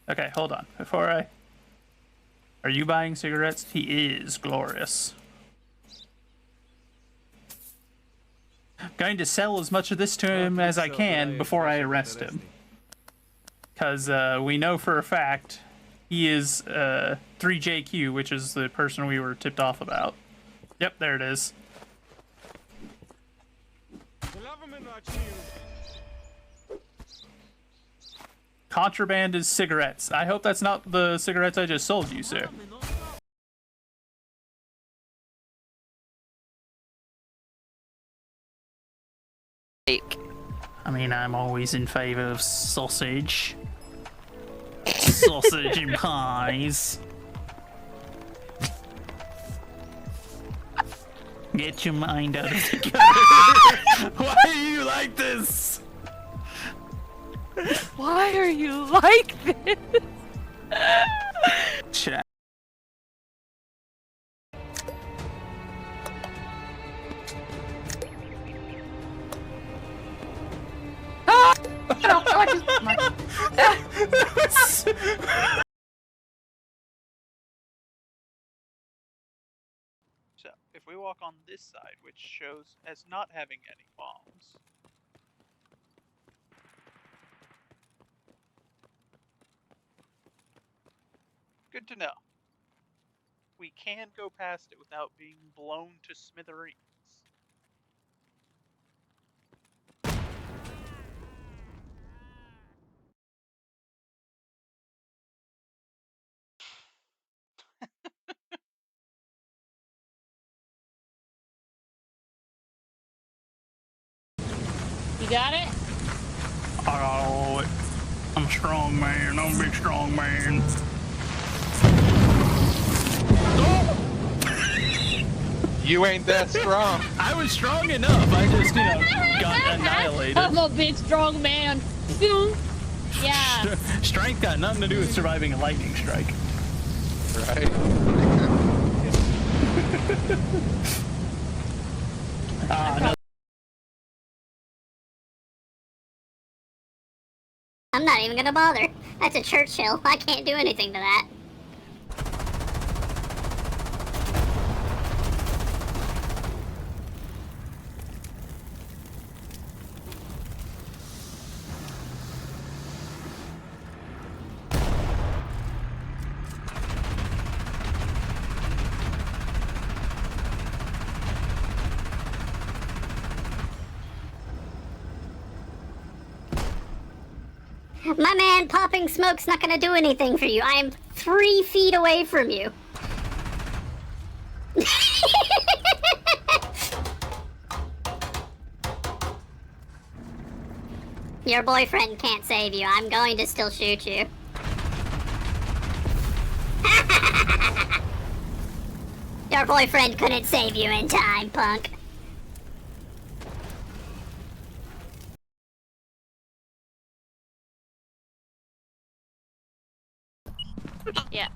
Okay, hold on. Before I... Are you buying cigarettes? He is glorious. I'm going to sell as much of this to him as I can before I arrest him. Because we know for a fact he is 3JQ, which is the person we were tipped off about. Yep, there it is. Contraband is cigarettes. I hope that's not the cigarettes I just sold you, sir. I mean, I'm always in favor of sausage. Sausage and pies. Get your mind out of the gutter. Why are you like this? Why are you like this? Chat. So, if we walk on this side, which shows as not having any bombs. Good to know. We can go past it without being blown to smithereens. You got it? Oh, I'm a strong man. I'm a big strong man. You ain't that strong. I was strong enough. I just, got annihilated. I'm a big strong man. Yeah. Strength got nothing to do with surviving a lightning strike. Right. No. I'm not even gonna bother. That's a Churchill. I can't do anything to that. My man, popping smoke's not gonna do anything for you. I am 3 feet away from you. Your boyfriend can't save you. I'm going to still shoot you. Your boyfriend couldn't save you in time, punk. Yeah.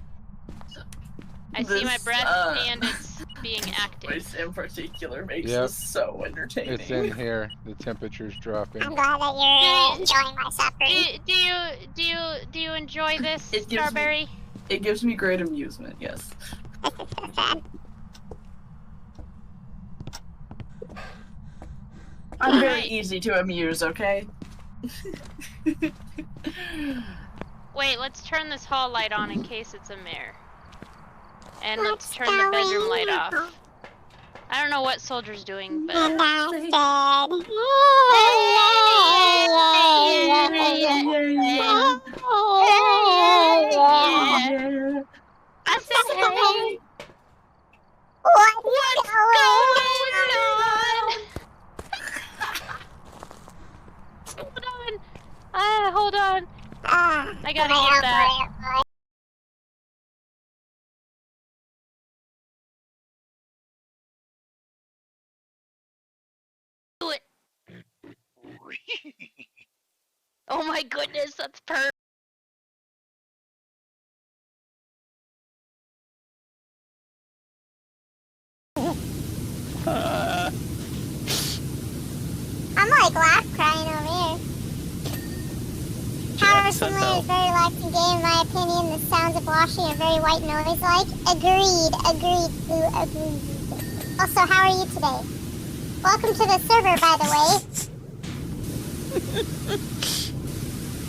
I see my breath and it's being active. Voice in particular makes Yep. this so entertaining. It's in here. The temperature's dropping. I'm glad that you're enjoying my suffering. Do you enjoy this, It gives Strawberry? It gives me great amusement, yes. I'm very easy to amuse, okay? Wait, let's turn this hall light on in case it's a mirror. And let's turn the bedroom light off. I don't know what Soldier's doing, but... I said, hey! What's going on? Hold on. I gotta get that. Do it. Oh my goodness, that's perfect. I'm like laugh crying over here. Harrison Lee. is a very relaxing game, in my opinion. The sounds of washing are very white noise-like. Agreed. Also, how are you today? Welcome to the server, by the way.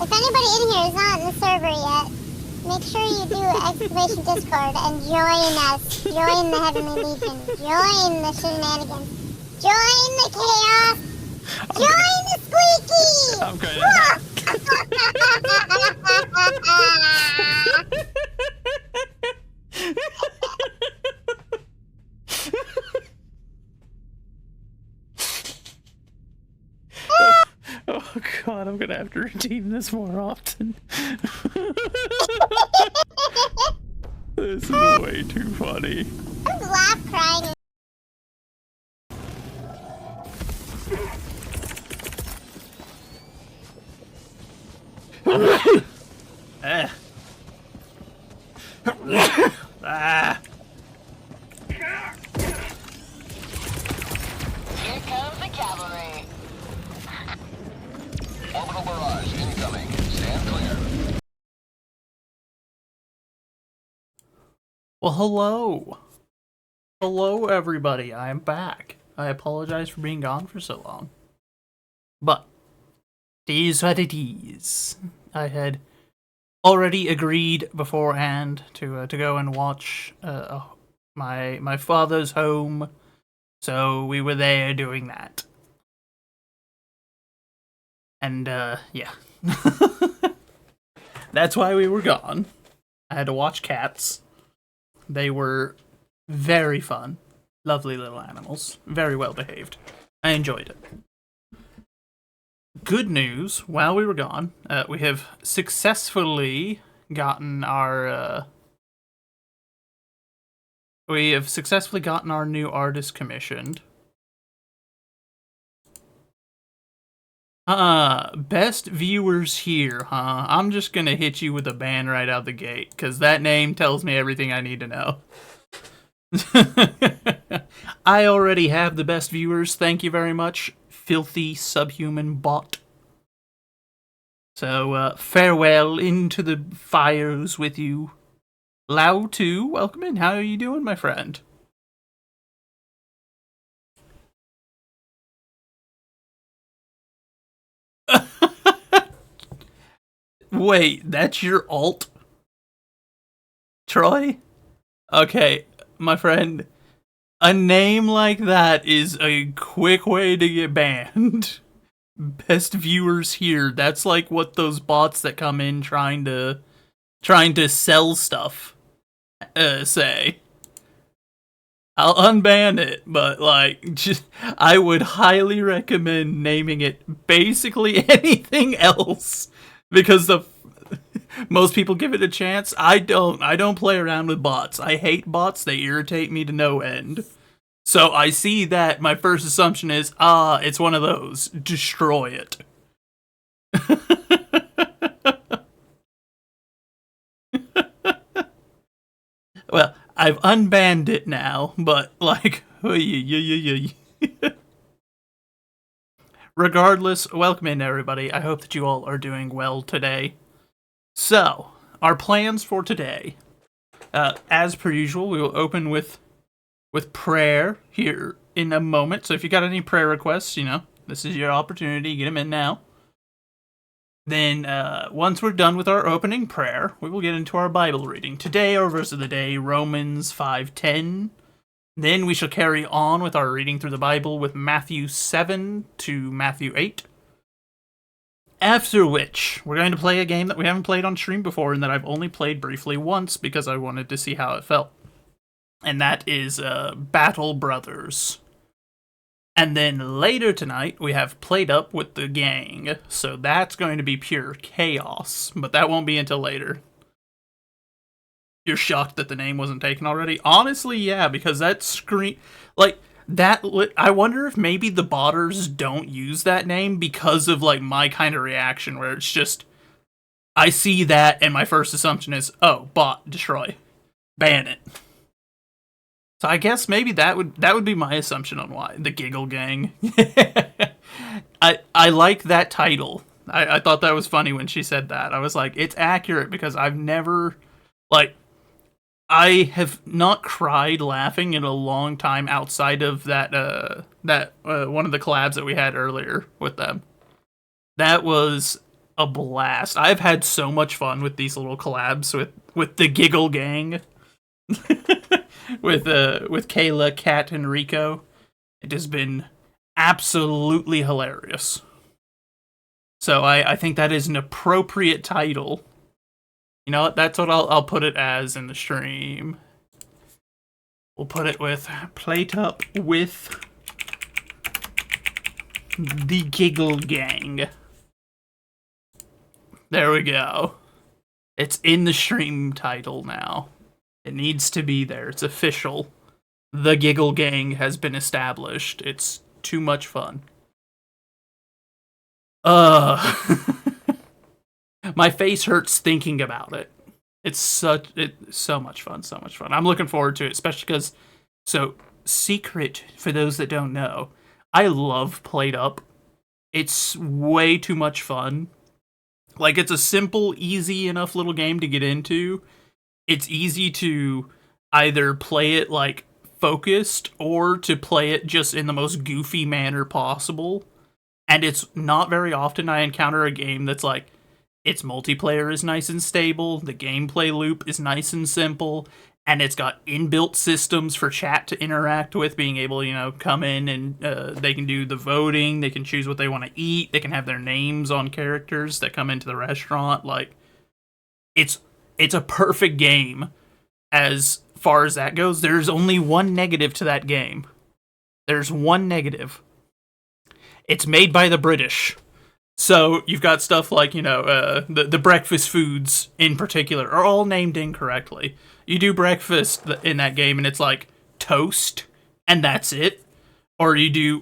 If anybody in here is not in the server yet, make sure you do exclamation Discord and join us. Join the Heavenly Legion. Join the shenanigans. Join the chaos. Join the squeaky. I'm going Oh god, I'm gonna have to redeem this more often. This is way too funny. I'm laugh crying. Ah. Ah. Here comes the cavalry. Orbital barrage incoming. Stand clear. Well, hello. Hello, everybody. I am back. I apologize for being gone for so long. But, it is what it is. I had already agreed beforehand to go and watch my father's home, so we were there doing that. And, yeah. That's why we were gone. I had to watch cats. They were very fun. Lovely little animals. Very well behaved. I enjoyed it. Good news, while we were gone, we have successfully gotten our new artist commissioned. Best viewers here, huh? I'm just gonna hit you with a ban right out the gate, because that name tells me everything I need to know. I already have the best viewers, thank you very much, filthy subhuman bot. So, farewell into the fires with you. Lao 2, welcome in, how are you doing, my friend? Wait, that's your alt? Troy? Okay, my friend, a name like that is a quick way to get banned. Best viewers here, that's like what those bots that come in trying to sell stuff say. I'll unban it, but like, just I would highly recommend naming it basically anything else. Because most people give it a chance. I don't play around with bots. I hate bots. They irritate me to no end. So I see that. My first assumption is, it's one of those. Destroy it. Well, I've unbanned it now, but like, regardless, welcome in everybody. I hope that you all are doing well today. So, our plans for today. As per usual, we will open with prayer here in a moment. So if you got any prayer requests, this is your opportunity. Get them in now. Then, once we're done with our opening prayer, we will get into our Bible reading. Today, our verse of the day, Romans 5:10. Then we shall carry on with our reading through the Bible with Matthew 7 to Matthew 8. After which, we're going to play a game that we haven't played on stream before and that I've only played briefly once because I wanted to see how it felt. And that is Battle Brothers. And then later tonight, we have Plateup with the gang. So that's going to be pure chaos, but that won't be until later. You're shocked that the name wasn't taken already? Honestly, yeah, because that screen... Like, that... I wonder if maybe the botters don't use that name because of, like, my kind of reaction, where it's just... I see that, and my first assumption is, oh, bot, destroy. Ban it. So I guess maybe that would be my assumption on why. The Giggle Gang. I like that title. I thought that was funny when she said that. I was like, it's accurate because I've never, like, I have not cried laughing in a long time outside of that one of the collabs that we had earlier with them. That was a blast. I've had so much fun with these little collabs with the Giggle Gang, with Kayla, Kat, and Rico. It has been absolutely hilarious. So I think that is an appropriate title. You know what? That's what I'll put it as in the stream. We'll put it with Plateup with the Giggle Gang. There we go. It's in the stream title now. It needs to be there. It's official. The Giggle Gang has been established. It's too much fun. My face hurts thinking about it. It's so much fun, so much fun. I'm looking forward to it, especially because, so, secret, for those that don't know, I love Plateup. It's way too much fun. Like, it's a simple, easy enough little game to get into. It's easy to either play it, like, focused, or to play it just in the most goofy manner possible. And it's not very often I encounter a game that's like, its multiplayer is nice and stable, the gameplay loop is nice and simple, and it's got inbuilt systems for chat to interact with, being able to, come in and they can do the voting, they can choose what they want to eat, they can have their names on characters that come into the restaurant. Like, it's a perfect game as far as that goes. There's only one negative to that game. There's one negative. It's made by the British. So you've got stuff like, the breakfast foods in particular are all named incorrectly. You do breakfast in that game and it's like toast and that's it. Or you do,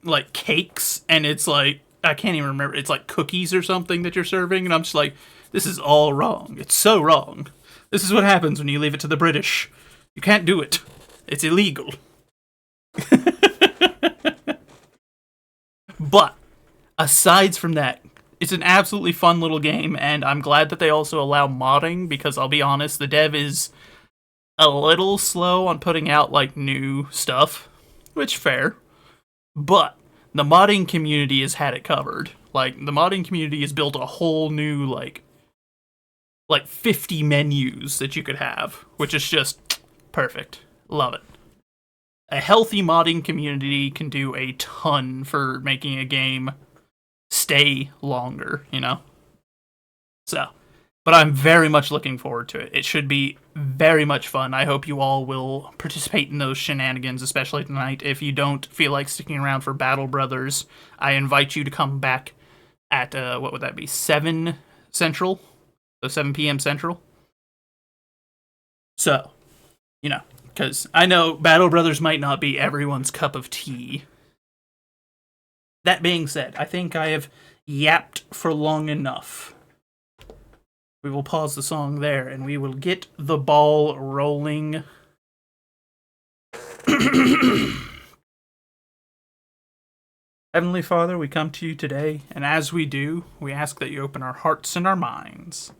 like cakes and it's like, I can't even remember, it's like cookies or something that you're serving. And I'm just like, this is all wrong. It's so wrong. This is what happens when you leave it to the British. You can't do it. It's illegal. But aside from that, it's an absolutely fun little game, and I'm glad that they also allow modding, because I'll be honest, the dev is a little slow on putting out, like, new stuff, which fair, but the modding community has had it covered. Like, the modding community has built a whole new, like 50 menus that you could have, which is just perfect. Love it. A healthy modding community can do a ton for making a game stay longer, So, but I'm very much looking forward to it. It should be very much fun. I hope you all will participate in those shenanigans, especially tonight. If you don't feel like sticking around for Battle Brothers, I invite you to come back at, what would that be, 7 Central? So 7 p.m. Central? So, because I know Battle Brothers might not be everyone's cup of tea. That being said, I think I have yapped for long enough. We will pause the song there, and we will get the ball rolling. Heavenly Father, we come to you today, and as we do, we ask that you open our hearts and our minds.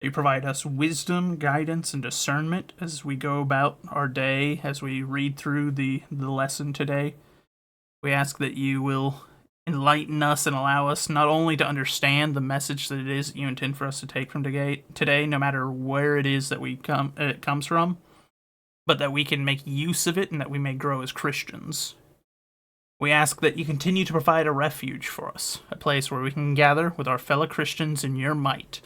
You provide us wisdom, guidance, and discernment as we go about our day, as we read through the lesson today. We ask that you will enlighten us and allow us not only to understand the message that it is that you intend for us to take from today, no matter where it is that it comes from, but that we can make use of it and that we may grow as Christians. We ask that you continue to provide a refuge for us, a place where we can gather with our fellow Christians in your might,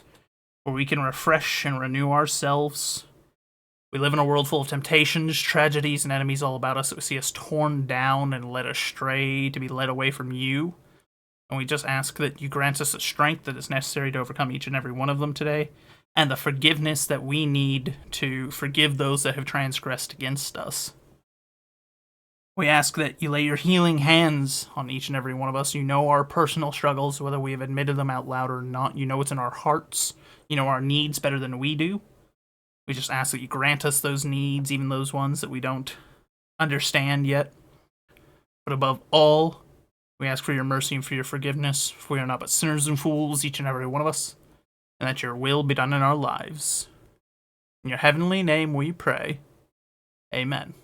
where we can refresh and renew ourselves. We live in a world full of temptations, tragedies, and enemies all about us that would see us torn down and led astray to be led away from you. And we just ask that you grant us the strength that is necessary to overcome each and every one of them today, and the forgiveness that we need to forgive those that have transgressed against us. We ask that you lay your healing hands on each and every one of us. You know our personal struggles, whether we have admitted them out loud or not. You know what's in our hearts. You know our needs better than we do. We just ask that you grant us those needs, even those ones that we don't understand yet. But above all, We ask for your mercy and for your forgiveness, for we are not but sinners and fools, each and every one of us, and that your will be done in our lives. In your heavenly name we pray. Amen.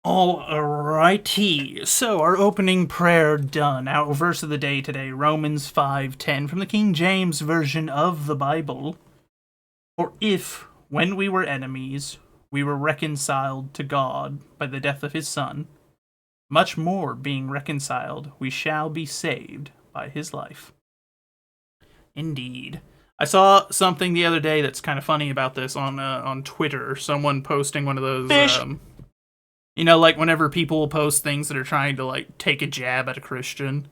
Alrighty, so our opening prayer done. Our verse of the day today, Romans 5:10, from the King James Version of the Bible. For if, when we were enemies, we were reconciled to God by the death of his Son, much more being reconciled, we shall be saved by his life. Indeed. I saw something the other day that's kind of funny about this on Twitter. Someone posting one of those, like whenever people post things that are trying to like take a jab at a Christian.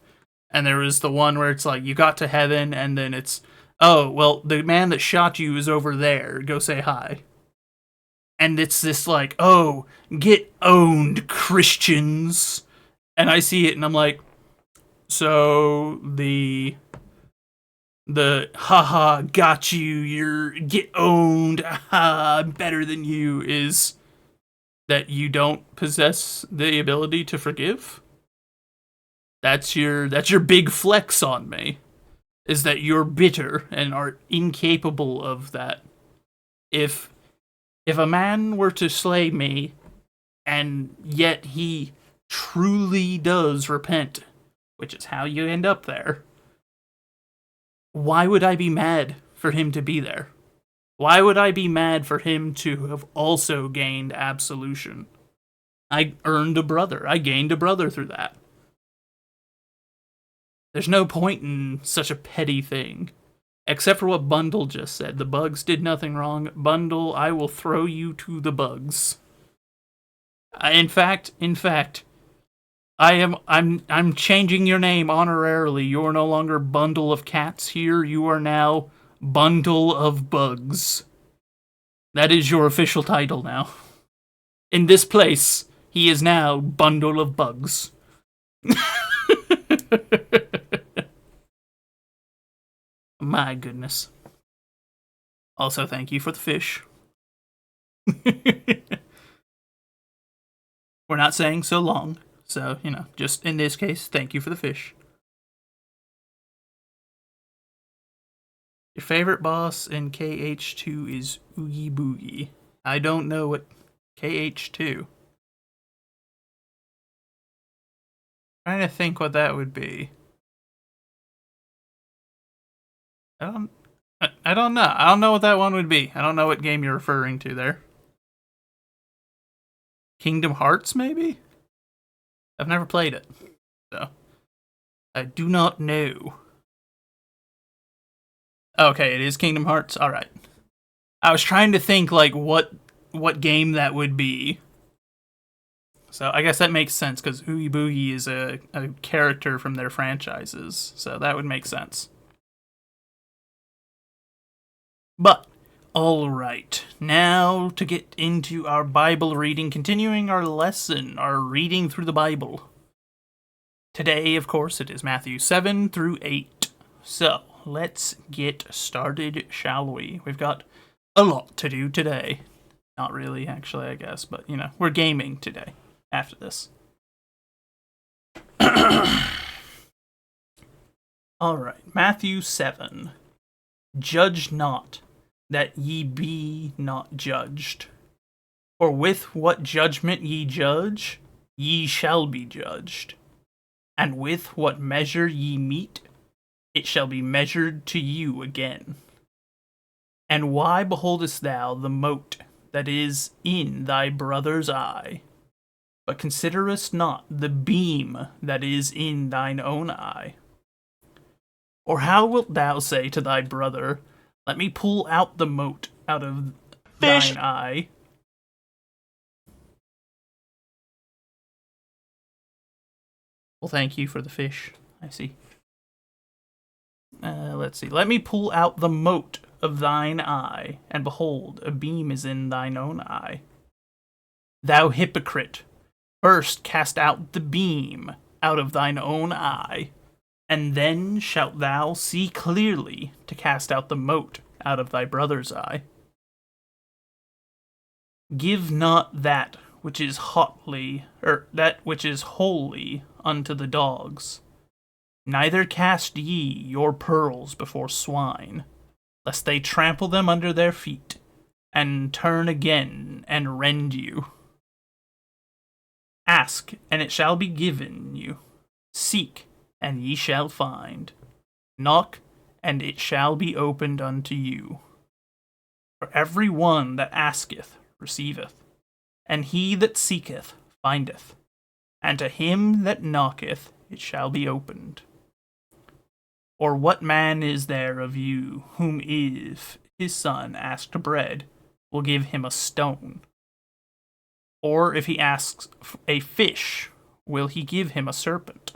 And there was the one where it's like, you got to heaven, and then it's, oh, well, the man that shot you is over there. Go say hi. And it's this like, oh, get owned, Christians. And I see it and I'm like, so the haha, got you, you're get owned, haha, I'm better than you, is that you don't possess the ability to forgive? That's your big flex on me, is that you're bitter and are incapable of that. If a man were to slay me, and yet he truly does repent, which is how you end up there, why would I be mad for him to be there? Why would I be mad for him to have also gained absolution? I earned a brother. I gained a brother through that. There's no point in such a petty thing. Except for what Bundle just said. The bugs did nothing wrong. Bundle, I will throw you to the bugs. In fact, I'm changing your name honorarily. You're no longer Bundle of Cats here. You are now Bundle of Bugs. That is your official title now. In this place, he is now Bundle of Bugs. My goodness. Also, thank you for the fish. We're not saying so long, so, just in this case, thank you for the fish. Your favorite boss in KH2 is Oogie Boogie. I don't know what KH2. Trying to think what that would be. I don't know. I don't know what that one would be. I don't know what game you're referring to there. Kingdom Hearts, maybe? I've never played it, so I do not know. Okay, it is Kingdom Hearts. All right. I was trying to think like what game that would be. So I guess that makes sense because Oogie Boogie is a character from their franchises, so that would make sense. But, alright, now to get into our Bible reading, continuing our lesson, our reading through the Bible. Today, of course, it is Matthew 7 through 8. So, let's get started, shall we? We've got a lot to do today. Not really, actually, I guess, but, we're gaming today, after this. Alright, Matthew 7. Judge not, that ye be not judged. For with what judgment ye judge, ye shall be judged. And with what measure ye mete, it shall be measured to you again. And why beholdest thou the mote that is in thy brother's eye, but considerest not the beam that is in thine own eye? Or how wilt thou say to thy brother, let me pull out the mote out of thine eye? Well, thank you for the fish. I see. Let's see. Let me pull out the mote of thine eye, and behold, a beam is in thine own eye. Thou hypocrite, first cast out the beam out of thine own eye, and then shalt thou see clearly to cast out the mote out of thy brother's eye. Give not that which is that which is holy unto the dogs. Neither cast ye your pearls before swine, lest they trample them under their feet, and turn again and rend you. Ask, and it shall be given you. Seek, and ye shall find. Knock, and it shall be opened unto you. For every one that asketh receiveth, and he that seeketh findeth, and to him that knocketh it shall be opened. Or what man is there of you whom if his son asked bread, will give him a stone? Or if he asks a fish, will he give him a serpent?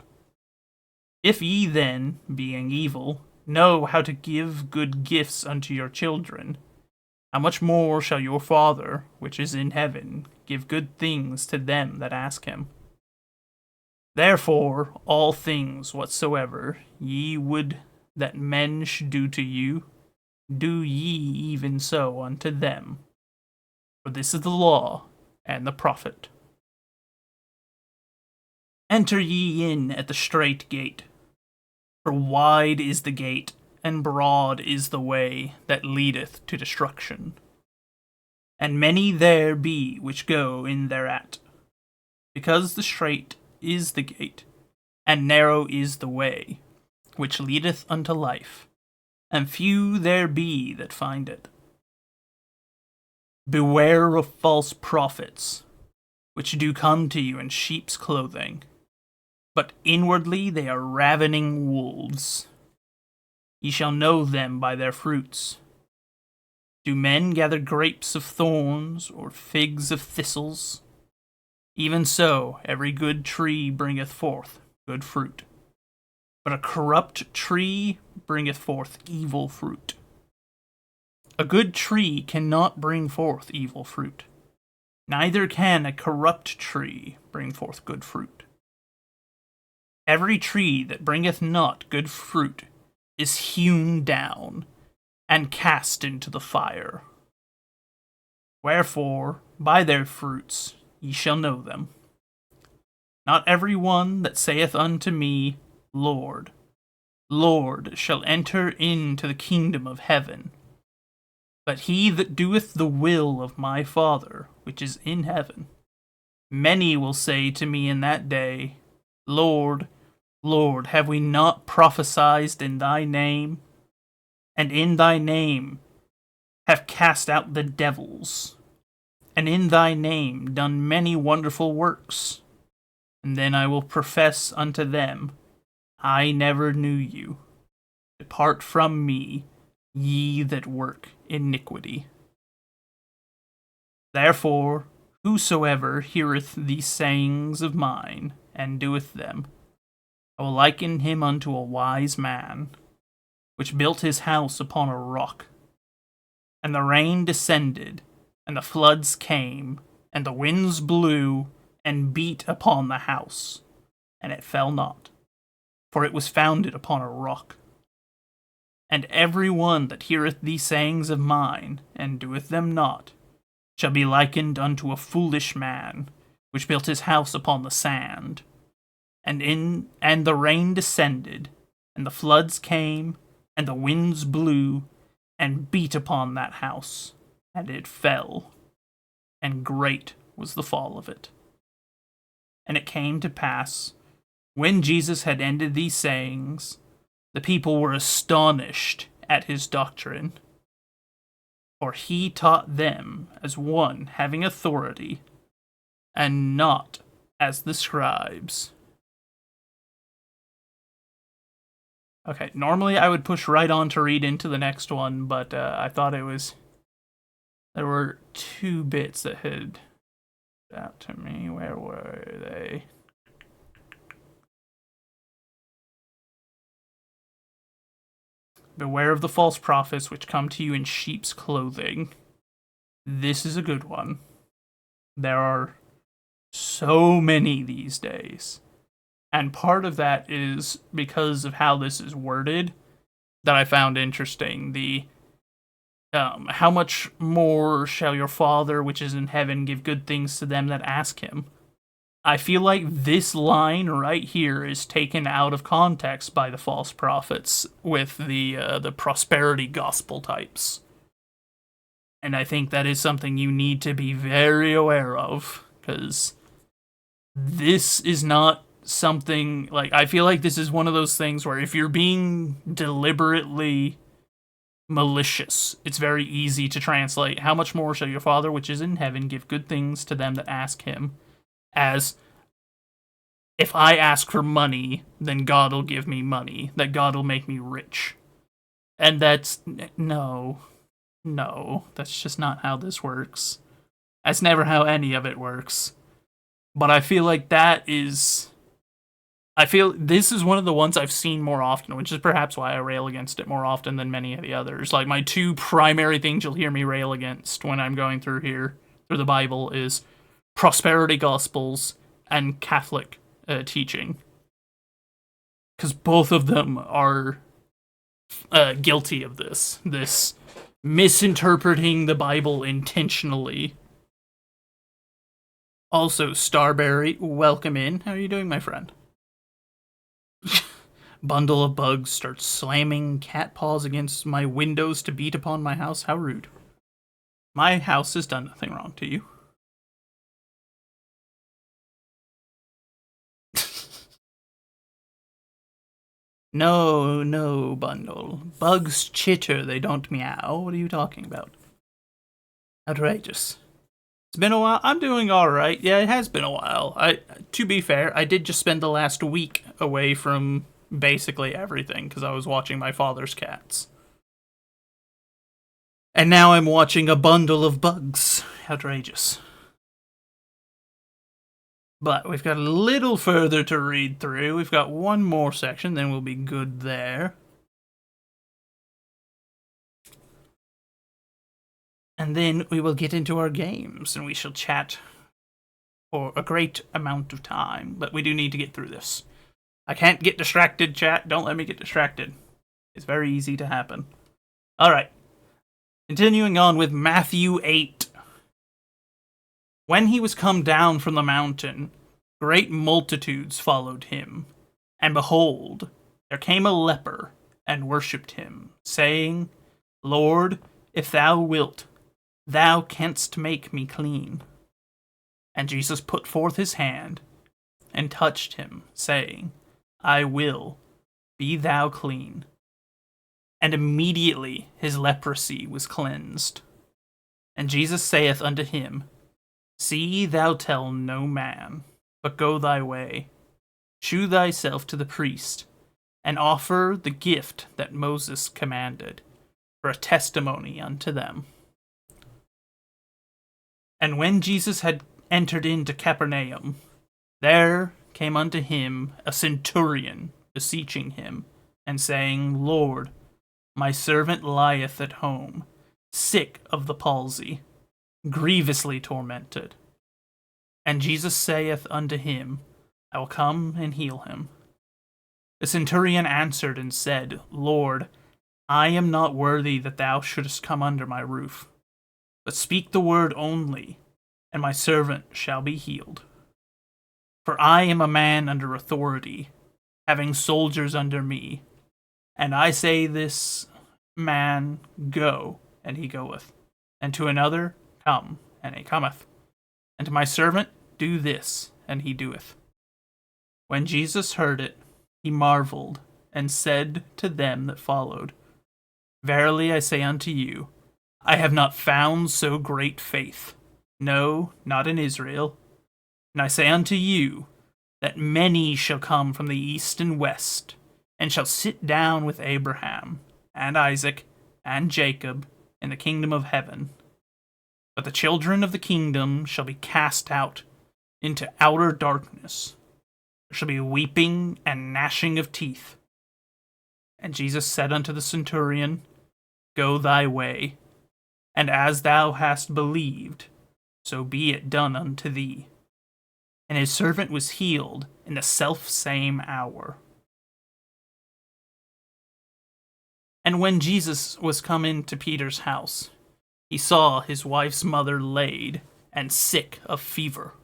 If ye then, being evil, know how to give good gifts unto your children, how much more shall your Father, which is in heaven, give good things to them that ask him? Therefore, all things whatsoever ye would that men should do to you, do ye even so unto them. For this is the law and the prophet. Enter ye in at the strait gate, for wide is the gate, and broad is the way that leadeth to destruction. And many there be which go in thereat, because the strait is the gate, and narrow is the way, which leadeth unto life, and few there be that find it. Beware of false prophets, which do come to you in sheep's clothing, but inwardly they are ravening wolves. Ye shall know them by their fruits. Do men gather grapes of thorns, or figs of thistles? Even so, every good tree bringeth forth good fruit, but a corrupt tree bringeth forth evil fruit. A good tree cannot bring forth evil fruit, neither can a corrupt tree bring forth good fruit. Every tree that bringeth not good fruit is hewn down, and cast into the fire. Wherefore, by their fruits ye shall know them. Not every one that saith unto me, Lord, Lord, shall enter into the kingdom of heaven, but he that doeth the will of my Father which is in heaven. Many will say to me in that day, Lord, Lord, have we not prophesied in thy name? And in thy name have cast out the devils, and in thy name done many wonderful works? And then I will profess unto them, I never knew you. Depart from me, ye that work iniquity. Therefore, whosoever heareth these sayings of mine, and doeth them, I will liken him unto a wise man, which built his house upon a rock. And the rain descended, and the floods came, and the winds blew, and beat upon the house, and it fell not, for it was founded upon a rock. And every one that heareth these sayings of mine, and doeth them not, shall be likened unto a foolish man, which built his house upon the sand. And the rain descended, and the floods came, and the winds blew, and beat upon that house, and it fell, and great was the fall of it. And it came to pass, when Jesus had ended these sayings, the people were astonished at his doctrine, for he taught them as one having authority, and not as the scribes. Okay, normally I would push right on to read into the next one, but I thought there were two bits that had out to me. Where were they? Beware of the false prophets which come to you in sheep's clothing. This is a good one. There are so many these days. And part of that is because of how this is worded that I found interesting. how much more shall your Father which is in heaven give good things to them that ask him? I feel like this line right here is taken out of context by the false prophets with the prosperity gospel types. And I think that is something you need to be very aware of, because this is not something, like, I feel like this is one of those things where if you're being deliberately malicious, it's very easy to translate, how much more shall your Father which is in heaven give good things to them that ask him, as if I ask for money, then God will give me money, that God will make me rich. And that's, no, that's just not how this works. That's never how any of it works. But I feel like this is one of the ones I've seen more often, which is perhaps why I rail against it more often than many of the others. Like, my two primary things you'll hear me rail against when I'm going through the Bible, is prosperity gospels and Catholic teaching. Because both of them are guilty of this misinterpreting the Bible intentionally. Also, Starberry, welcome in. How are you doing, my friend? Bundle of bugs starts slamming cat paws against my windows to beat upon my house. How rude. My house has done nothing wrong to you. No, Bundle. Bugs chitter, they don't meow. What are you talking about? Outrageous. It's been a while. I'm doing alright. Yeah, it has been a while. To be fair, I did just spend the last week away from basically everything, because I was watching my father's cats. And now I'm watching a bundle of bugs. Outrageous. But we've got a little further to read through. We've got one more section, then we'll be good there. And then we will get into our games, and we shall chat for a great amount of time. But we do need to get through this. I can't get distracted, chat. Don't let me get distracted. It's very easy to happen. Alright. Continuing on with Matthew 8. When he was come down from the mountain, great multitudes followed him. And behold, there came a leper, and worshipped him, saying, Lord, if thou wilt, thou canst make me clean. And Jesus put forth his hand, and touched him, saying, I will, be thou clean. And immediately his leprosy was cleansed. And Jesus saith unto him, See thou tell no man, but go thy way. Shew thyself to the priest, and offer the gift that Moses commanded, for a testimony unto them. And when Jesus had entered into Capernaum, there came unto him a centurion, beseeching him, and saying, Lord, my servant lieth at home, sick of the palsy, grievously tormented. And Jesus saith unto him, I will come and heal him. The centurion answered and said, Lord, I am not worthy that thou shouldest come under my roof, but speak the word only, and my servant shall be healed. For I am a man under authority, having soldiers under me, and I say this man, go, and he goeth, and to another, come, and he cometh, and to my servant, do this, and he doeth. When Jesus heard it, he marveled, and said to them that followed, Verily I say unto you, I have not found so great faith, no, not in Israel. And I say unto you, that many shall come from the east and west, and shall sit down with Abraham, and Isaac, and Jacob, in the kingdom of heaven. But the children of the kingdom shall be cast out into outer darkness. There shall be weeping and gnashing of teeth. And Jesus said unto the centurion, Go thy way, and as thou hast believed, so be it done unto thee. And his servant was healed in the selfsame hour. And when Jesus was come into Peter's house, he saw his wife's mother laid and sick of fever.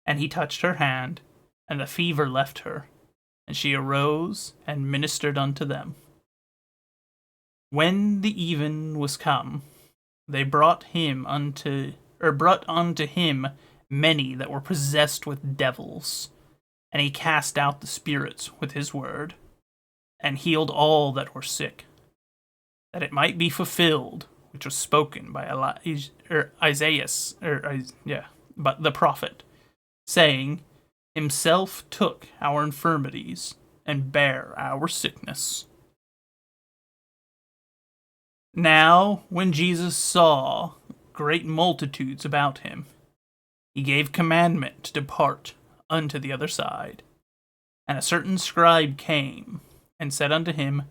And he touched her hand, and the fever left her, and she arose and ministered unto them. When the even was come, they brought unto him many that were possessed with devils, and he cast out the spirits with his word, and healed all that were sick, that it might be fulfilled which was spoken by Isaiah, but the prophet, saying, Himself took our infirmities and bare our sickness. Now, when Jesus saw great multitudes about him, he gave commandment to depart unto the other side. And a certain scribe came, and said unto him,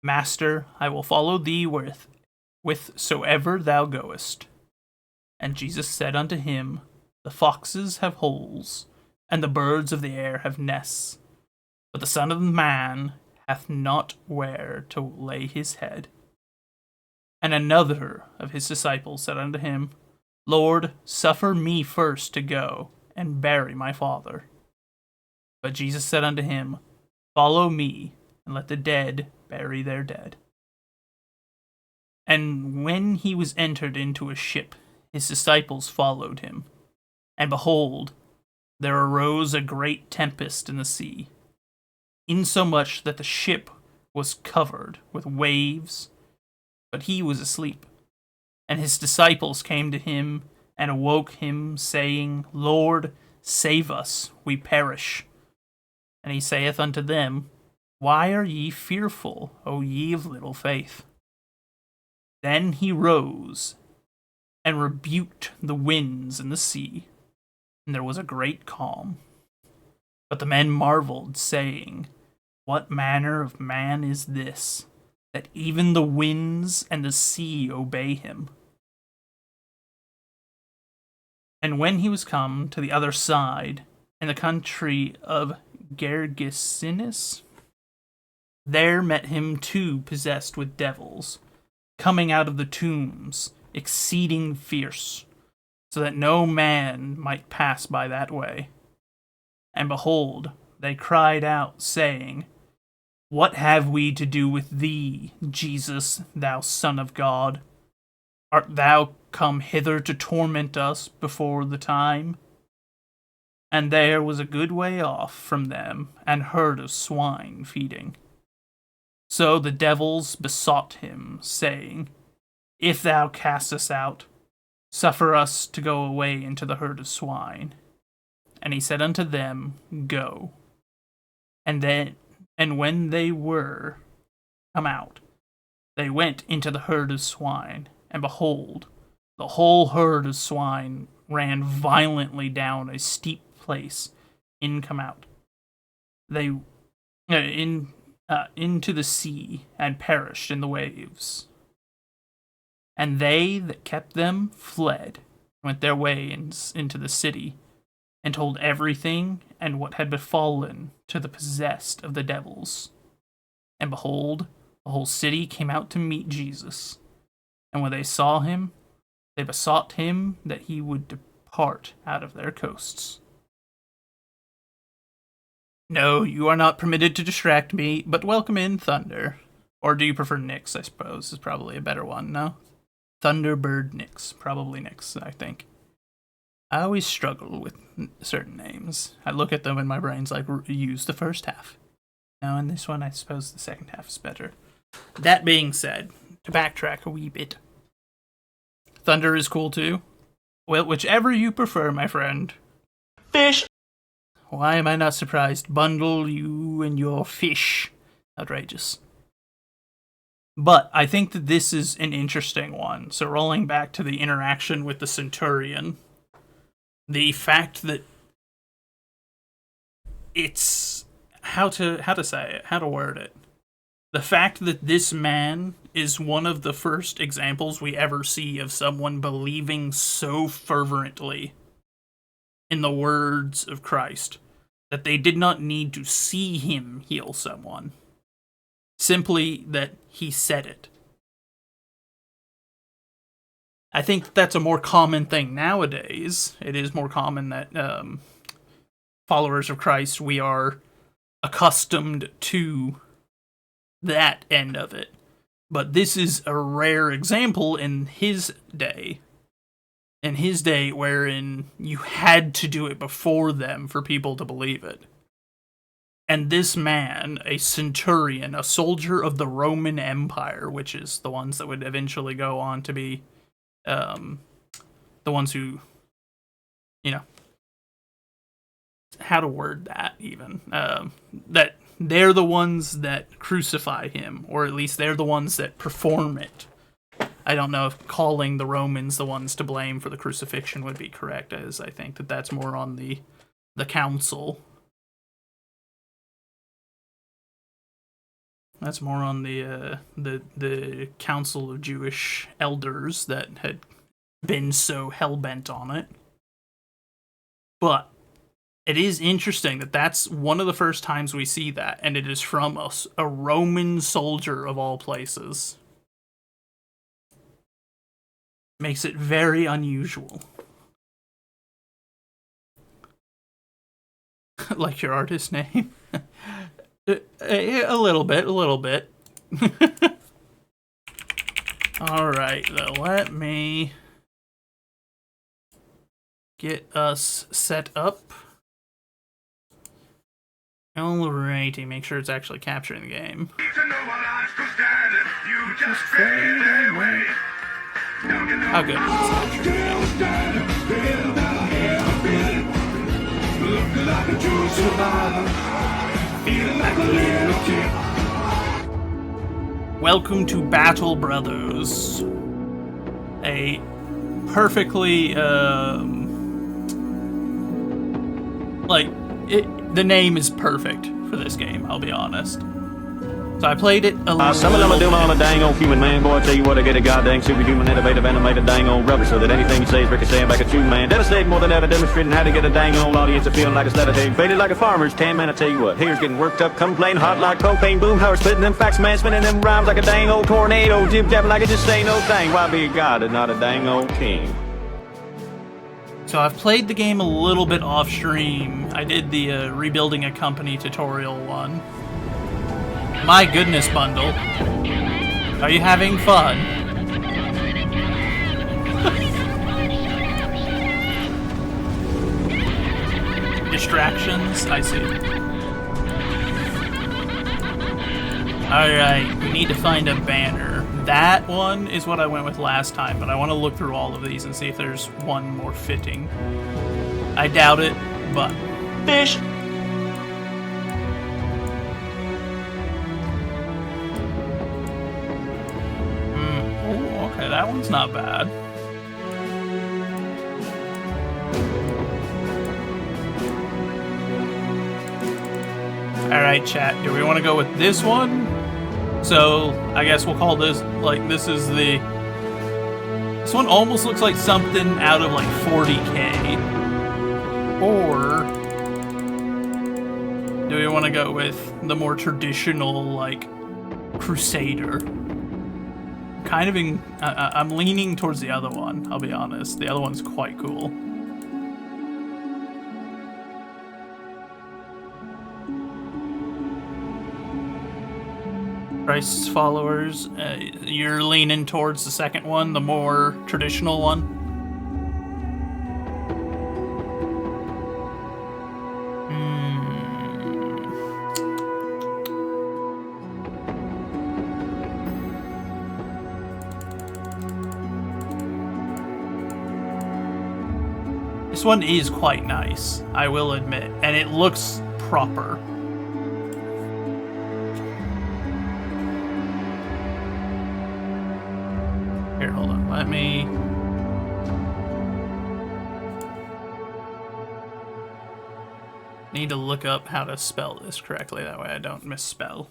Master, I will follow thee whithersoever thou goest. And Jesus said unto him, The foxes have holes, and the birds of the air have nests, but the Son of Man hath not where to lay his head. And another of his disciples said unto him, Lord, suffer me first to go and bury my father. But Jesus said unto him, Follow me, and let the dead bury their dead. And when he was entered into a ship, his disciples followed him. And behold, there arose a great tempest in the sea, insomuch that the ship was covered with waves, but he was asleep. And his disciples came to him, and awoke him, saying, Lord, save us, we perish. And he saith unto them, Why are ye fearful, O ye of little faith? Then he rose, and rebuked the winds and the sea, and there was a great calm. But the men marveled, saying, What manner of man is this, that even the winds and the sea obey him? And when he was come to the other side, in the country of Gergesenes, there met him two possessed with devils, coming out of the tombs, exceeding fierce, so that no man might pass by that way. And behold, they cried out, saying, What have we to do with thee, Jesus, thou Son of God? Art thou come hither to torment us before the time? And there was a good way off from them an herd of swine feeding. So the devils besought him, saying, If thou cast us out, suffer us to go away into the herd of swine. And he said unto them, Go. And when they were come out, they went into the herd of swine, and behold, the whole herd of swine ran violently down a steep place come out. They into the sea, and perished in the waves. And they that kept them fled, went their way into the city, and told everything and what had befallen to the possessed of the devils. And behold, the whole city came out to meet Jesus. And when they saw him, they besought him that he would depart out of their coasts. No, you are not permitted to distract me, but welcome in, Thunder. Or do you prefer Nyx, I suppose, is probably a better one, no? Thunderbird Nyx. Probably Nyx, I think. I always struggle with certain names. I look at them and my brain's like, use the first half. Now in this one, I suppose the second half is better. That being said, to backtrack a wee bit, Thunder is cool too. Well, whichever you prefer, my friend. Fish! Why am I not surprised? Bundle you and your fish. Outrageous. But I think that this is an interesting one. So rolling back to the interaction with the Centurion, the fact that it's how to say it, how to word it. The fact that this man is one of the first examples we ever see of someone believing so fervently in the words of Christ that they did not need to see him heal someone. simply that he said it. I think that's a more common thing nowadays. It is more common that followers of Christ, we are accustomed to that end of it. But this is a rare example in his day. In his day, wherein you had to do it before them for people to believe it. And this man, a centurion, a soldier of the Roman Empire, which is the ones that would eventually go on to be the ones who, how to word that even, that they're the ones that crucify him, or at least they're the ones that perform it. I don't know if calling the Romans the ones to blame for the crucifixion would be correct, as I think that that's more on the council. That's more on the council of Jewish elders that had been so hell-bent on it. But it is interesting that that's one of the first times we see that, and it is from a Roman soldier of all places. Makes it very unusual. Like your artist name? A little bit. Alright, though, let me get us set up. Alrighty, make sure it's actually capturing the game. Just fade away. Oh, good. It's Welcome to Battle Brothers. A perfectly, the name is perfect for this game, I'll be honest. So I played it a little Some of them are doing on a dang old human, man. Boy, I tell you what, I get a goddamn superhuman, innovative, animated dang old rubber, so that anything you say is ricocheting back at you, man. Devastating more than ever, demonstrating how to get a dang old audience to feeling like it's letter hay. Faded like a farmer's tan, man, I tell you what. Here's getting worked up, complain, hot like propane, boom, how we're spitting them facts, man, spinning them rhymes like a dang old tornado, jib-jabbing like it just ain't no thing. Why be a god and not a dang old king? So I've played the game a little bit off stream. I did the rebuilding a company tutorial one. My goodness, Bundle. Are you having fun? Distractions? I see. Alright, we need to find a banner. That one is what I went with last time, but I want to look through all of these and see if there's one more fitting. I doubt it, but... Fish! Okay, that one's not bad. Alright, chat, do we want to go with this one? So, I guess we'll call this, this is the... This one almost looks like something out of, 40K. Or... do we want to go with the more traditional, Crusader? I'm leaning towards the other one, I'll be honest. The other one's quite cool. Christ's followers, you're leaning towards the second one, the more traditional one. This one is quite nice, I will admit, and it looks proper. Here, hold on, let me... Need to look up how to spell this correctly, that way I don't misspell.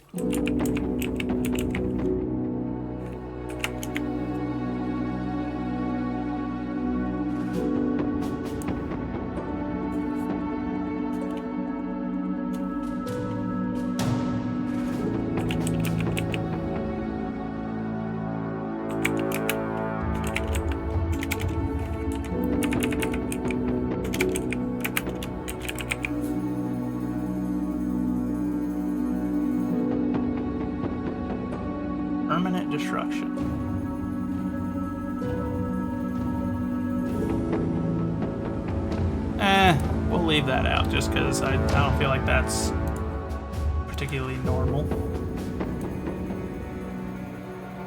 permanent destruction. We'll leave that out just because I don't feel like that's particularly normal.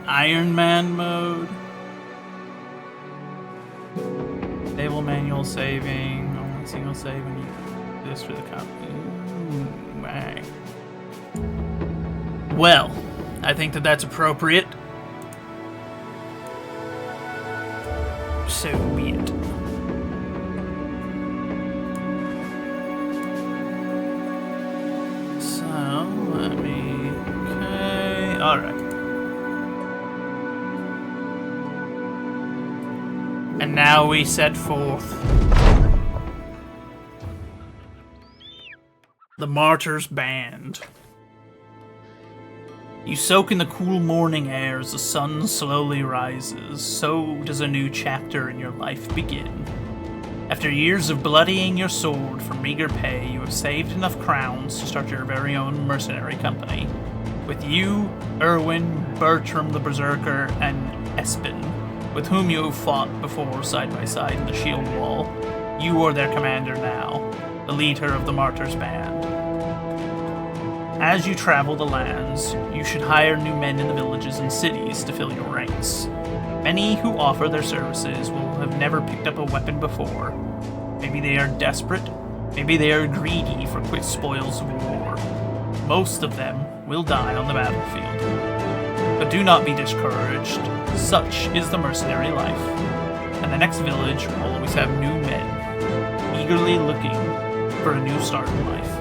Iron Man mode. Stable manual saving. Only single save when you do this for the company. Bang. Well, I think that that's appropriate. So be it. So, let me... Okay, alright. And now we set forth. The Martyrs Band. You soak in the cool morning air as the sun slowly rises. So does a new chapter in your life begin. After years of bloodying your sword for meager pay, you have saved enough crowns to start your very own mercenary company. With you, Erwin, Bertram the Berserker, and Espen, with whom you have fought before side by side in the shield wall, you are their commander now, the leader of the Martyrs Band. As you travel the lands, you should hire new men in the villages and cities to fill your ranks. Many who offer their services will have never picked up a weapon before. Maybe they are desperate, maybe they are greedy for quick spoils of war. Most of them will die on the battlefield. But do not be discouraged. Such is the mercenary life. And the next village will always have new men, eagerly looking for a new start in life.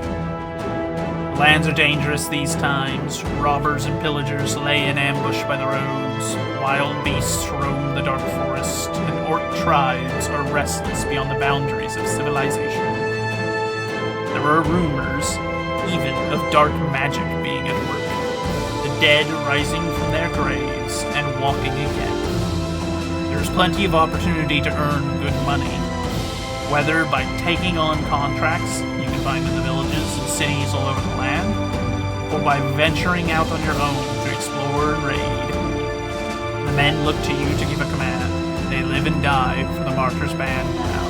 The lands are dangerous these times. Robbers and pillagers lay in ambush by the roads. Wild beasts roam the dark forest, and orc tribes are restless beyond the boundaries of civilization. There are rumors, even of dark magic being at work. The dead rising from their graves and walking again. There's plenty of opportunity to earn good money, whether by taking on contracts you can find in the villages and cities all over the land, or by venturing out on your own to explore and raid. The men look to you to give a command. They live and die for the Martyrs Band now.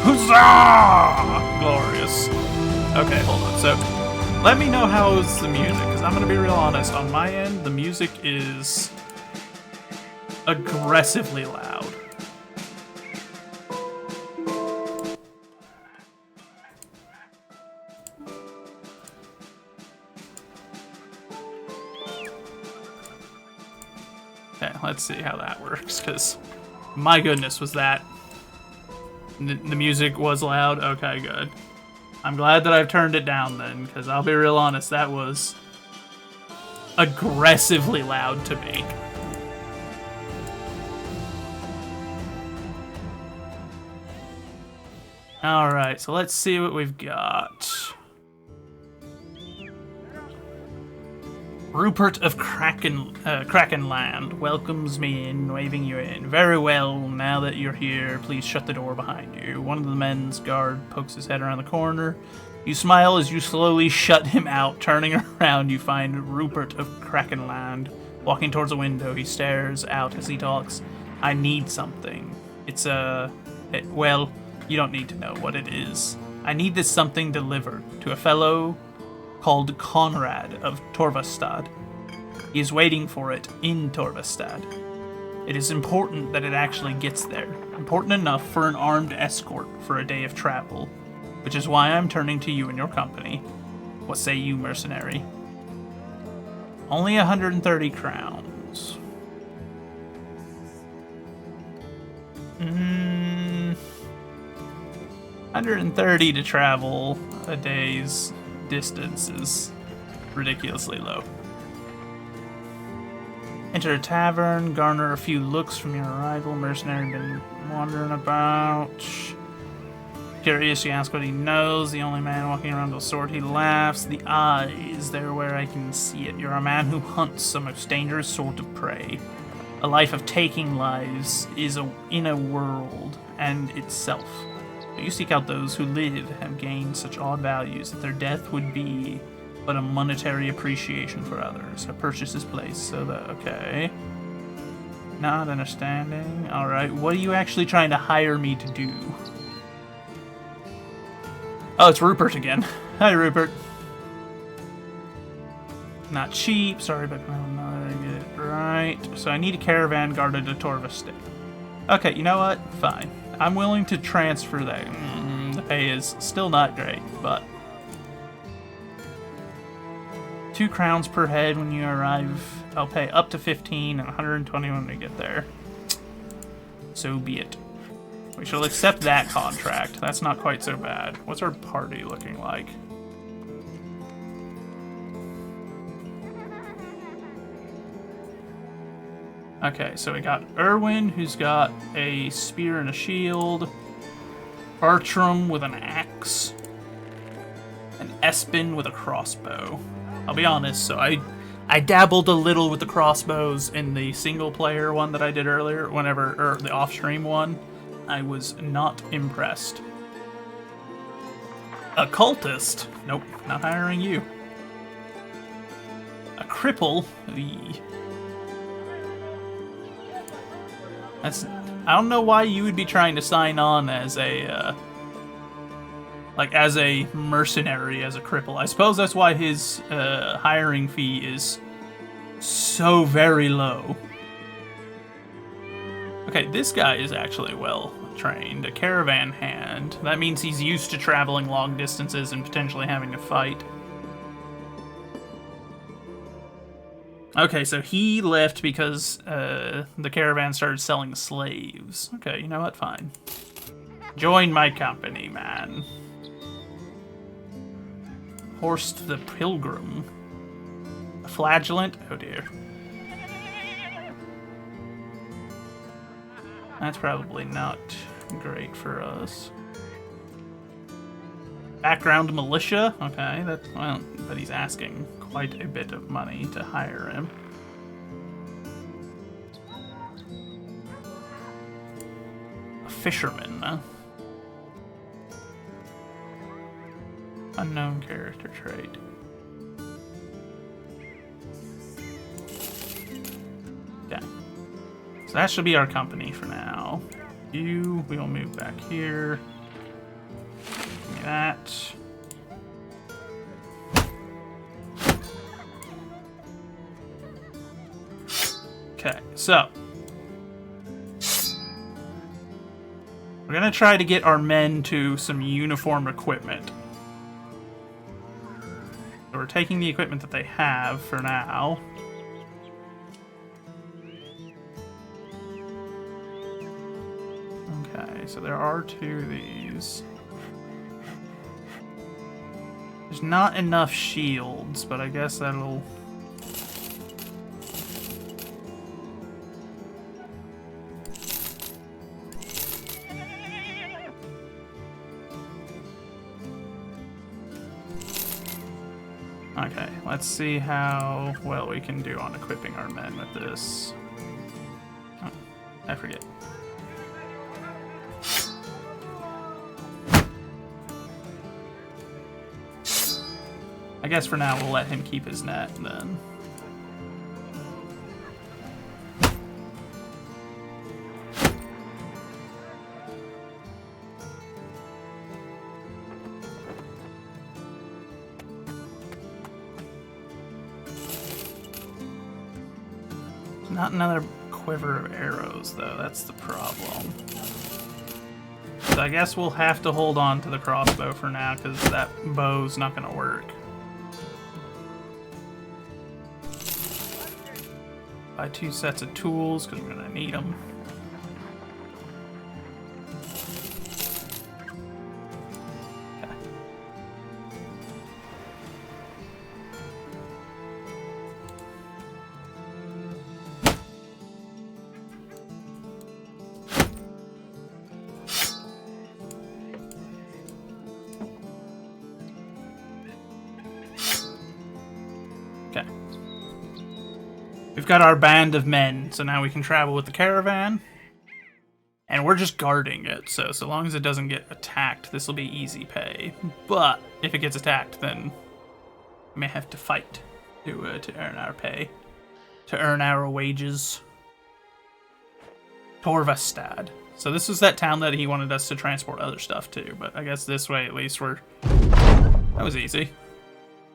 Huzzah! Glorious. Okay, hold on. So, let me know how's the music, because I'm going to be real honest. On my end, the music is aggressively loud. Okay, let's see how that works, because my goodness, was that... The music was loud? Okay, good. I'm glad that I've turned it down then, because I'll be real honest, that was aggressively loud to me. Alright, so let's see what we've got. Rupert of Krakenland welcomes me in, waving you in. Very well, now that you're here, please shut the door behind you. One of the men's guard pokes his head around the corner. You smile as you slowly shut him out. Turning around, you find Rupert of Krakenland. Walking towards a window, he stares out as he talks. I need something. Well, you don't need to know what it is. I need this something delivered to a fellow called Conrad of Torvastad. He is waiting for it in Torvastad. It is important that it actually gets there. Important enough for an armed escort for a day of travel. Which is why I'm turning to you and your company. What say you, mercenary? Only 130 crowns. 130 to travel a day's distance is ridiculously low. Enter a tavern, garner a few looks from your arrival. Mercenary been wandering about. Curious, you ask what he knows. The only man walking around with a sword, he laughs. The eyes, they're where I can see it. You're a man who hunts some most dangerous sort of prey. A life of taking lives is in a world and itself. But you seek out those who live have gained such odd values that their death would be but a monetary appreciation for others. A purchase is placed so that, okay. Not understanding. Alright, what are you actually trying to hire me to do? Oh, it's Rupert again. Hi, Rupert. Not cheap, sorry, but I'm not gonna get it right. So I need a caravan guarded at Torva State. Okay, you know what? Fine. I'm willing to transfer that. The pay is still not great, but 2 crowns per head when you arrive. I'll pay up to 15 and 120 when we get there. So be it. We shall accept that contract. That's not quite so bad. What's our party looking like? Okay, so we got Erwin, who's got a spear and a shield. Bartram with an axe. And Espen with a crossbow. I'll be honest, so I dabbled a little with the crossbows in the single-player one that I did earlier, or the off-stream one. I was not impressed. A cultist? Nope, not hiring you. A cripple? Eee. I don't know why you would be trying to sign on as a, as a mercenary, as a cripple. I suppose that's why his, hiring fee is so very low. Okay, this guy is actually well trained. A caravan hand. That means he's used to traveling long distances and potentially having to fight. Okay, so he left because the caravan started selling slaves. Okay, you know what? Fine. Join my company, man. Horst the Pilgrim. A flagellant? Oh dear. That's probably not great for us. Background militia? Okay, well, but he's asking quite a bit of money to hire him. A fisherman, huh? Unknown character trait. Yeah. So that should be our company for now. We will move back here. Give me that. Okay, so we're gonna try to get our men to some uniform equipment. So we're taking the equipment that they have for now. Okay, so there are 2 of these. There's not enough shields, but I guess that'll... Okay, let's see how well we can do on equipping our men with this. Oh, I forget. I guess for now we'll let him keep his net then. Not another quiver of arrows, though. That's the problem. So I guess we'll have to hold on to the crossbow for now, because that bow's not going to work. Buy 2 sets of tools, because we're going to need them. We've got our band of men, so now we can travel with the caravan. And we're just guarding it, so long as it doesn't get attacked, this will be easy pay. But if it gets attacked, then We may have to fight to earn our pay, to earn our wages. Torvastad. So this was that town that he wanted us to transport other stuff to, but I guess this way at least we're... That was easy.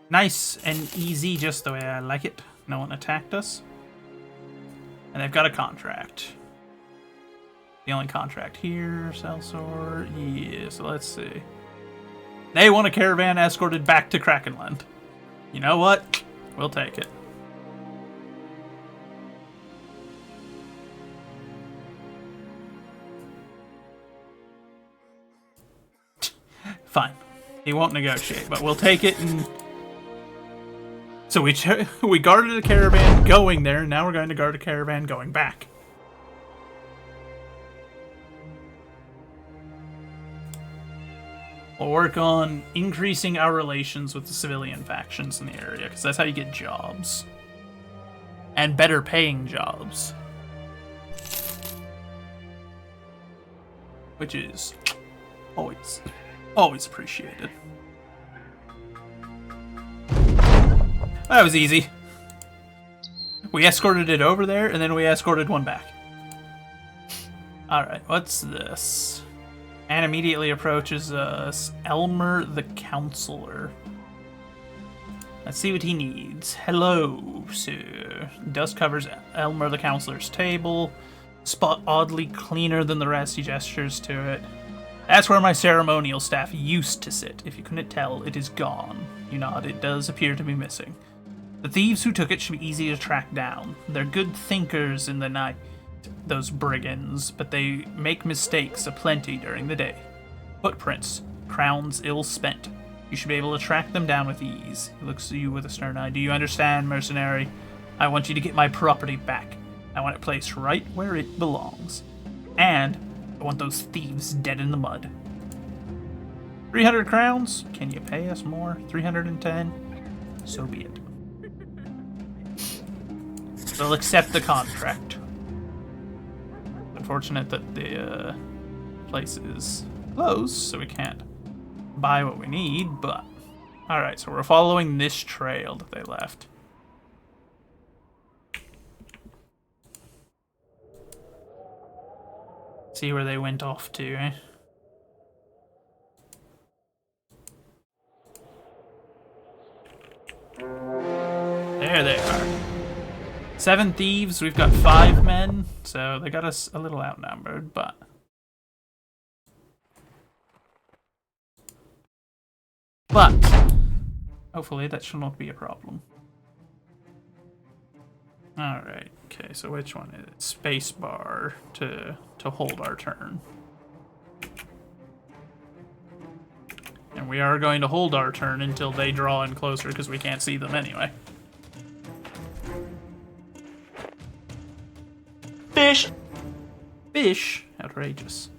Nice and easy, just the way I like it. No one attacked us. And they've got a contract. The only contract here, sellsword. Yeah, so let's see. They want a caravan escorted back to Krakenland. You know what? We'll take it. Fine. He won't negotiate, but we'll take it. And so we guarded a caravan going there, and now we're going to guard a caravan going back. We'll work on increasing our relations with the civilian factions in the area, because that's how you get jobs. And better paying jobs. Which is always appreciated. That was easy. We escorted it over there, and then we escorted one back. Alright, what's this? And immediately approaches us, Elmer the Counselor. Let's see what he needs. Hello, sir. Dust covers Elmer the Counselor's table. Spot oddly cleaner than the rest. He gestures to it. That's where my ceremonial staff used to sit. If you couldn't tell, it is gone. You nod, it does appear to be missing. The thieves who took it should be easy to track down. They're good thinkers in the night, those brigands, but they make mistakes aplenty during the day. Footprints, crowns ill spent. You should be able to track them down with ease. He looks at you with a stern eye. Do you understand, mercenary? I want you to get my property back. I want it placed right where it belongs. And I want those thieves dead in the mud. 300 crowns? Can you pay us more? 310? So be it. They'll accept the contract. Unfortunate that the place is closed, so we can't buy what we need, but... Alright, so we're following this trail that they left. See where they went off to, eh? There they are. 7 thieves, we've got 5 men, so they got us a little outnumbered, but... hopefully that should not be a problem. Alright, okay, so which one is it? Spacebar to hold our turn. And we are going to hold our turn until they draw in closer, because we can't see them anyway. Fish! Fish? Outrageous.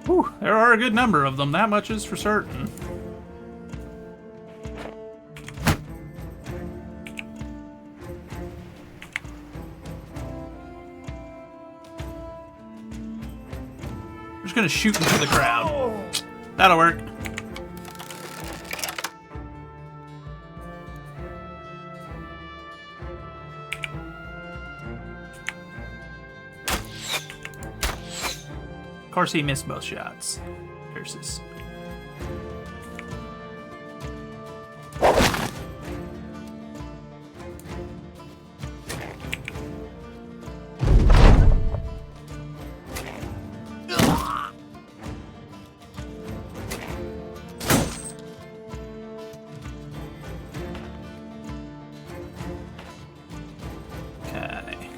Whew, there are a good number of them, that much is for certain. We're just gonna shoot into the crowd. That'll work. Of course he missed both shots. Curses. Okay.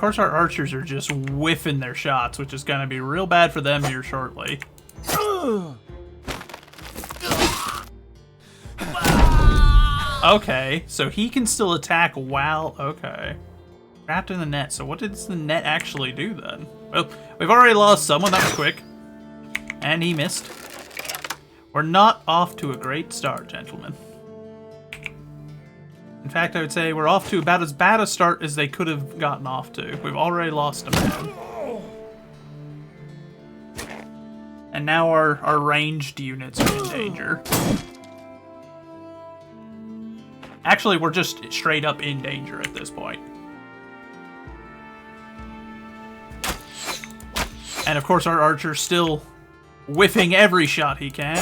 course, our archers are just whiffing their shots, which is going to be real bad for them here shortly. Okay, so he can still attack while... Okay. Trapped in the net. So what does the net actually do then? Well, we've already lost someone. That was quick. And he missed. We're not off to a great start, gentlemen. In fact, I would say we're off to about as bad a start as they could have gotten off to. We've already lost a man. And now our ranged units are in danger. Actually, we're just straight up in danger at this point. And of course, our archer's still whiffing every shot he can.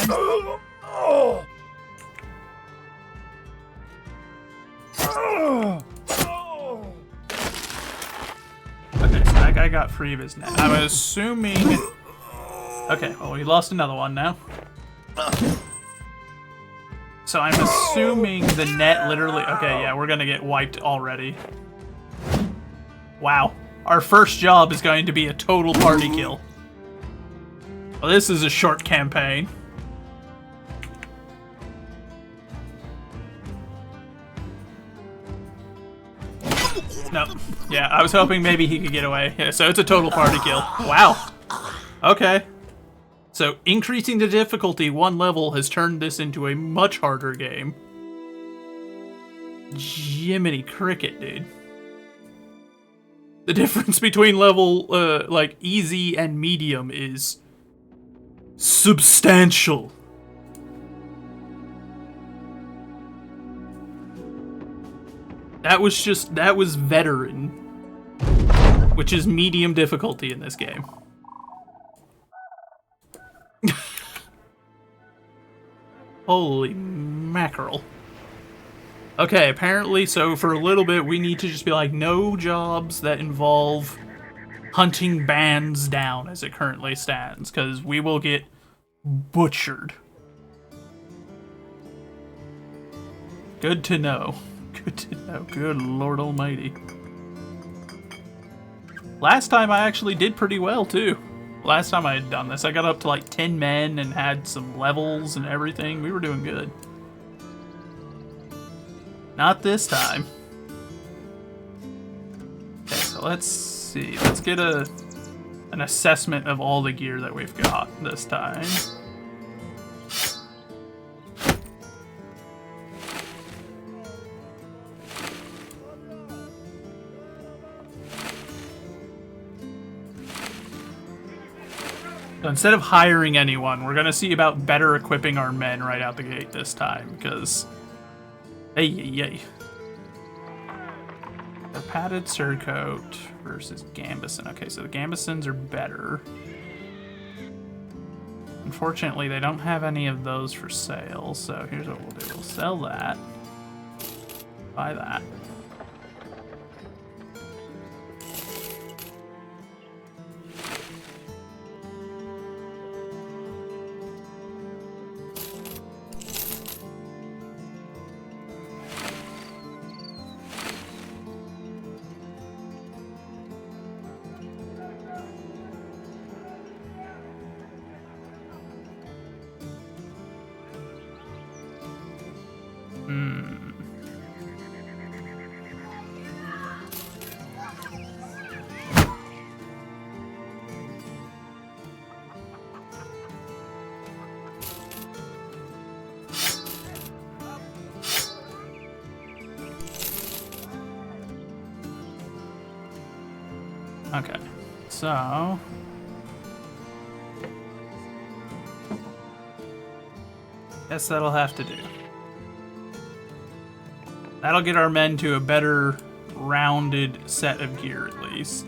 Okay, so that guy got free of his net. I'm assuming... Okay, well, we lost another one now. So I'm assuming the net literally... Okay, yeah, we're gonna get wiped already. Wow. Our first job is going to be a total party kill. Well, this is a short campaign. No. Yeah, I was hoping maybe he could get away. Yeah, so it's a total party kill. Wow. Okay. So increasing the difficulty one level has turned this into a much harder game. Jiminy Cricket, dude. The difference between level, like, easy and medium is substantial. That was veteran, which is medium difficulty in this game. Holy mackerel. Okay, apparently, so for a little bit, we need to just be like, no jobs that involve hunting bands down as it currently stands, because we will get butchered. Good to know. Good to know. Good Lord Almighty. Last time I actually did pretty well, too. Last time I had done this, I got up to like 10 men and had some levels and everything. We were doing good. Not this time. Okay, so let's see. Let's get an assessment of all the gear that we've got this time. So instead of hiring anyone, we're going to see about better equipping our men right out the gate this time, because... Hey. The padded surcoat versus Gambison. Okay, so the Gambisons are better. Unfortunately, they don't have any of those for sale, so here's what we'll do. We'll sell that. Buy that. Okay, so... Guess that'll have to do. That'll get our men to a better rounded set of gear, at least.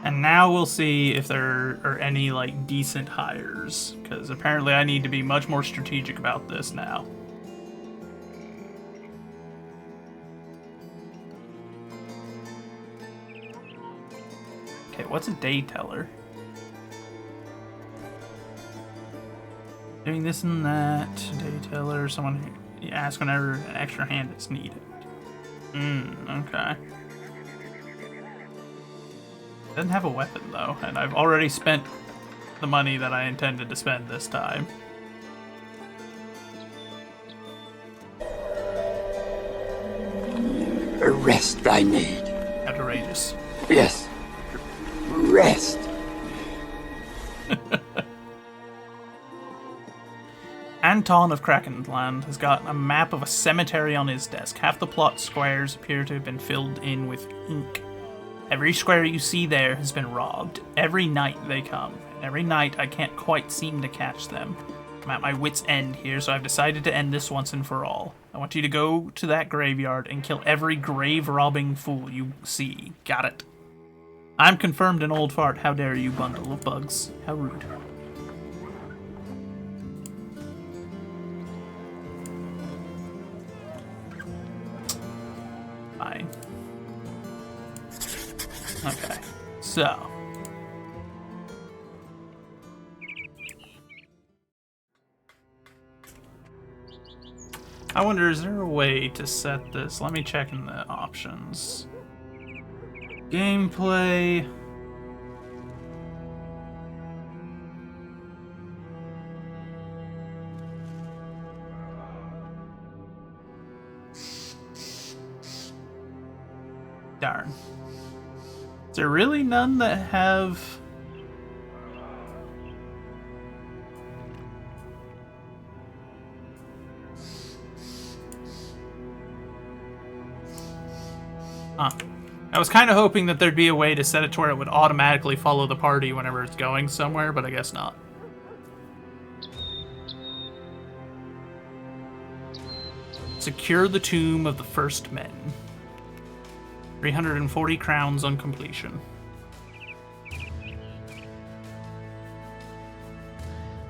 And now we'll see if there are any, like, decent hires. Because apparently I need to be much more strategic about this now. Okay, what's a day teller? Doing this and that. Day teller, someone who you ask whenever an extra hand is needed. Okay. Doesn't have a weapon though, and I've already spent the money that I intended to spend this time. A rest I need. Outrageous. Yes. Rest. Anton of Krakenland has got a map of a cemetery on his desk. Half the plot squares appear to have been filled in with ink. Every square you see there has been robbed. Every night they come. And every night I can't quite seem to catch them. I'm at my wit's end here, so I've decided to end this once and for all. I want you to go to that graveyard and kill every grave-robbing fool you see. Got it? I'm confirmed an old fart. How dare you, bundle of bugs. How rude. Fine. Okay, so. I wonder, is there a way to set this? Let me check in the options. Gameplay. Darn. Is there really none that have... Huh. I was kind of hoping that there'd be a way to set it to where it would automatically follow the party whenever it's going somewhere, but I guess not. Secure the tomb of the first men. 340 crowns on completion.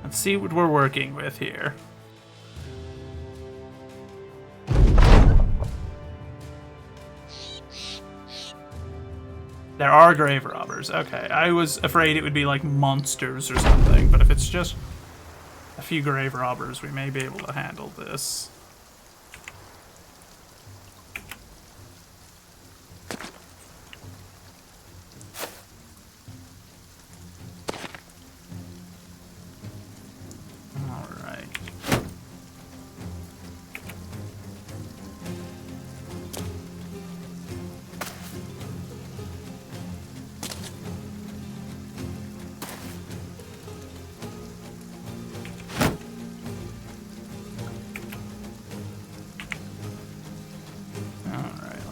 Let's see what we're working with here. There are grave robbers. Okay, I was afraid it would be like monsters or something, but if it's just a few grave robbers, we may be able to handle this.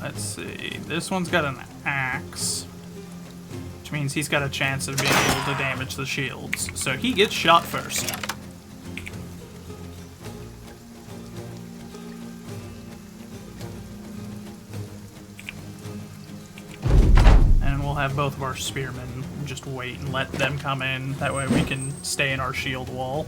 Let's see. This one's got an axe, which means he's got a chance of being able to damage the shields. So he gets shot first. And we'll have both of our spearmen just wait and let them come in. That way we can stay in our shield wall.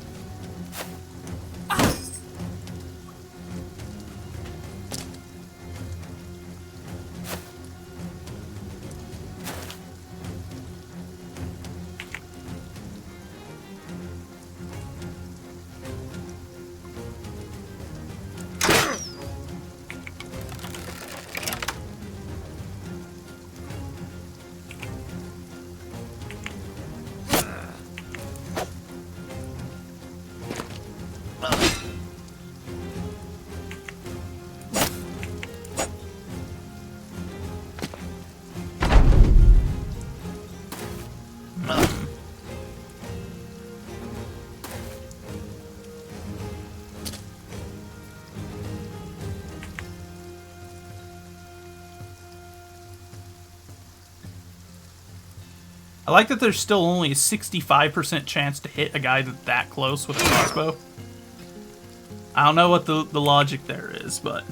I like that there's still only a 65% chance to hit a guy that close with a crossbow. I don't know what the logic there is, but...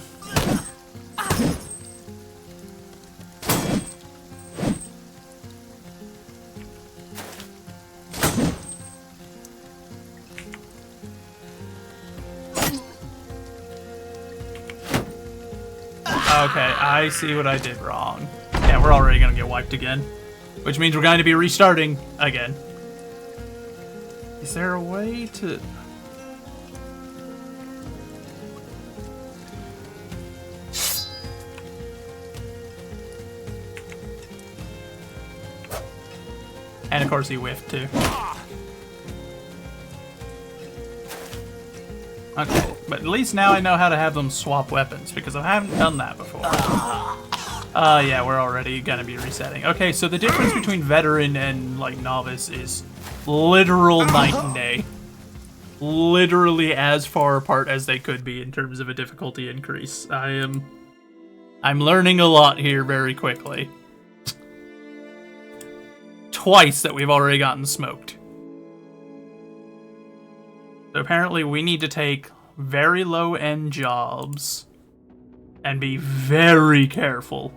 Okay, I see what I did wrong. Yeah, we're already gonna get wiped again. Which means we're going to be restarting again. Is there a way to... And of course he whiffed too. Okay, but at least now I know how to have them swap weapons, because I haven't done that before. Yeah, we're already gonna be resetting. Okay, so the difference between veteran and, like, novice is literal night and day. Literally as far apart as they could be in terms of a difficulty increase. I'm learning a lot here very quickly. Twice that we've already gotten smoked. So apparently we need to take very low-end jobs and be very careful.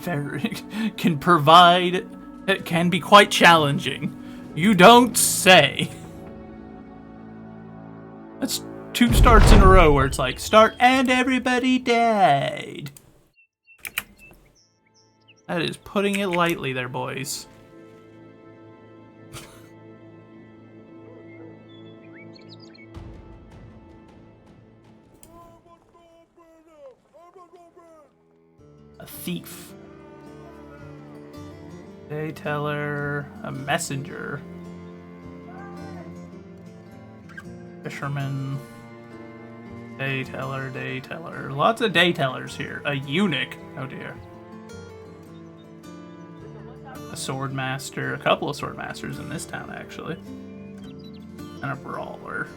Can provide... It can be quite challenging. You don't say. That's 2 starts in a row where it's like, start and everybody died. That is putting it lightly there, boys. A thief. Dayteller. A messenger. Fisherman. Dayteller. Lots of daytellers here. A eunuch. Oh dear. A sword master. A couple of sword masters in this town, actually. And a brawler.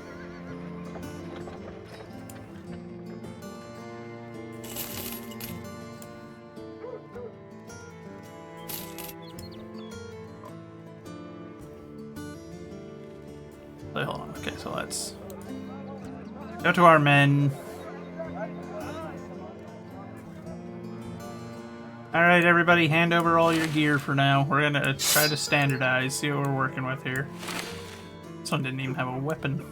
Wait, hold on. Okay, so let's go to our men. Alright, everybody, hand over all your gear for now. We're gonna try to standardize, see what we're working with here. This one didn't even have a weapon.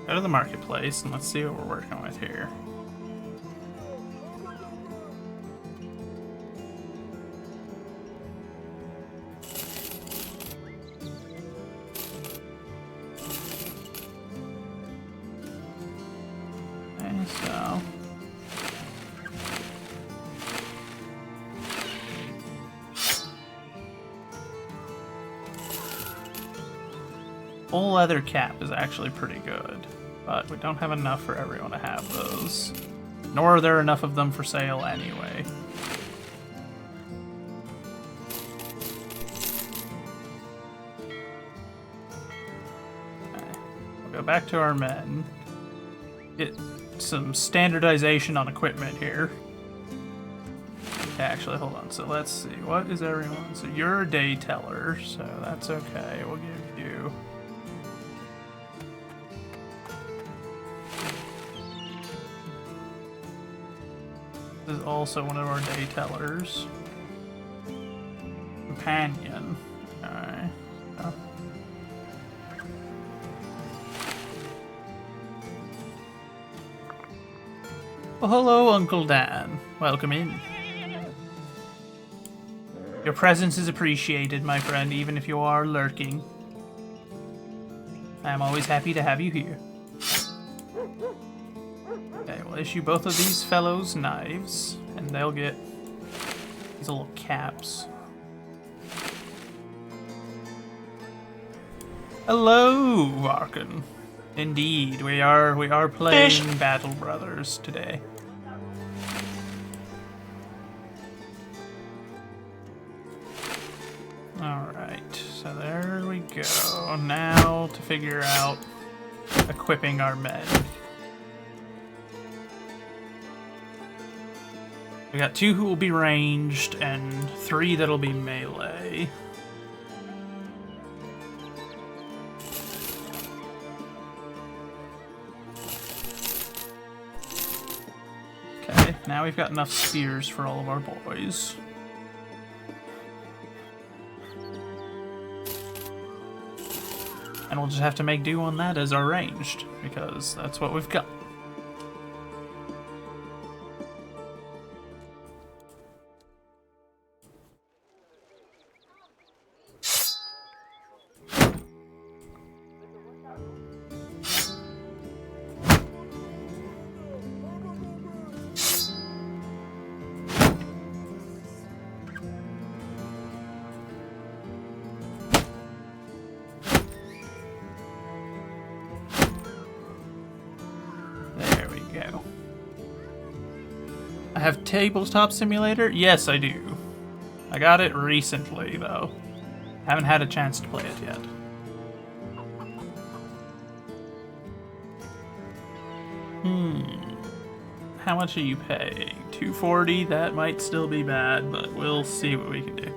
Go to the marketplace and let's see what we're working with here. Okay, so full leather cap is actually pretty good. But we don't have enough for everyone to have those. Nor are there enough of them for sale anyway. Okay. We'll go back to our men. Get some standardization on equipment here. Okay, actually, hold on. So let's see. What is everyone? So you're a dayteller, so that's okay. We'll give you... This is also one of our daytellers. Companion. Alright. Oh. Well, hello, Uncle Dan. Welcome in. Your presence is appreciated, my friend, even if you are lurking. I am always happy to have you here. Okay, we'll issue both of these fellows knives, and they'll get these little caps. Hello, Varkin. Indeed, we are playing Battle Brothers today. Alright, so there we go. Now to figure out equipping our men. We got 2 who will be ranged and 3 that'll be melee. Okay, now we've got enough spears for all of our boys. And we'll just have to make do on that as our ranged, because that's what we've got. I have Tabletop Simulator? Yes, I do. I got it recently, though. Haven't had a chance to play it yet. How much are you paying? $240? That might still be bad, but we'll see what we can do.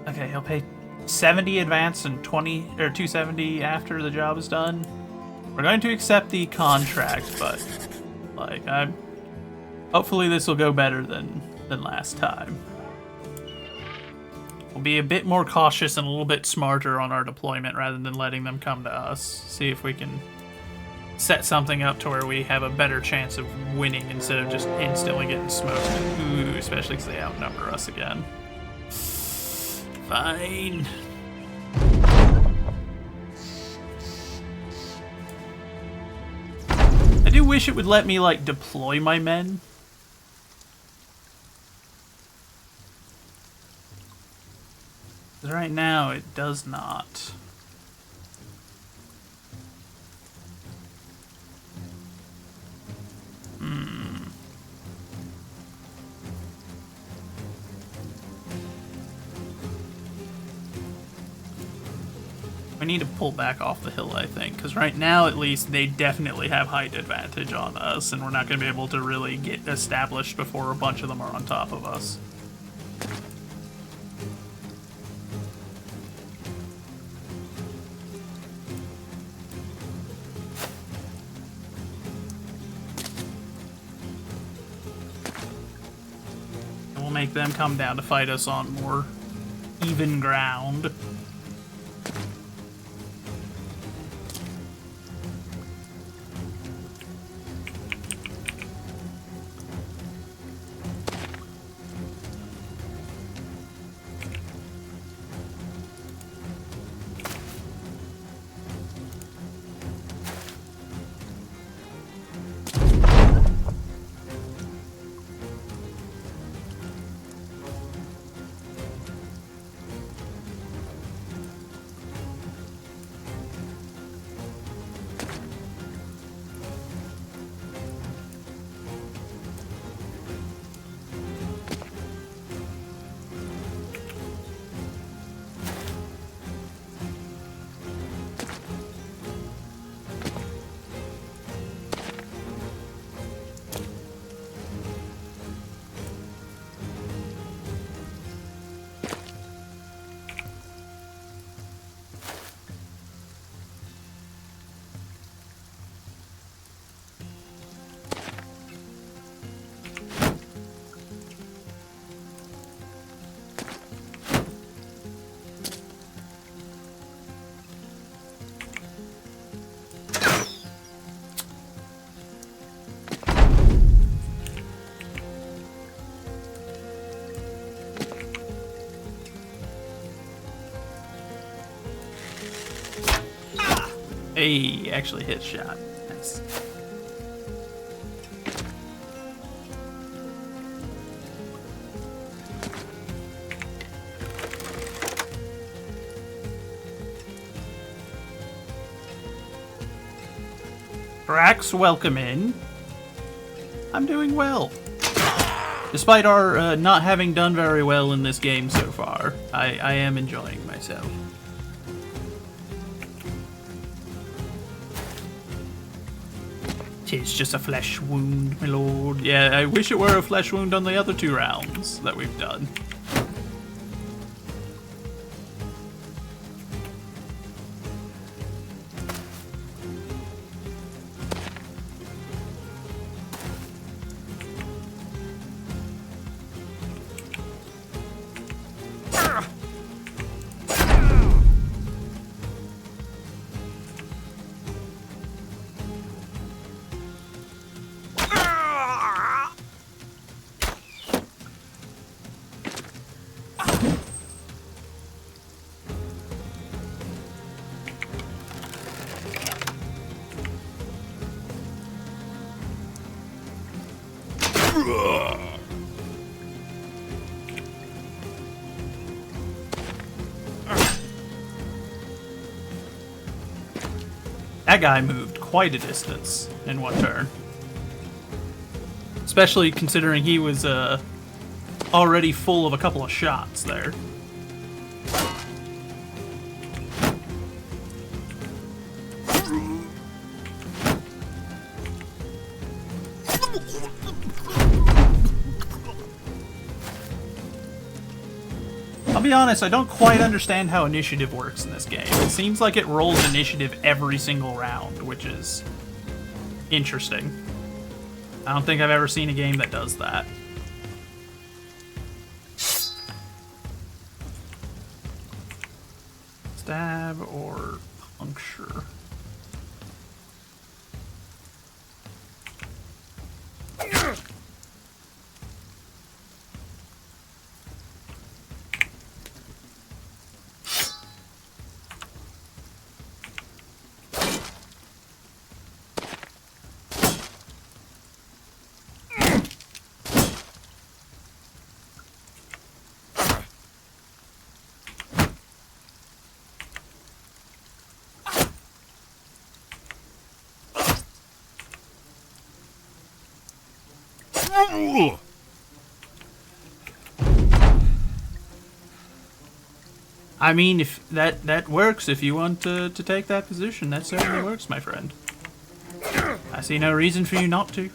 Okay, he'll pay 70 advance and 20 or 270 after the job is done. We're going to accept the contract, but like hopefully this will go better than last time. We'll be a bit more cautious and a little bit smarter on our deployment rather than letting them come to us. See if we can set something up to where we have a better chance of winning instead of just instantly getting smoked. Ooh, especially because they outnumber us again. Fine. I do wish it would let me, like, deploy my men. Right now, it does not. We need to pull back off the hill, I think, because right now, at least, they definitely have height advantage on us, and we're not going to be able to really get established before a bunch of them are on top of us. And we'll make them come down to fight us on more even ground. Hey, actually hit shot. Nice. Brax, welcome in. I'm doing well. Despite our not having done very well in this game so far, I am enjoying myself. 'Tis just a flesh wound, my lord. Yeah, I wish it were a flesh wound on the other 2 rounds that we've done. That guy moved quite a distance in one turn. Especially considering he was already full of a couple of shots there. I'll be honest, I don't quite understand how initiative works in this game. It seems like it rolls initiative every single round, which is interesting. I don't think I've ever seen a game that does that. Stab or puncture? I mean, if that works, if you want to take that position, that certainly works, my friend. I see no reason for you not to.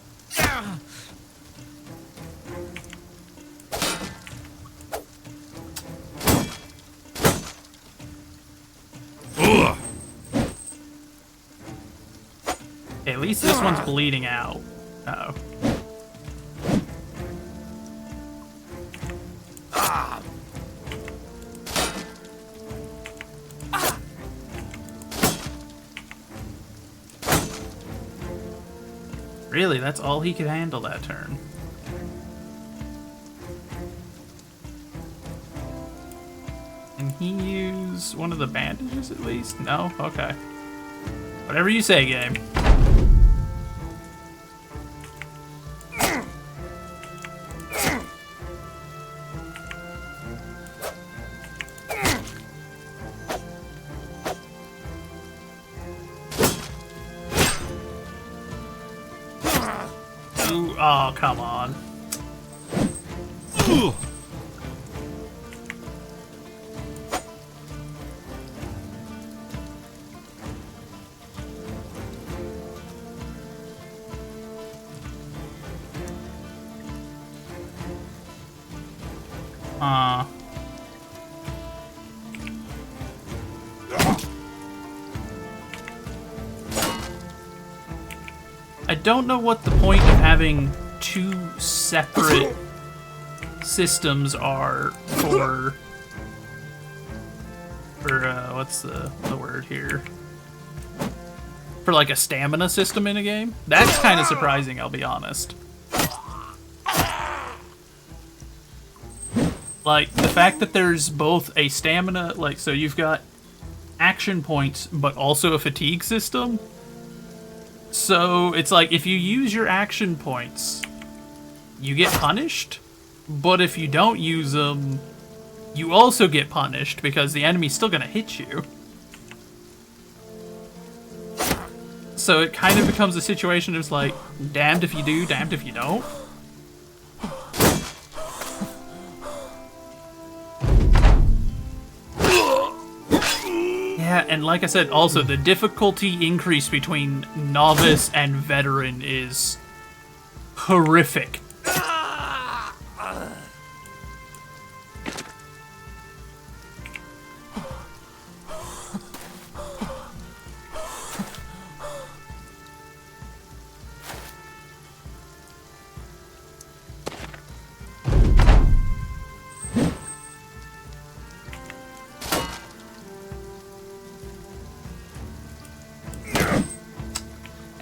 At least this one's bleeding out. Uh-oh. Really, that's all he could handle that turn. Can he use one of the bandages at least? No? Okay. Whatever you say, game. Oh, come on. I don't know what the point of having 2 separate systems are for what's the word here? For like a stamina system in a game? That's kind of surprising, I'll be honest. Like, the fact that there's both a stamina, like, so you've got action points, but also a fatigue system. So, it's like, if you use your action points, you get punished, but if you don't use them, you also get punished, because the enemy's still gonna hit you. So it kind of becomes a situation of like, damned if you do, damned if you don't. Yeah, And like I said, also the difficulty increase between novice and veteran is horrific.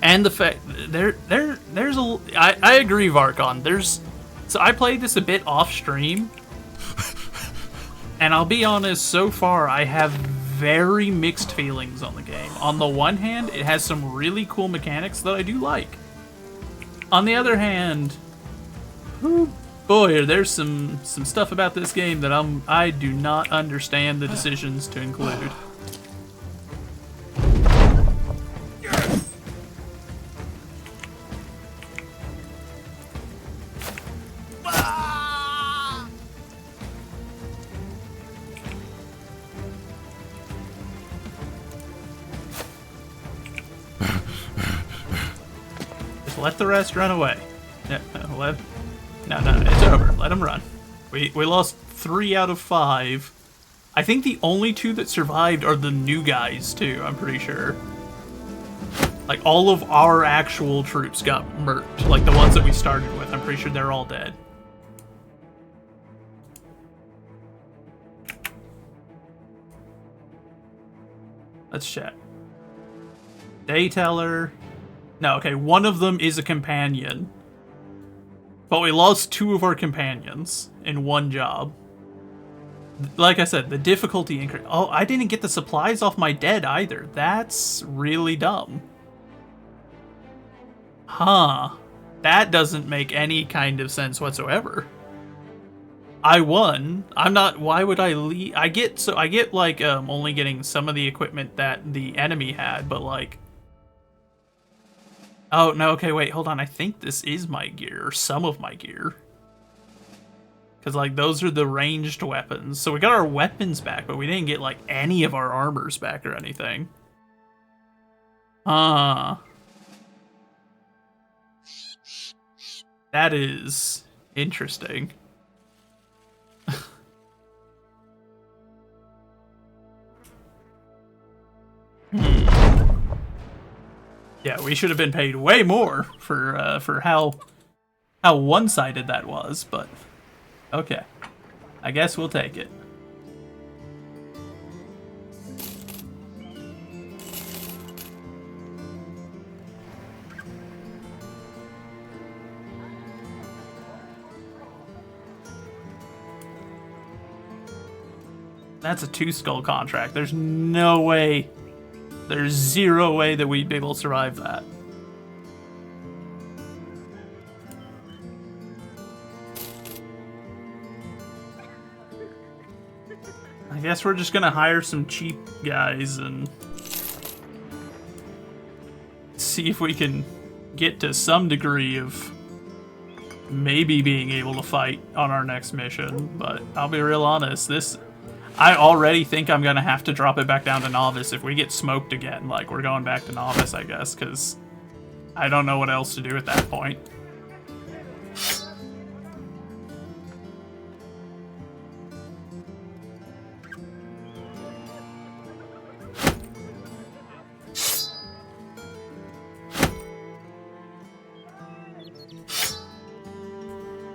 And the fact there's a I agree, Varkon. So I played this a bit off stream, and I'll be honest, so far I have very mixed feelings on the game. On the one hand, it has some really cool mechanics that I do like. On the other hand, boy, there's some stuff about this game that I do not understand the decisions to include. Let the rest run away. No, it's over. Let them run. We lost 3 out of 5. I think the only 2 that survived are the new guys, too, I'm pretty sure. Like, all of our actual troops got murked. Like, the ones that we started with, I'm pretty sure they're all dead. Let's check. Dayteller. No, okay, one of them is a companion. But we lost 2 of our companions in one job. Like I said, the difficulty increase. Oh, I didn't get the supplies off my dead either. That's really dumb. Huh. That doesn't make any kind of sense whatsoever. I won. I'm not. Why would I leave? I get like only getting some of the equipment that the enemy had, but like. Oh, no, okay, wait, hold on. I think this is my gear, or some of my gear. Because, like, those are the ranged weapons. So we got our weapons back, but we didn't get, like, any of our armors back or anything. That is interesting. Yeah, we should have been paid way more for how one-sided that was, but okay. I guess we'll take it. That's a 2-skull contract. There's no way. There's 0 way that we'd be able to survive that. I guess we're just gonna hire some cheap guys and see if we can get to some degree of maybe being able to fight on our next mission. But I'll be real honest, I already think I'm gonna have to drop it back down to novice. If we get smoked again, like, we're going back to novice, I guess, because I don't know what else to do at that point.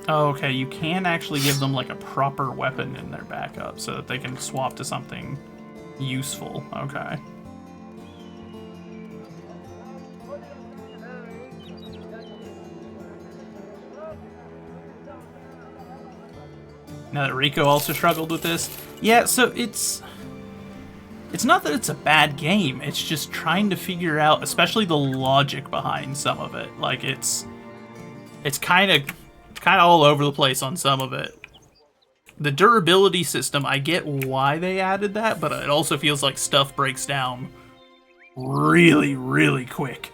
Oh, okay, you can actually give them, like, a proper weapon in their backup so that they can swap to something useful. Okay. Now that Rico also struggled with this. Yeah, so it's not that it's a bad game, it's just trying to figure out, especially the logic behind some of it. Like, it's kind of all over the place on some of it. The durability system, I get why they added that, but it also feels like stuff breaks down really, really quick.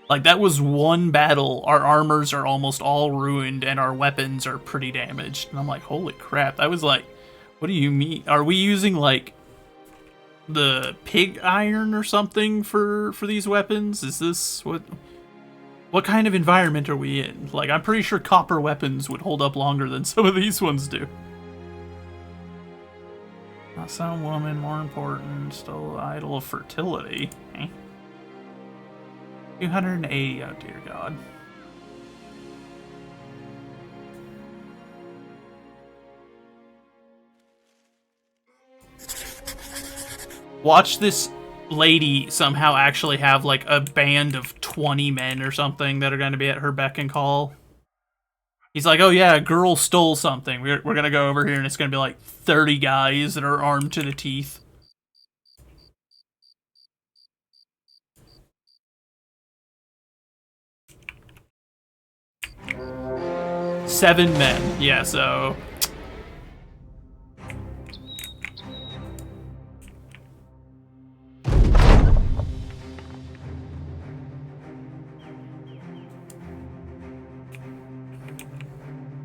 Like, that was one battle, our armors are almost all ruined, and our weapons are pretty damaged. And I'm like, holy crap, that was like, what do you mean? Are we using, like, the pig iron or something for these weapons? Is this what kind of environment are we in? Like, I'm pretty sure copper weapons would hold up longer than some of these ones do. Not some woman more important, still idol of fertility. Eh? 280, oh dear God. Watch this lady somehow actually have like a band of 20 men or something that are going to be at her beck and call. He's like, oh yeah, a girl stole something. We're going to go over here and it's going to be like 30 guys that are armed to the teeth. Seven men. Yeah, so...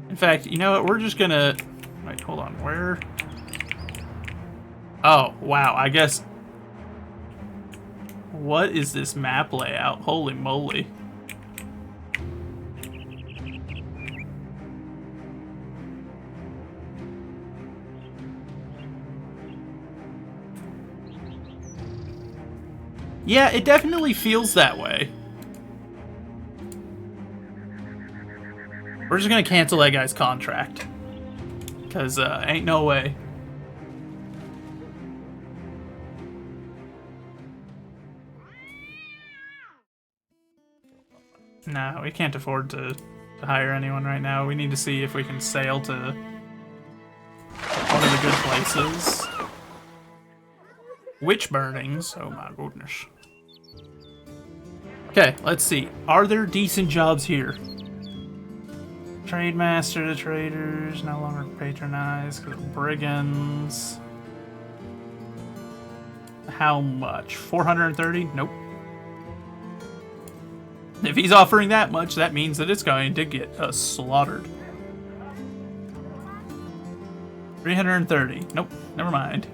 In fact, you know what? We're just gonna... Wait, hold on. Where? Oh, wow. I guess... What is this map layout? Holy moly. Yeah, it definitely feels that way. We're just gonna cancel that guy's contract. Because, ain't no way. No, we can't afford to hire anyone right now. We need to see if we can sail to one of the good places. Witch burnings. Oh my goodness. Okay, let's see. Are there decent jobs here? Trade master to traders, no longer patronized. Brigands. How much? 430? Nope. If he's offering that much, that means that it's going to get us slaughtered. 330. Nope, never mind.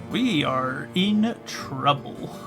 We are in trouble.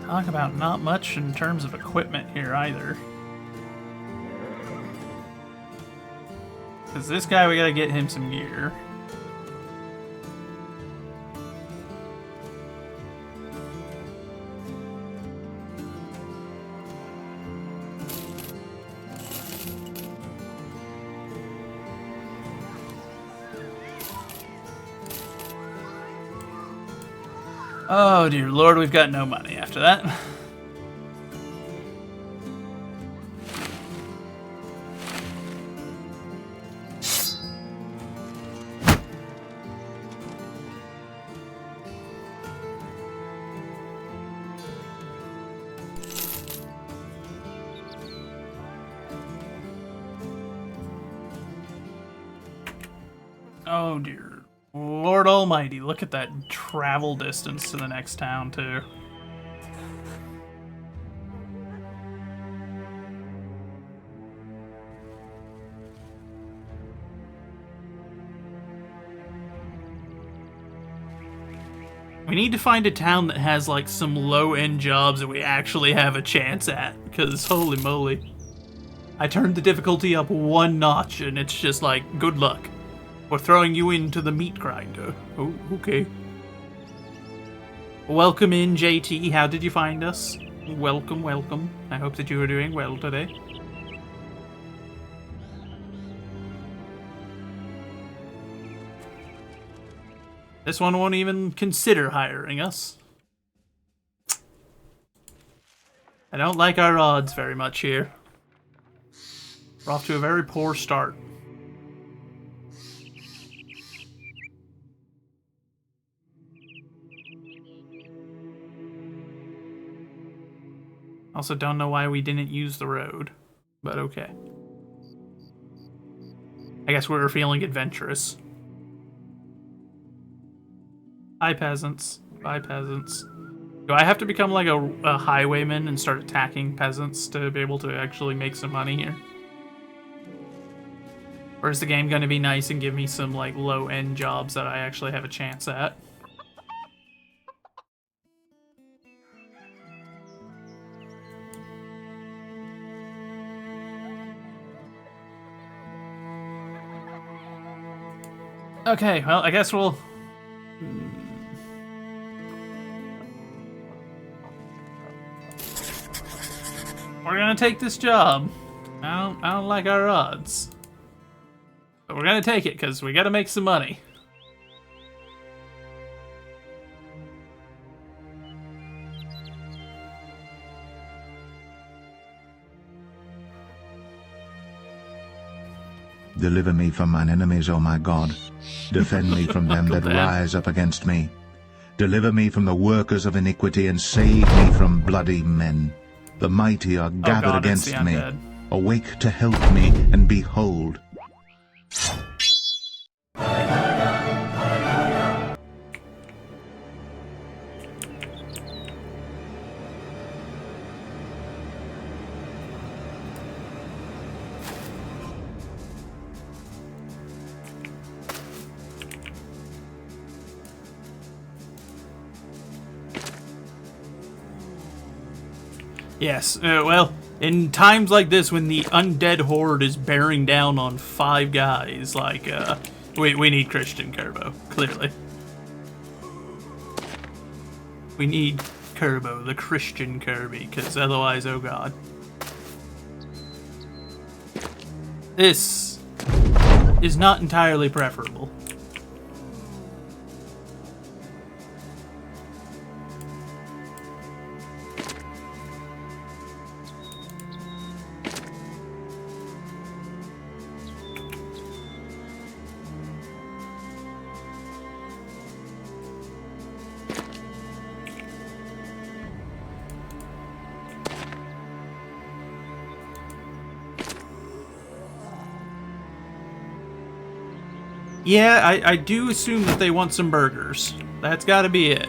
Talk about not much in terms of equipment here either. Because this guy, we gotta get him some gear. Oh dear lord, we've got no money after that. Oh dear Lord almighty, look at that travel distance to the next town too. We need to find a town that has like some low-end jobs that we actually have a chance at, because holy moly. I turned the difficulty up one notch and it's just like, good luck. We're throwing you into the meat grinder. Oh, okay. Welcome in, JT. How did you find us? Welcome, welcome. I hope that you are doing well today. This one won't even consider hiring us. I don't like our odds very much here. We're off to a very poor start. Also, don't know why we didn't use the road, but okay. I guess we were feeling adventurous. Hi, peasants. Bye, peasants. Do I have to become like a highwayman and start attacking peasants to be able to actually make some money here? Or is the game going to be nice and give me some like low-end jobs that I actually have a chance at? Okay, well, I guess we'll... We're gonna take this job. I don't like our odds. But we're gonna take it, because we gotta make some money. Deliver me from mine enemies, O my God. Defend me from them that rise up against me. Deliver me from the workers of iniquity, and save me from bloody men. The mighty are gathered against me. Awake to help me, and behold. Yes, well, in times like this when the undead horde is bearing down on 5 guys, like, we need Christian Kerbo, clearly. We need Kerbo, the Christian Kirby, because otherwise, oh god. This is not entirely preferable. Yeah, I do assume that they want some burgers. That's gotta be it.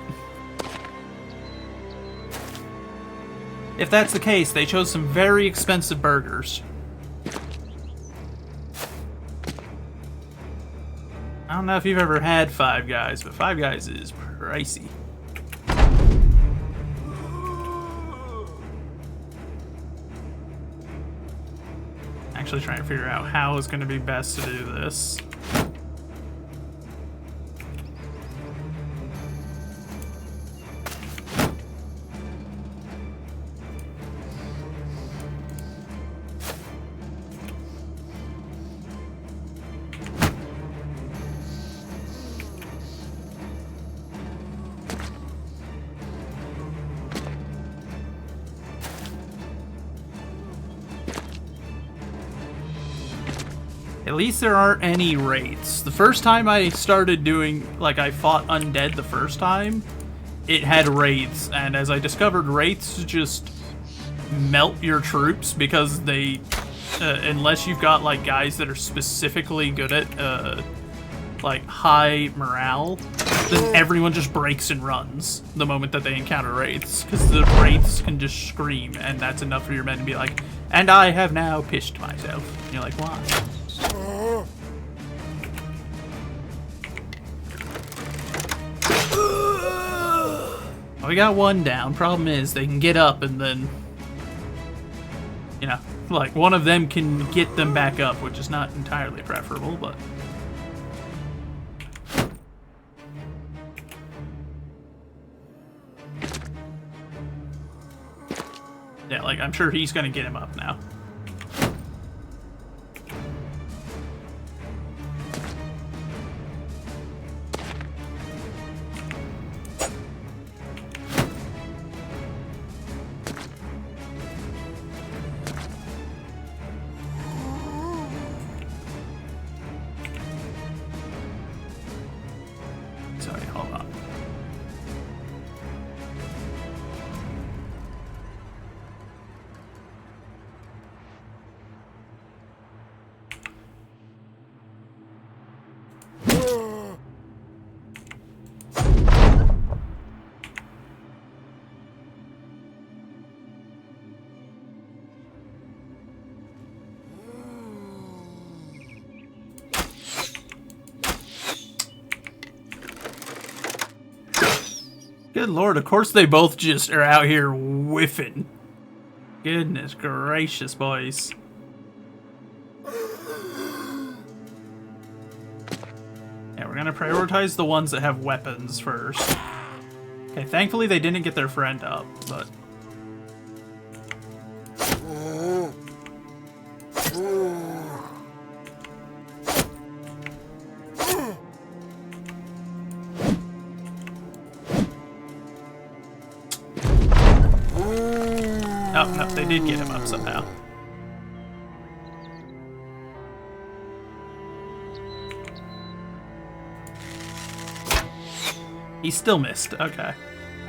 If that's the case, they chose some very expensive burgers. I don't know if you've ever had Five Guys, but Five Guys is pricey. Actually trying to figure out how is going to be best to do this. At least there aren't any wraiths. The first time I started doing, like, I fought undead the first time, it had wraiths, and as I discovered, wraiths just melt your troops because they, unless you've got, like, guys that are specifically good at, like, high morale, then everyone just breaks and runs the moment that they encounter wraiths, because the wraiths can just scream, and that's enough for your men to be like, and I have now pissed myself. And you're like, why? We got one down. Problem is, they can get up and then, you know, like, one of them can get them back up, which is not entirely preferable, but... yeah, like, I'm sure he's gonna get him up now. Sorry, hold on. Good lord, of course they both just are out here whiffing. Goodness gracious, boys. Yeah, we're gonna prioritize the ones that have weapons first. Okay, thankfully they didn't get their friend up, but... Oh, no, they did get him up somehow. He still missed. Okay.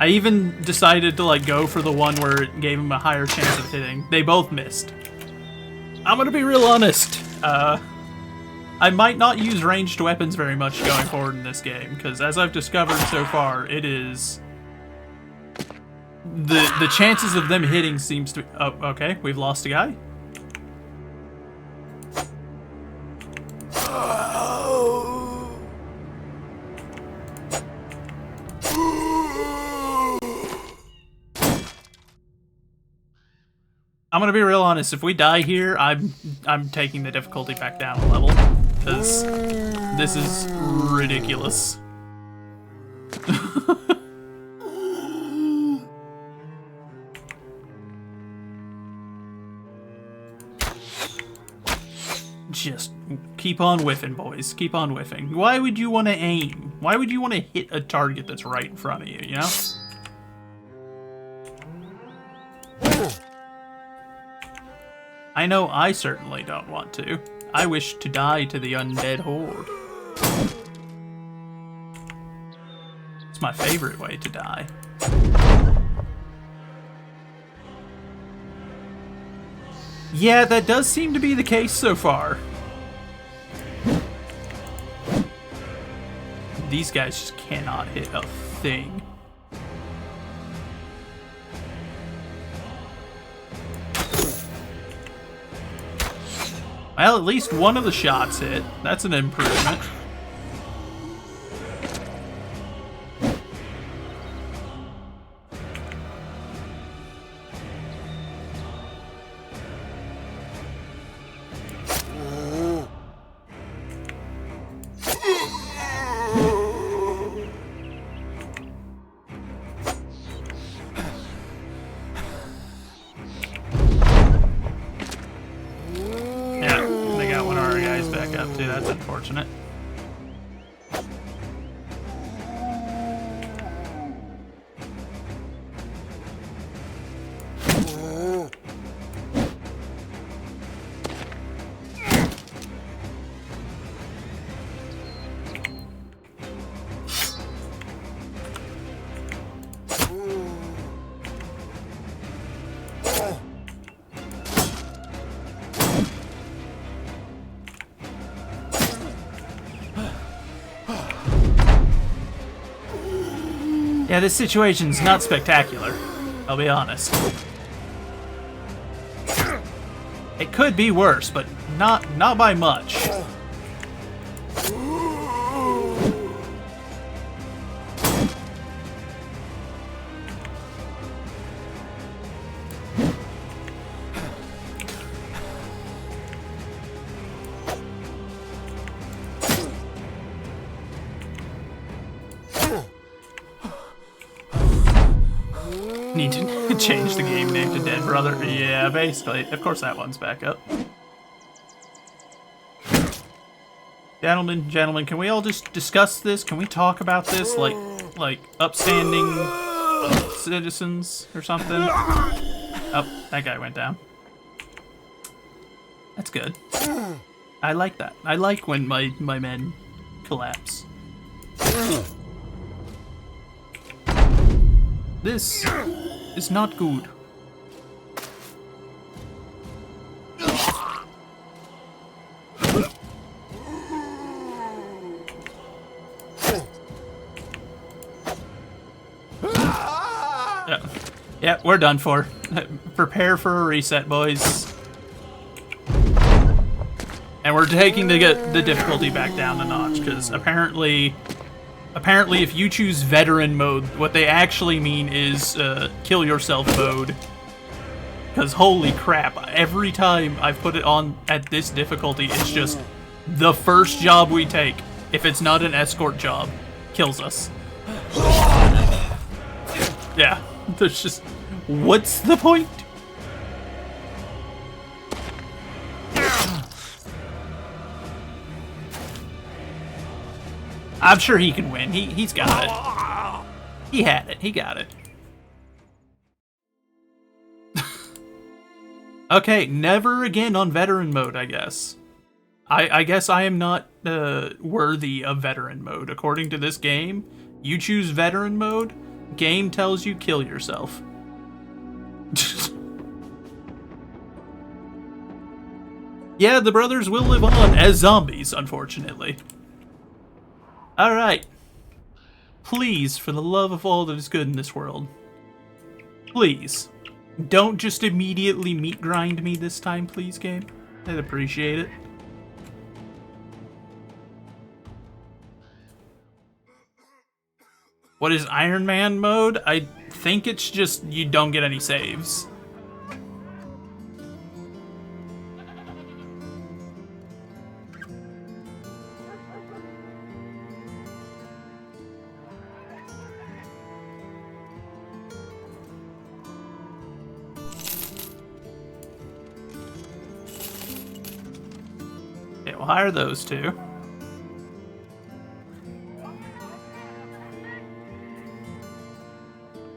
I even decided to, like, go for the one where it gave him a higher chance of hitting. They both missed. I'm gonna be real honest. I might not use ranged weapons very much going forward in this game, because as I've discovered so far, it is... The chances of them hitting seems to... Oh, okay. We've lost a guy. I'm gonna be real honest. If we die here, I'm taking the difficulty back down a level, because this is ridiculous. Just keep on whiffing, boys. Keep on whiffing. Why would you want to aim? Why would you want to hit a target that's right in front of you, you know? I know I certainly don't want to. I wish to die to the undead horde. It's my favorite way to die. Yeah, that does seem to be the case so far. These guys just cannot hit a thing. Well, at least one of the shots hit. That's an improvement. That's unfortunate. Yeah, this situation's not spectacular, I'll be honest. It could be worse, but not by much. Need to change the game name to Dead Brother. Yeah, basically. Of course that one's back up. Gentlemen, can we all just discuss this? Can we talk about this like upstanding citizens or something? Oh, that guy went down. That's good. I like that. I like when my men collapse. This is not good. Yeah, we're done for. Prepare for a reset, boys. And we're taking the difficulty back down a notch, because apparently Apparently, if you choose veteran mode, what they actually mean is kill yourself mode. Because holy crap, every time I've put it on at this difficulty, it's just the first job we take, if it's not an escort job, kills us. Yeah, there's just... What's the point? I'm sure he can win. He's got it. He had it. He got it. Okay, never again on veteran mode, I guess. I guess I am not worthy of veteran mode. According to this game, you choose veteran mode, game tells you kill yourself. Yeah, the brothers will live on as zombies, unfortunately. Alright. Please, for the love of all that is good in this world, please, don't just immediately meat grind me this time, please, game. I'd appreciate it. What is Iron Man mode? I think it's just you don't get any saves. Okay, we'll hire those two.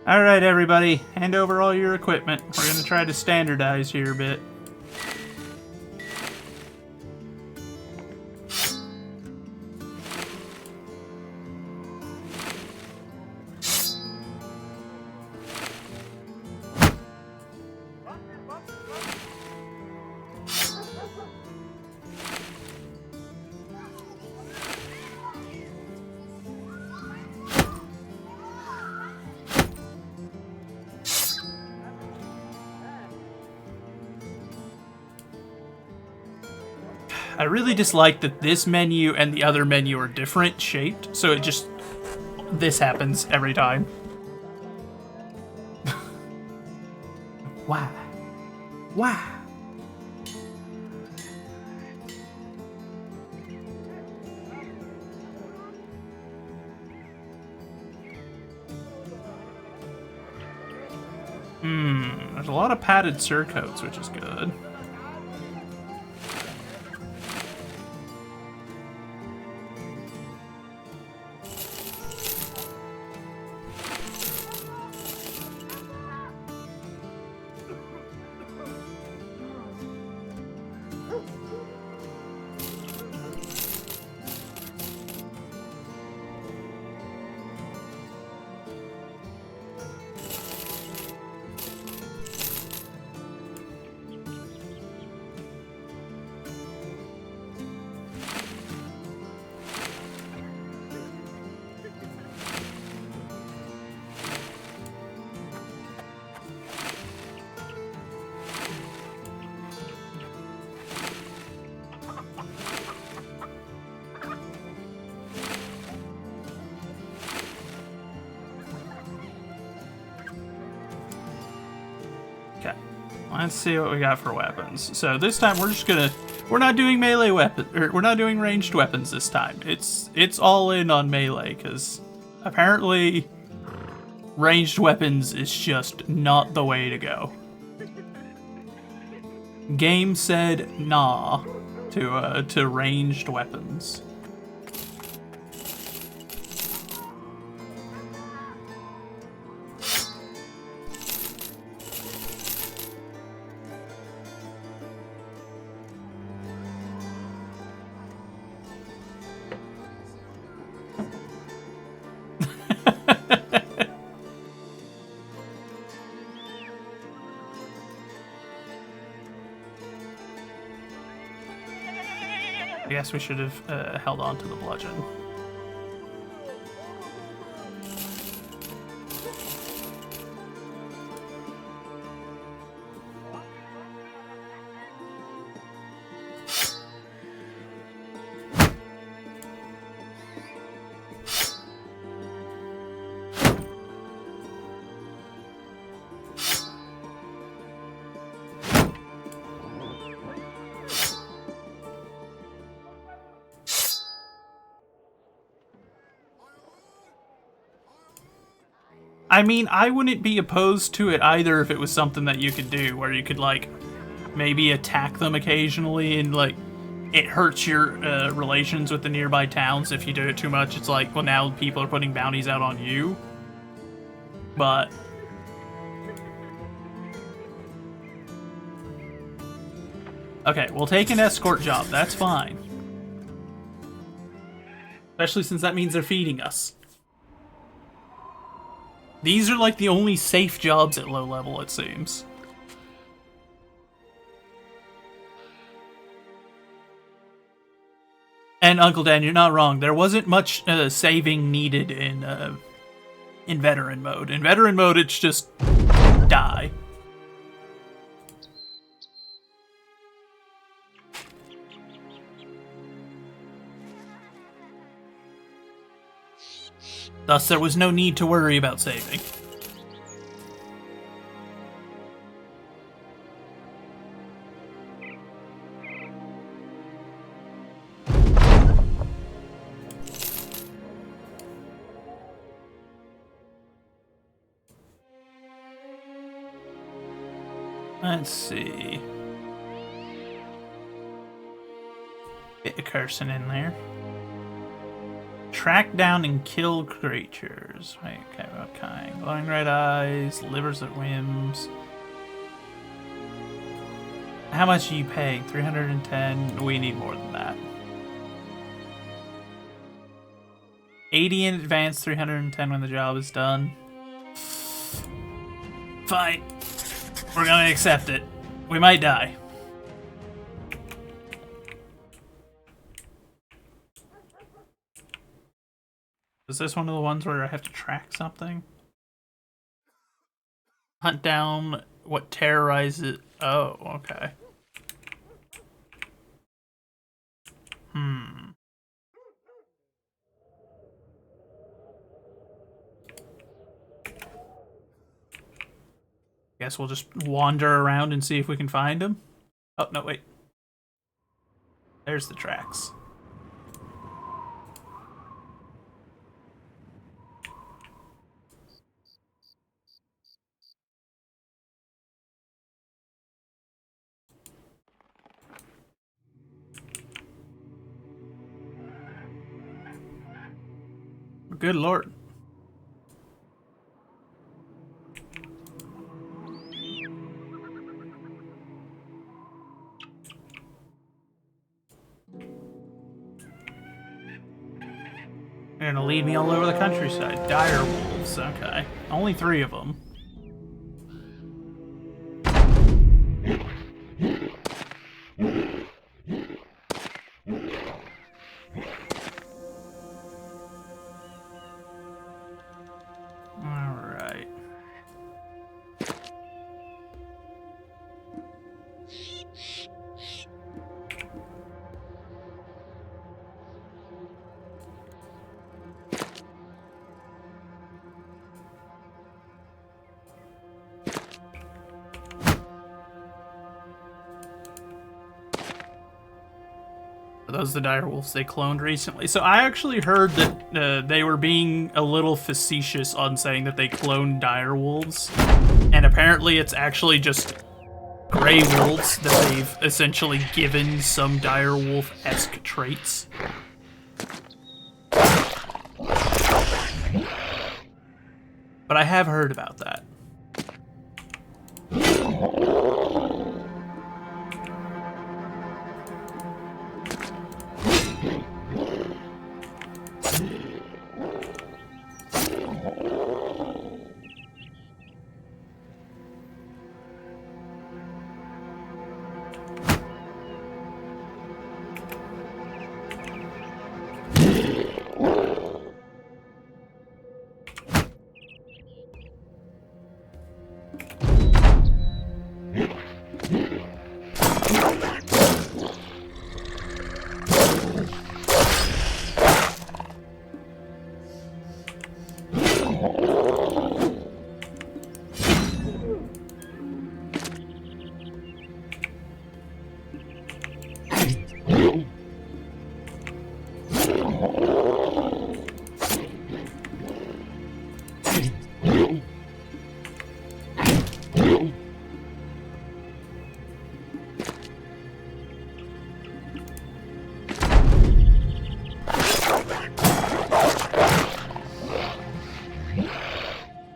Alright, everybody, hand over all your equipment. We're gonna try to standardize here a bit. I really dislike that this menu and the other menu are different shaped, so it just... this happens every time. Why? Why? There's a lot of padded surcoats, which is good. Let's see what we got for weapons. So this time we're not doing melee weapon, or we're not doing ranged weapons this time. It's all in on melee, because apparently ranged weapons is just not the way to go. Game said nah to ranged weapons. I guess we should have held on to the bludgeon. I mean, I wouldn't be opposed to it either if it was something that you could do, where you could, like, maybe attack them occasionally and, like, it hurts your relations with the nearby towns if you do it too much. It's like, well, now people are putting bounties out on you. But... okay, we'll take an escort job. That's fine. Especially since that means they're feeding us. These are like the only safe jobs at low level, it seems. And Uncle Dan, you're not wrong. There wasn't much saving needed in veteran mode. In veteran mode, it's just die. Thus, there was no need to worry about saving. Let's see. Get a cursing in there. Track down and kill creatures. Wait, okay, what kind? Glowing red eyes, livers at whims. How much are you paying? 310? We need more than that. 80 in advance, 310 when the job is done. Fine. We're gonna accept it. We might die. Is this one of the ones where I have to track something? Hunt down what terrorizes... oh, okay. Guess we'll just wander around and see if we can find him. Oh, no, wait. There's the tracks. Good lord. You're gonna lead me all over the countryside. Dire wolves, okay. Only 3 of them. Alright. Are those the dire wolves they cloned recently? So I actually heard that they were being a little facetious on saying that they cloned dire wolves. And apparently it's actually just gray wolves that they've essentially given some dire wolf-esque traits. But I have heard about that.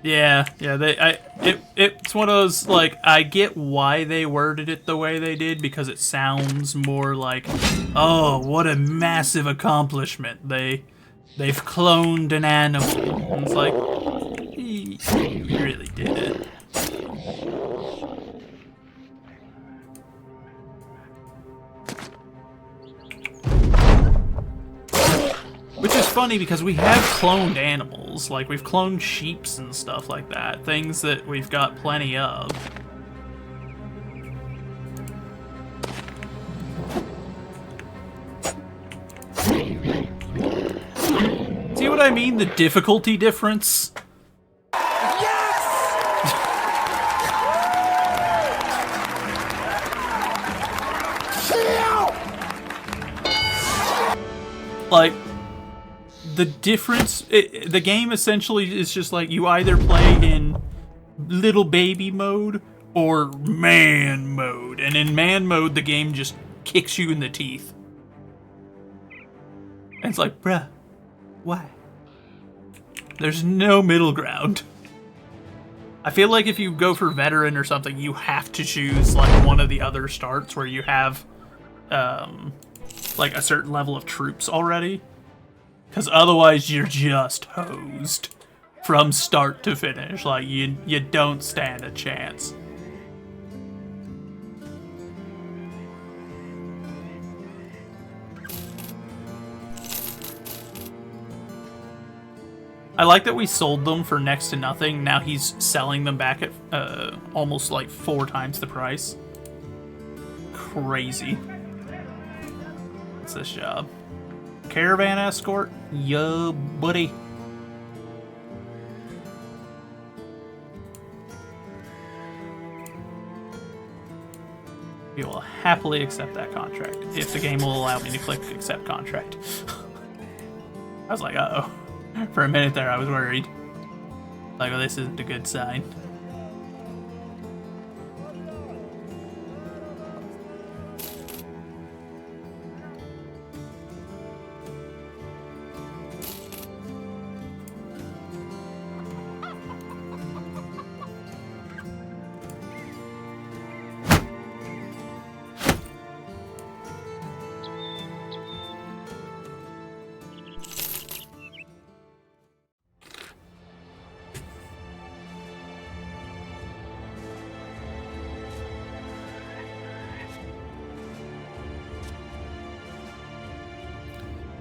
Yeah, it's one of those, like, I get why they worded it the way they did, because it sounds more like, oh, what a massive accomplishment. They've cloned an animal. And it's like, you really did it. Which is funny because we have cloned animals, like we've cloned sheeps and stuff like that, things that we've got plenty of. See what I mean? The difficulty difference? Like, the difference, the game essentially is just like you either play in little baby mode or man mode. And in man mode, the game just kicks you in the teeth. And it's like, bruh, why? There's no middle ground. I feel like if you go for veteran or something, you have to choose like one of the other starts where you have like a certain level of troops already. Because otherwise you're just hosed from start to finish. Like, you don't stand a chance. I like that we sold them for next to nothing. Now he's selling them back at almost like 4 times the price. Crazy. What's this job? Caravan escort? Yo, buddy. We will happily accept that contract if the game will allow me to click accept contract. I was like, uh-oh. For a minute there, I was worried. Like, oh, this isn't a good sign.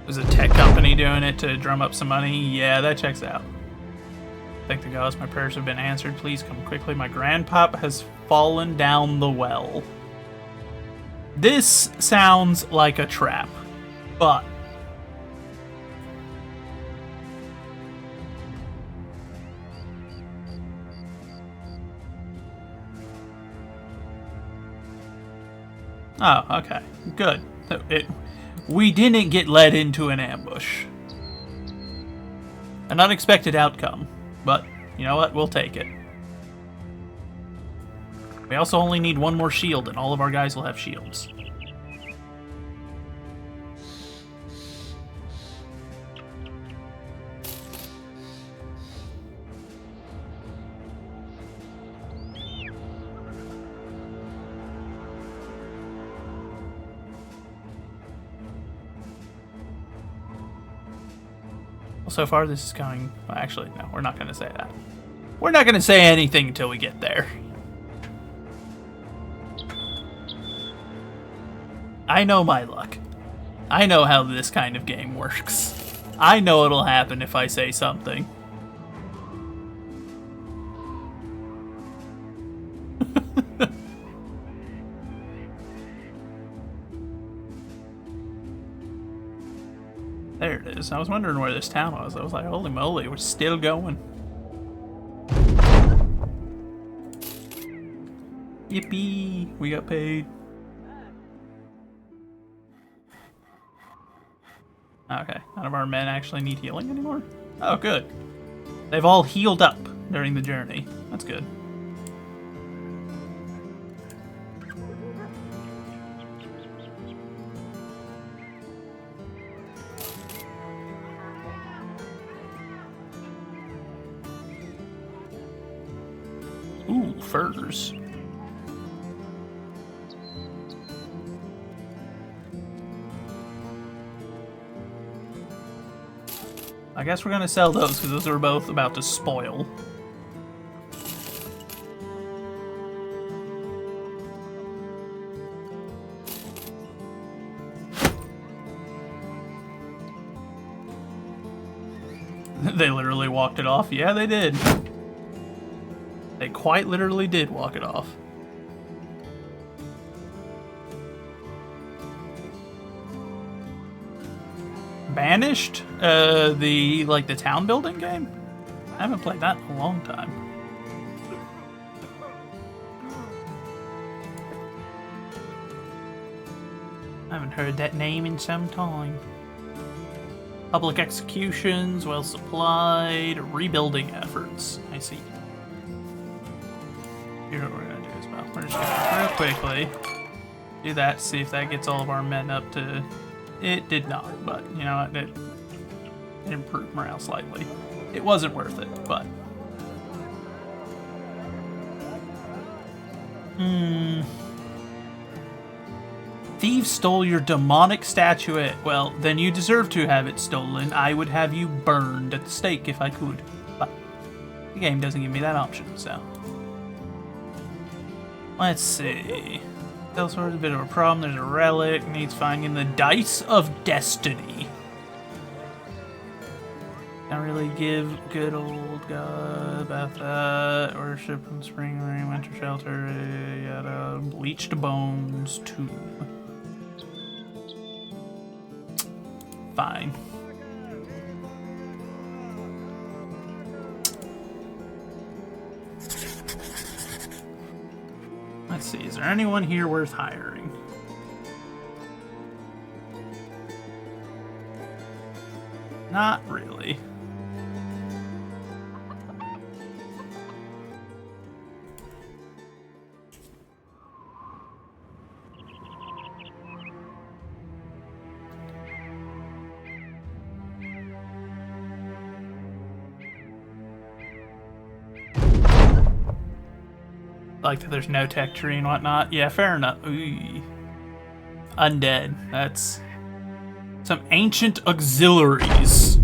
Was a tech company doing it to drum up some money? Yeah, that checks out. Thank the gods, my prayers have been answered. Please come quickly. My grandpop has fallen down the well. This sounds like a trap, but oh, okay, good. We didn't get led into an ambush. An unexpected outcome, but you know what? We'll take it. We also only need one more shield, and all of our guys will have shields. So far, this is going... Well, actually, no, we're not going to say that. We're not going to say anything until we get there. I know my luck. I know how this kind of game works. I know it'll happen if I say something. There it is. I was wondering where this town was. I was like, holy moly, we're still going. Yippee! We got paid. Okay, none of our men actually need healing anymore? Oh, good. They've all healed up during the journey. That's good. furs. I guess we're gonna sell those because those are both about to spoil. They literally walked it off. Yeah, they did. They quite literally did walk it off. Banished? The town building game? I haven't played that in a long time. I haven't heard that name in some time. Public executions, well supplied, rebuilding efforts. I see. Here's what we're gonna do as well. We're just gonna real quickly do that, see if that gets all of our men up to. It did not, but you know what? It improved morale slightly. It wasn't worth it, but. Thieves stole your demonic statuette. Well, then you deserve to have it stolen. I would have you burned at the stake if I could. But the game doesn't give me that option, so. Let's see. Elsewhere, a bit of a problem. There's a relic. Needs finding the Dice of Destiny. Can't really give good old God about that. Worship in spring rain, winter shelter, yada. Bleached bones, tomb. Fine. Let's see, is there anyone here worth hiring? Not really. Like that there's no tech tree and whatnot. Yeah, fair enough. Ooh. Undead. That's some ancient auxiliaries.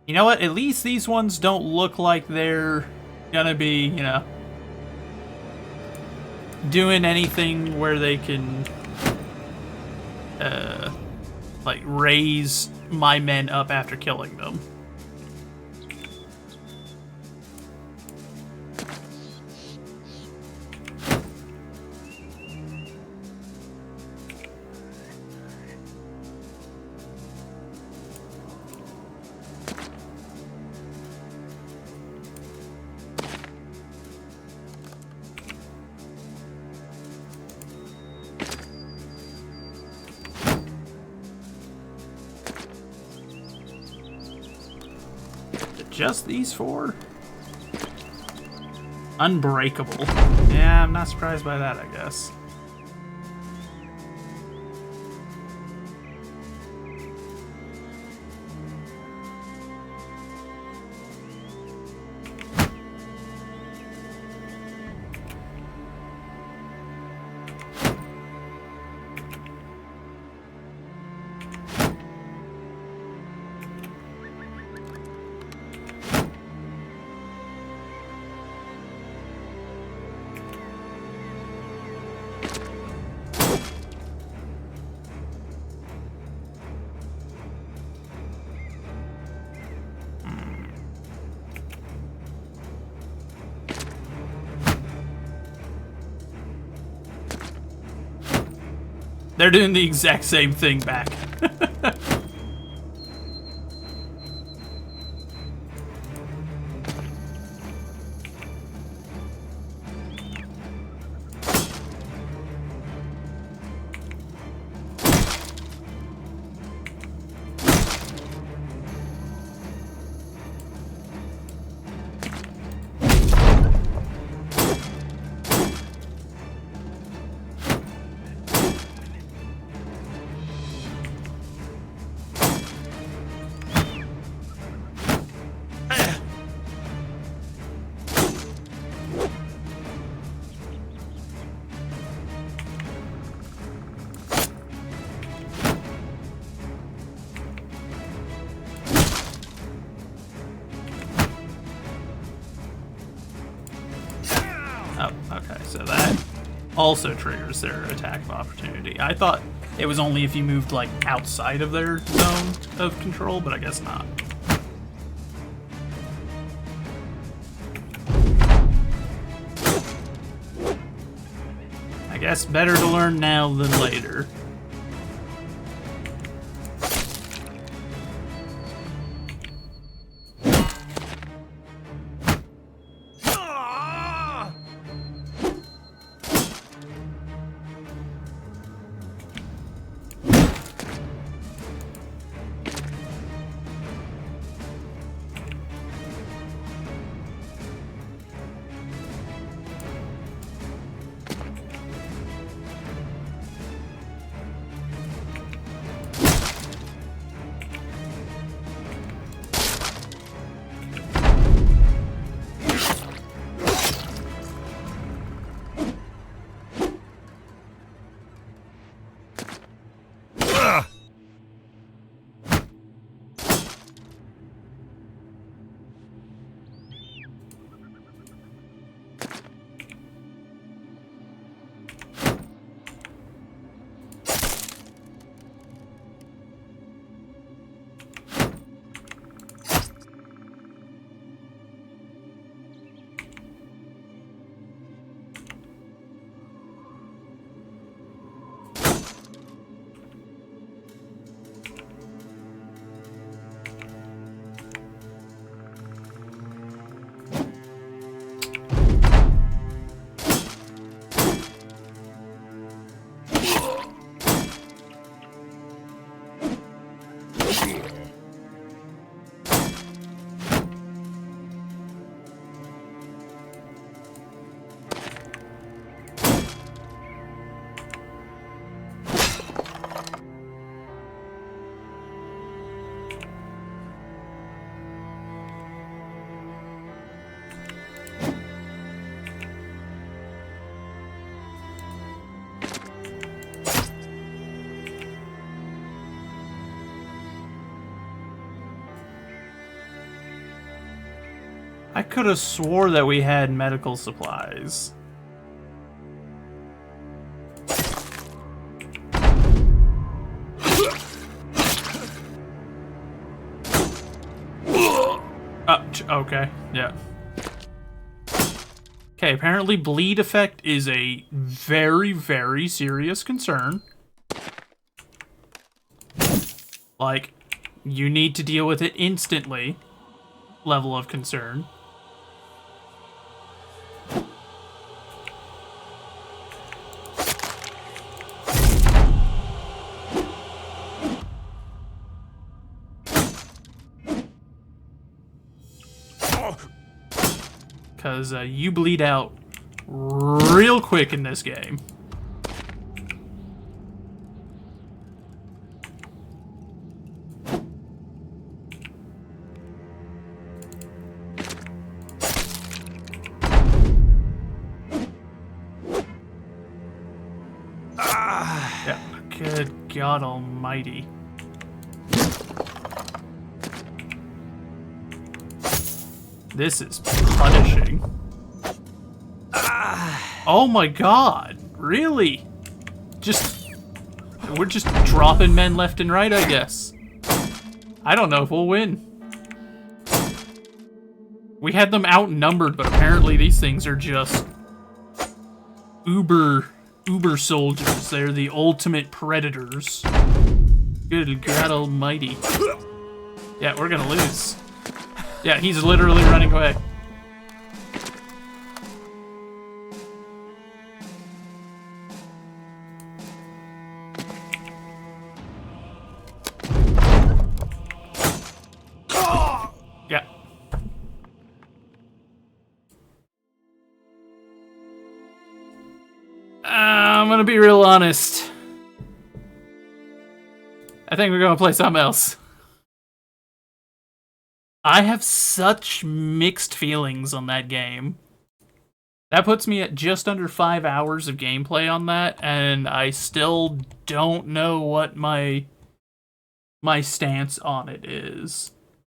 You know what? At least these ones don't look like they're gonna be, you know, doing anything where they can like raise my men up after killing them. Just these four? Unbreakable. Yeah, I'm not surprised by that, I guess. They're doing the exact same thing back. also triggers their attack of opportunity. I thought it was only if you moved, like, outside of their zone of control, but I guess not. I guess better to learn now than later. I could have swore that we had medical supplies. Okay, yeah. Okay, apparently bleed effect is a very, very serious concern. Like, you need to deal with it instantly. Level of concern. Because you bleed out real quick in this game. Yeah, good God almighty. This is punishing. Oh my God, really? We're just dropping men left and right, I guess. I don't know if we'll win. We had them outnumbered, but apparently these things are just uber soldiers. They're the ultimate predators. Good God almighty. Yeah, we're gonna lose. Yeah, he's literally running away. Yeah. I'm gonna be real honest. I think we're gonna play something else. I have such mixed feelings on that game. That puts me at just under 5 hours of gameplay on that, and I still don't know what my stance on it is.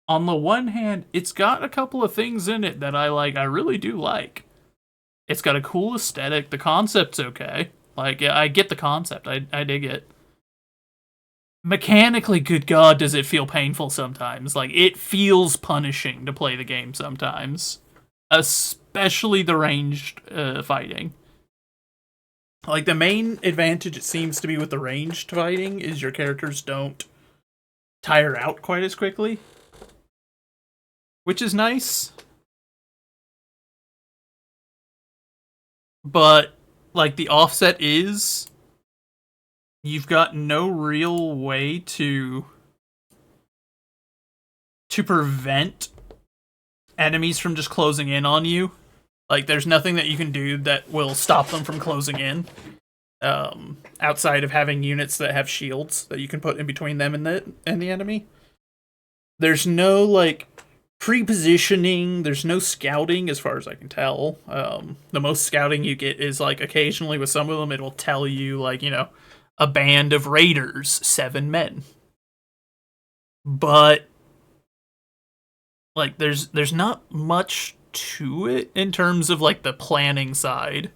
On the one hand, it's got a couple of things in it that I really do like. It's got a cool aesthetic. The concept's okay. Like, I get the concept. I dig it. Mechanically, good God, does it feel painful sometimes. Like, it feels punishing to play the game sometimes. Especially the ranged fighting. Like, the main advantage, it seems to be with the ranged fighting, is your characters don't tire out quite as quickly. Which is nice. But, like, the offset is, you've got no real way to prevent enemies from just closing in on you. Like, there's nothing that you can do that will stop them from closing in. Outside of having units that have shields that you can put in between them and the enemy. There's no, like, pre-positioning, there's no scouting as far as I can tell. The most scouting you get is, like, occasionally with some of them it'll tell you, like, you know, a band of raiders, 7 men. But, like, there's not much to it in terms of, like, the planning side.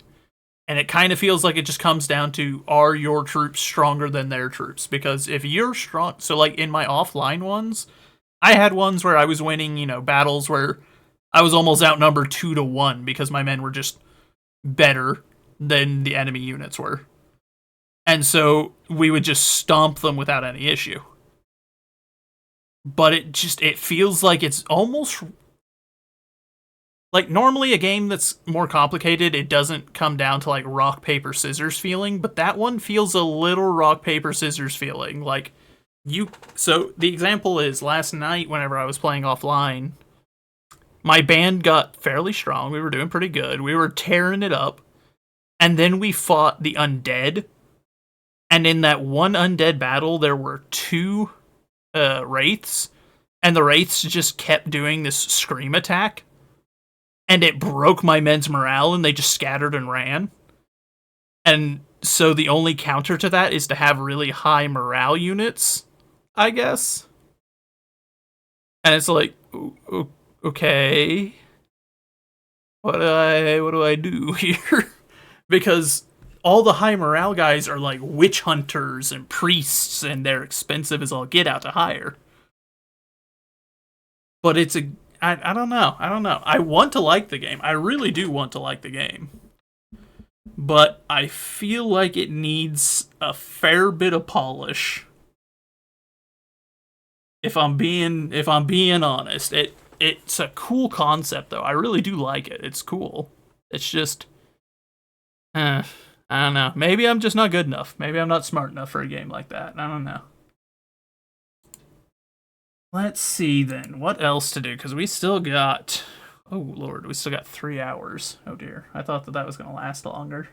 And it kind of feels like it just comes down to, are your troops stronger than their troops? Because if you're strong, so, like, in my offline ones, I had ones where I was winning, you know, battles where I was almost outnumbered 2-1 because my men were just better than the enemy units were. And so we would just stomp them without any issue. But it feels like it's almost... Like, normally a game that's more complicated, it doesn't come down to, like, rock, paper, scissors feeling, but that one feels a little rock, paper, scissors feeling. Like, so the example is, last night, whenever I was playing offline, my band got fairly strong, we were doing pretty good, we were tearing it up, and then we fought the undead, and in that one undead battle, there were 2 wraiths, and the wraiths just kept doing this scream attack. And it broke my men's morale, and they just scattered and ran. And so the only counter to that is to have really high morale units, I guess. And it's like, okay, what do I do here? Because all the high morale guys are like witch hunters and priests, and they're expensive as all get out to hire. But it's I don't know. I want to like the game. I really do want to like the game. But I feel like it needs a fair bit of polish. If I'm being honest, it's a cool concept though. I really do like it. It's cool. It's just I don't know. Maybe I'm just not good enough. Maybe I'm not smart enough for a game like that. I don't know. Let's see then, what else to do, because we still got, oh lord, we still got 3 hours. Oh dear, I thought that was going to last longer.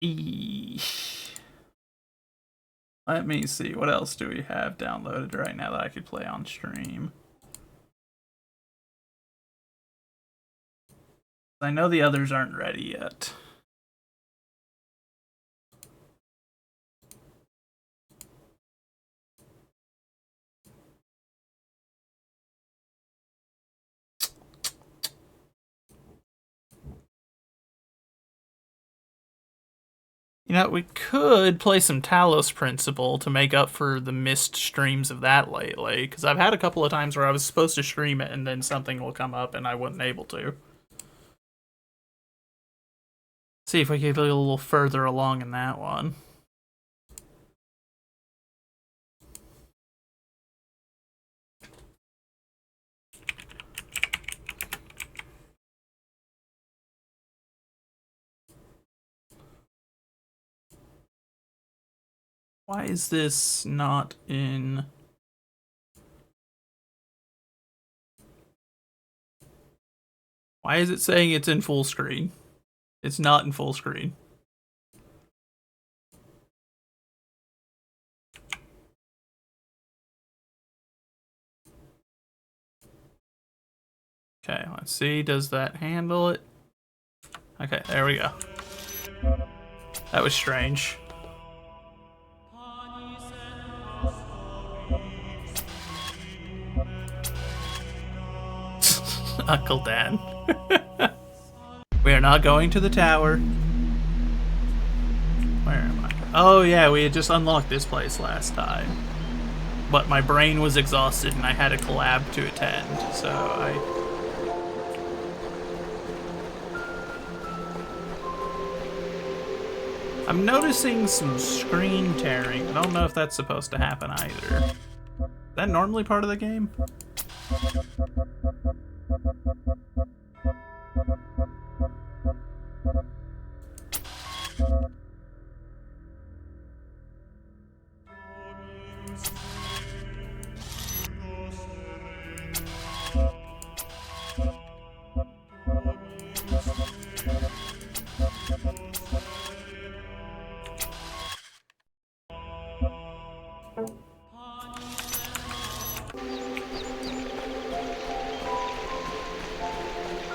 Let me see, what else do we have downloaded right now that I could play on stream? I know the others aren't ready yet. You know, we could play some Talos Principle to make up for the missed streams of that lately, because I've had a couple of times where I was supposed to stream it and then something will come up and I wasn't able to. See if we can get a little further along in that one. Why is this not in... Why is it saying it's in full screen? It's not in full screen. Okay, let's see. Does that handle it? Okay, there we go. That was strange. Uncle Dan. are not going to the tower. Where am I? Oh yeah, we had just unlocked this place last time. But my brain was exhausted and I had a collab to attend, so I'm noticing some screen tearing. I don't know if that's supposed to happen either. Is that normally part of the game?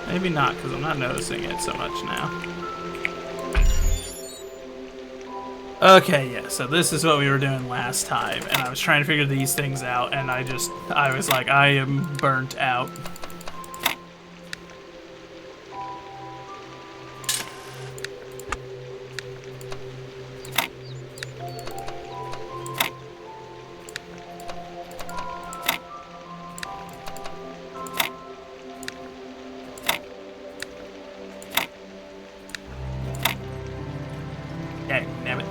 Maybe not, because I'm not noticing it so much now. Okay, yeah, so this is what we were doing last time, and I was trying to figure these things out, and I was like, I am burnt out. Dang, damn it.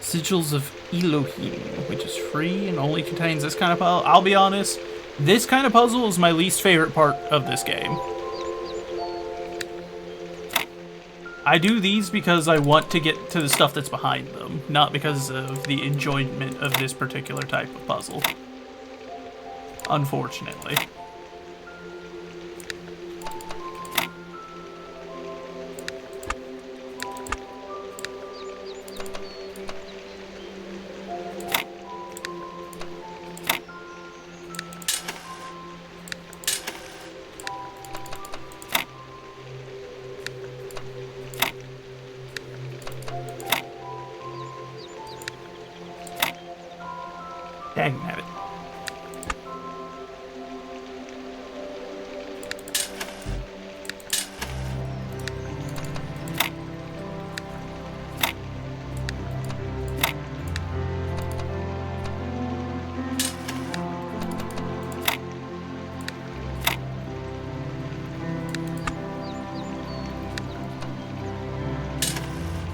Sigils of Elohim, which is free and only contains this kind of puzzle. I'll be honest, this kind of puzzle is my least favorite part of this game. I do these because I want to get to the stuff that's behind them, not because of the enjoyment of this particular type of puzzle. Unfortunately. Dang nabbit.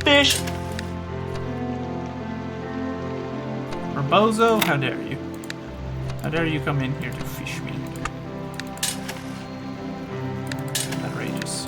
Fish! Bozo, how dare you? How dare you come in here to fish me? Outrageous.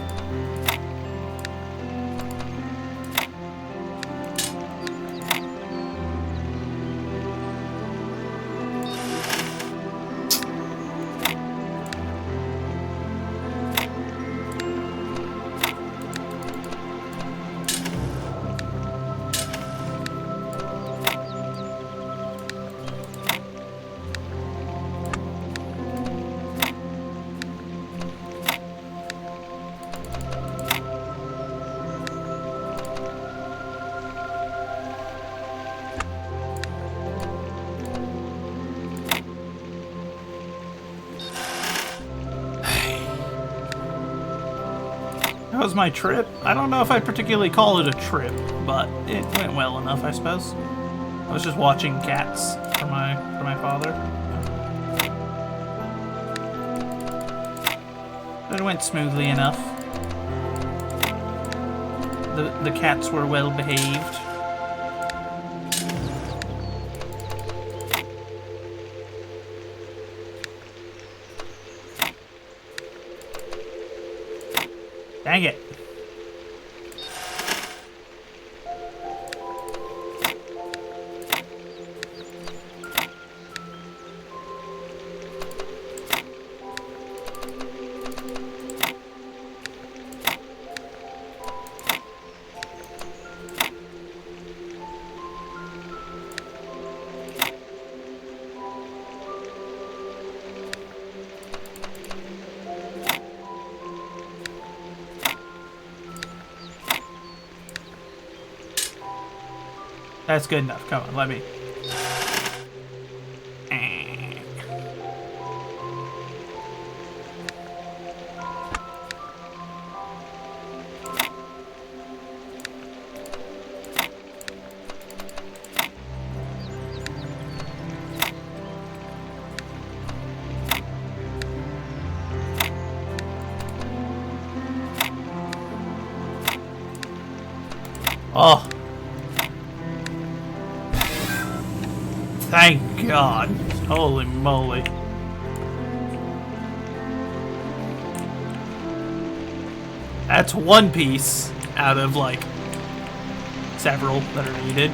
was my trip. I don't know if I'd particularly call it a trip, but it went well enough, I suppose. I was just watching cats for my father. It went smoothly enough. The cats were well behaved. Dang it. That's good enough. Come on, let me. Oh. Thank God. Holy moly. That's one piece out of, like, several that are needed.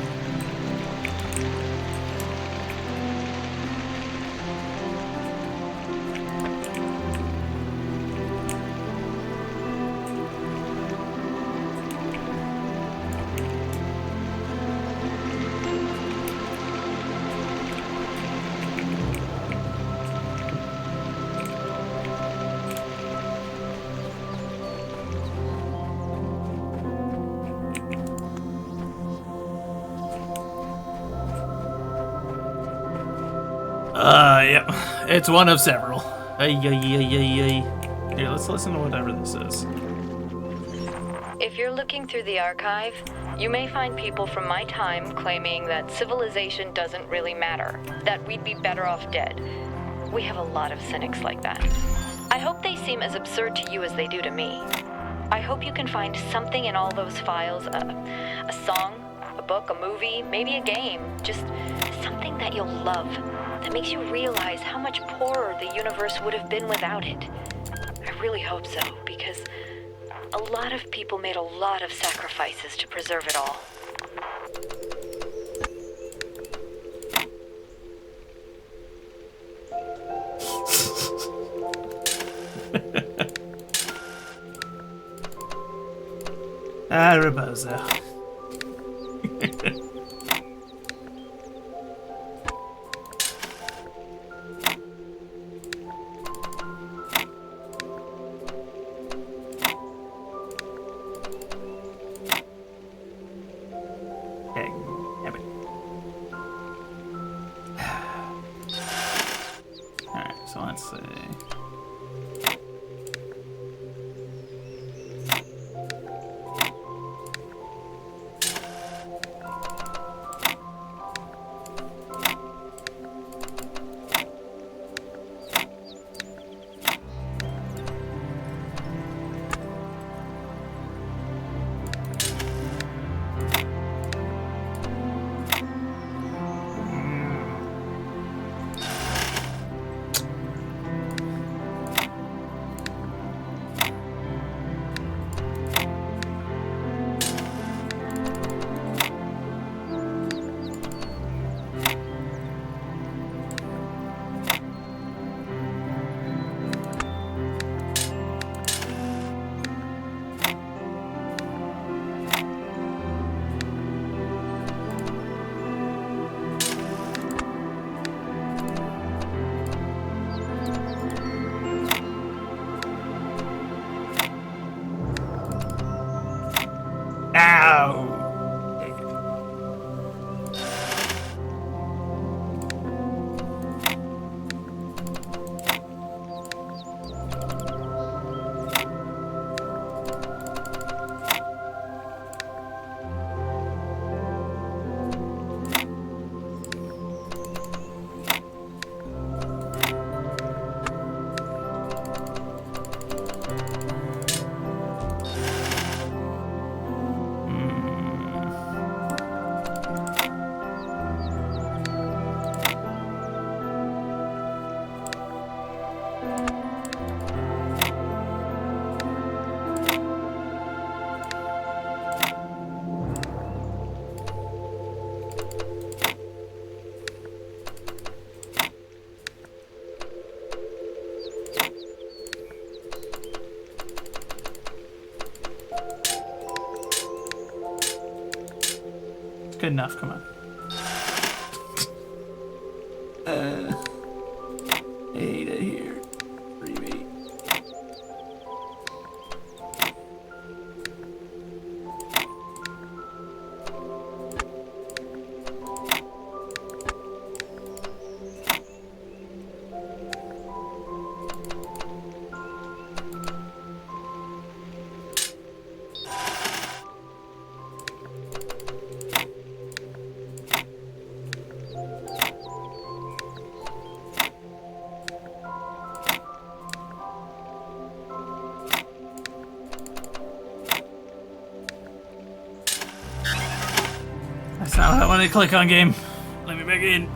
Yep. It's one of several. Ay, ay, ay, ay, ay. Here, let's listen to whatever this is. If you're looking through the archive, you may find people from my time claiming that civilization doesn't really matter, that we'd be better off dead. We have a lot of cynics like that. I hope they seem as absurd to you as they do to me. I hope you can find something in all those files, a song, a book, a movie, maybe a game, just something that you'll love, that makes you realize how much poorer the universe would have been without it. I really hope so, because a lot of people made a lot of sacrifices to preserve it all. Rebozo. Alright, so let's see. Good enough. Come on. 8 here. 3 8. That's not what I wanted to click on, game. Let me back in.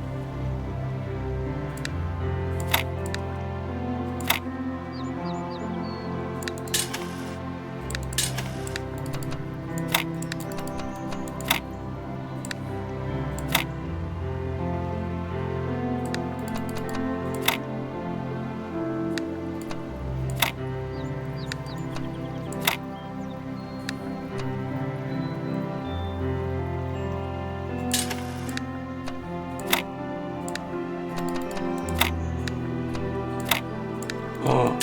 Oh.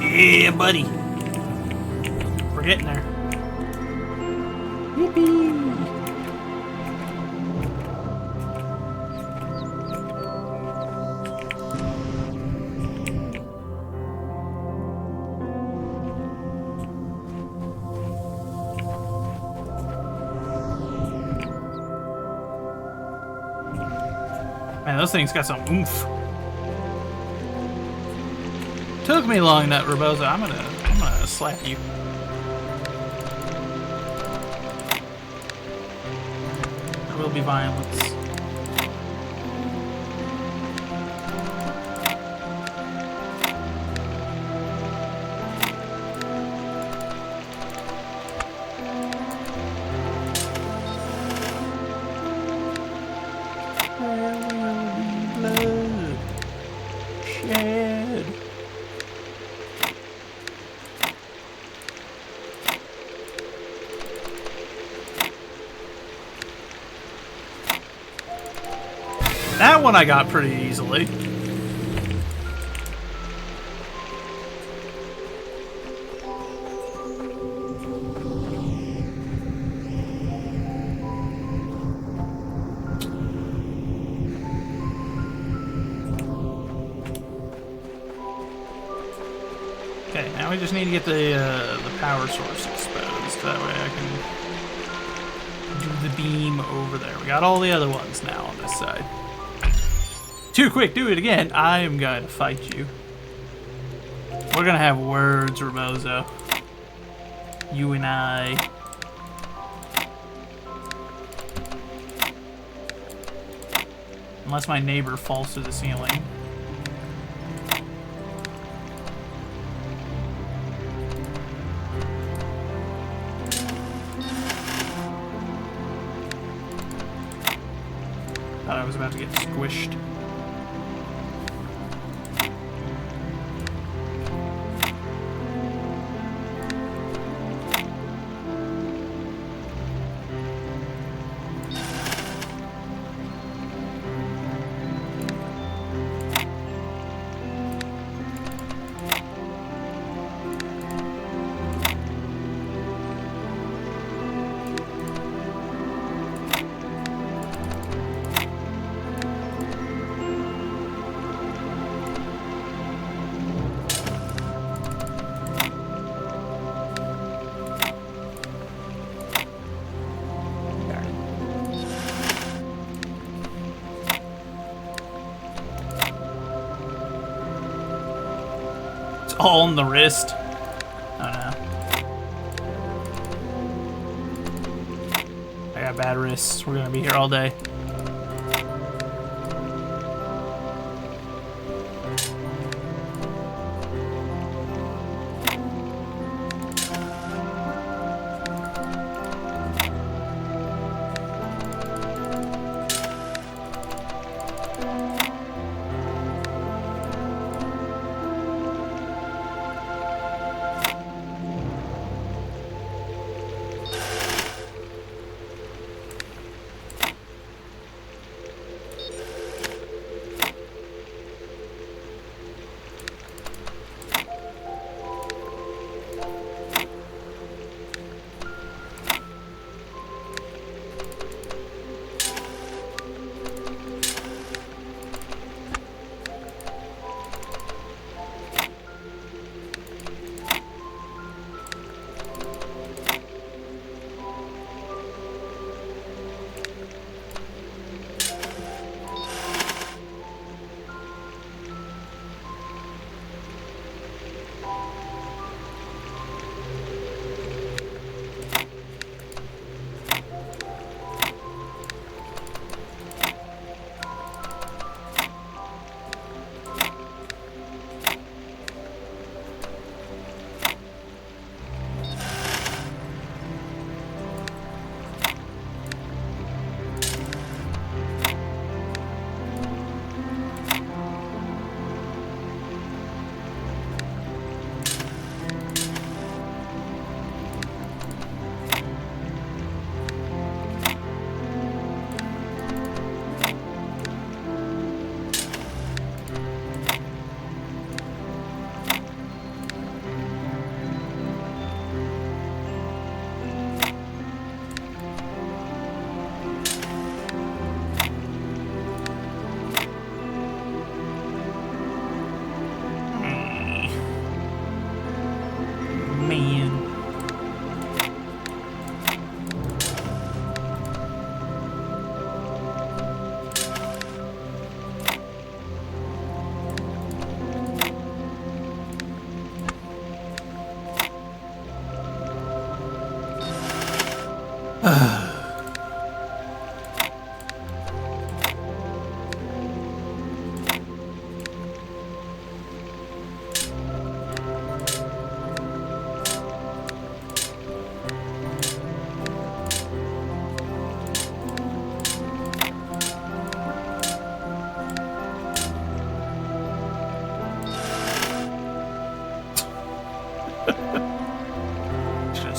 Yeah, buddy. We're getting there. Yippee! Man, those things got some oomph. Took me long, that Rebozo. I'm gonna slap you. There will be violence. There will be blood shed. That one I got pretty easily. Okay, now we just need to get the power source exposed. That way I can do the beam over there. We got all the other ones now on this side. Too quick, do it again. I am going to fight you. We're going to have words, Rebozo. You and I. Unless my neighbor falls to the ceiling. Thought I was about to get squished. All on the wrist. Oh no. I got bad wrists. We're gonna be here all day.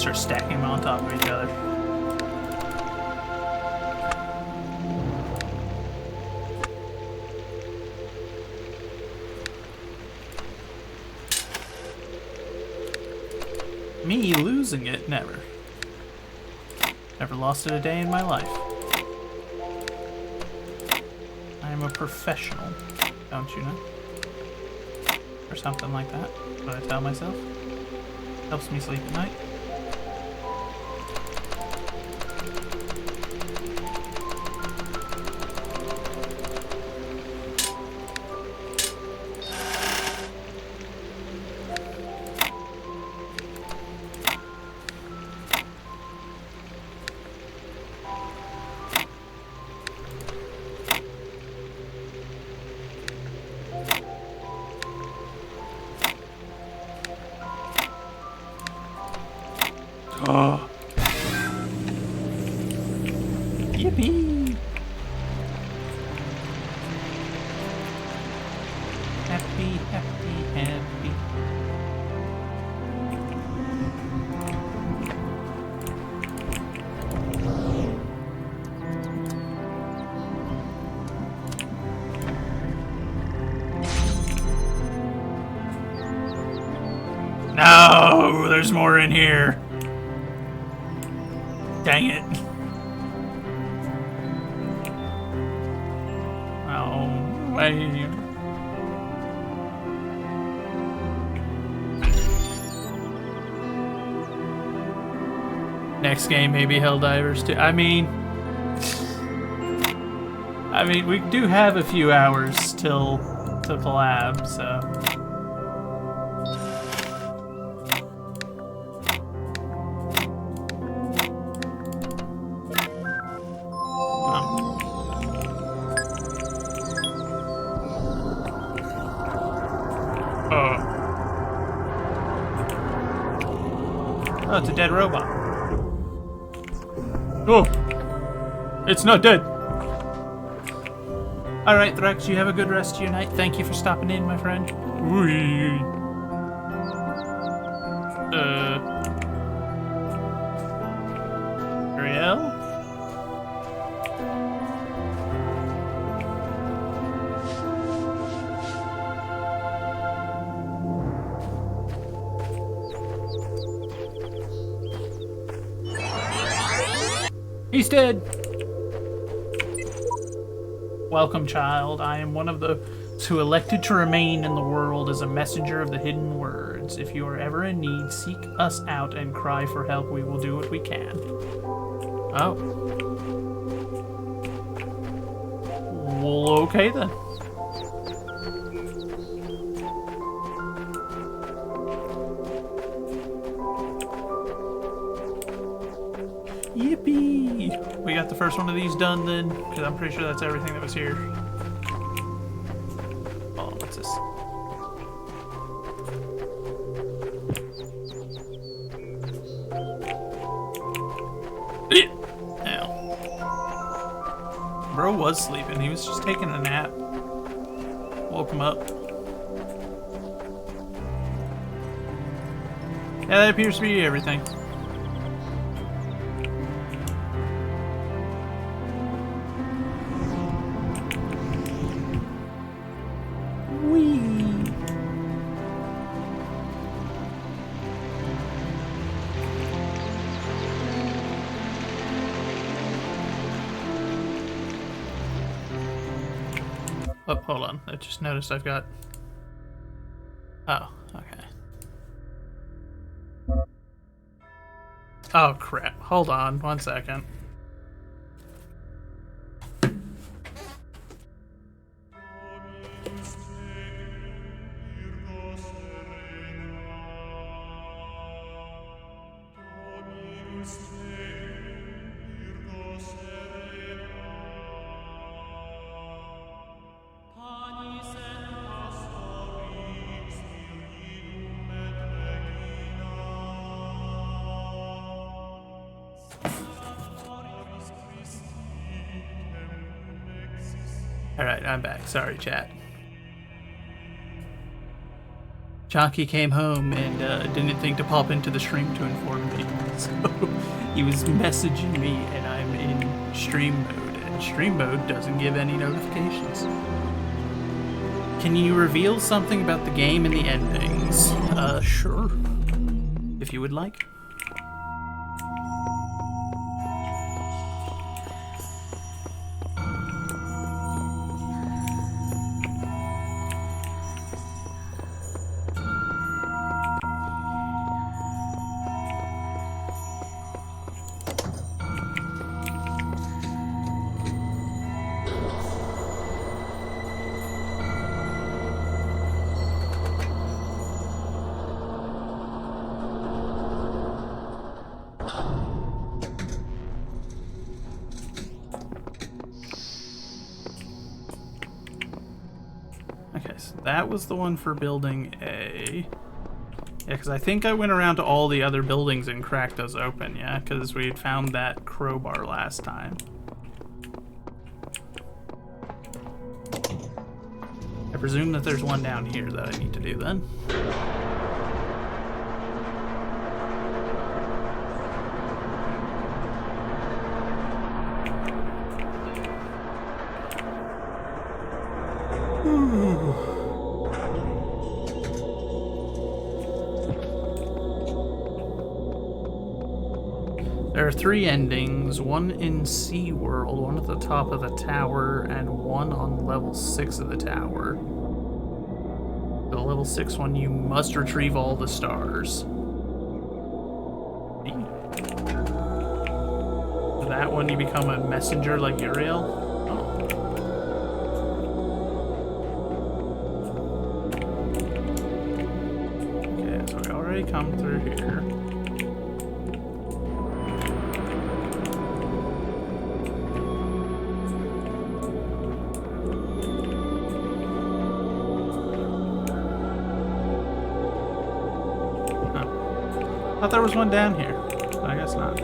start stacking them on top of each other. Me losing it? Never. Never lost it a day in my life. I am a professional, don't you know? Or something like that. What I tell myself. Helps me sleep at night. Oh. Yippee! Happy, happy, happy. No, there's more in here. Dang it. Oh, wait. Next game, maybe Helldivers too. I mean, we do have a few hours till to collab, so. Oh, it's a dead robot. Oh, it's not dead. All right, Threx, you have a good rest of your night. Thank you for stopping in, my friend. Whee. Ariel? He's dead! Welcome, child. I am one of those who elected to remain in the world as a messenger of the hidden words. If you are ever in need, seek us out and cry for help. We will do what we can. Oh. Well, okay then. Yippee! We got the first one of these done then, because I'm pretty sure that's everything that was here. Oh, what's this? Ow. Bro was sleeping. He was just taking a nap. Woke him up. Yeah, that appears to be everything. Oh, hold on. I just noticed I've got... Oh, okay. Oh, crap. Hold on 1 second. Alright, I'm back. Sorry, chat. Jockey came home and didn't think to pop into the stream to inform me. So he was messaging me, and I'm in stream mode, and stream mode doesn't give any notifications. Can you reveal something about the game and the endings? Sure. If you would like. Okay, so that was the one for building A. Yeah, because I think I went around to all the other buildings and cracked those open, yeah? Because we had found that crowbar last time. I presume that there's one down here that I need to do then. There are 3 endings, one in SeaWorld, one at the top of the tower, and one on level 6 of the tower. The level 6 one, you must retrieve all the stars. That one, you become a messenger like Uriel. Oh. Okay, so we already come through here. I thought there was one down here, but I guess not.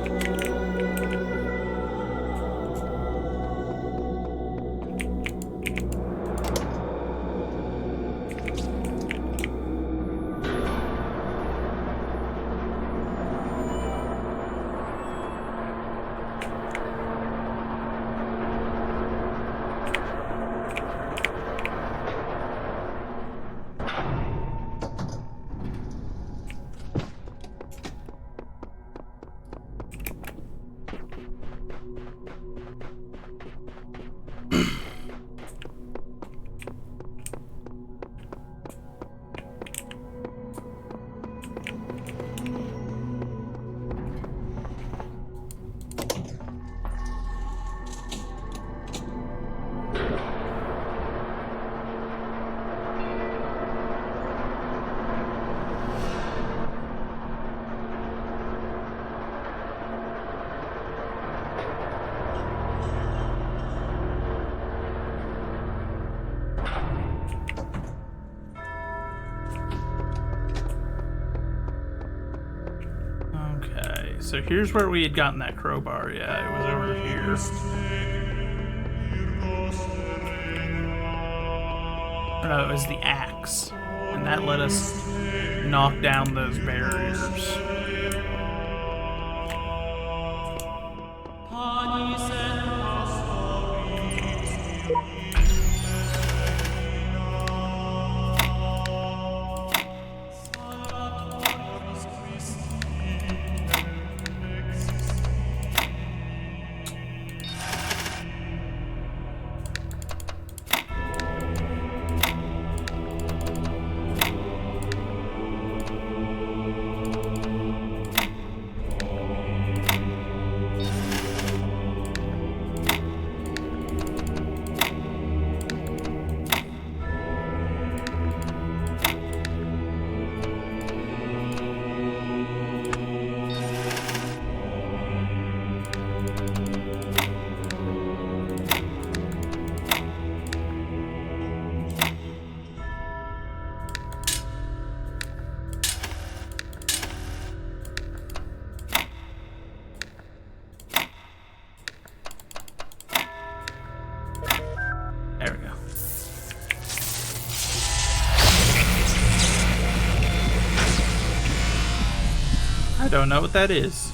So here's where we had gotten that crowbar. Yeah, it was over here. Or no, it was the axe. And that let us knock down those barriers. I don't know what that is.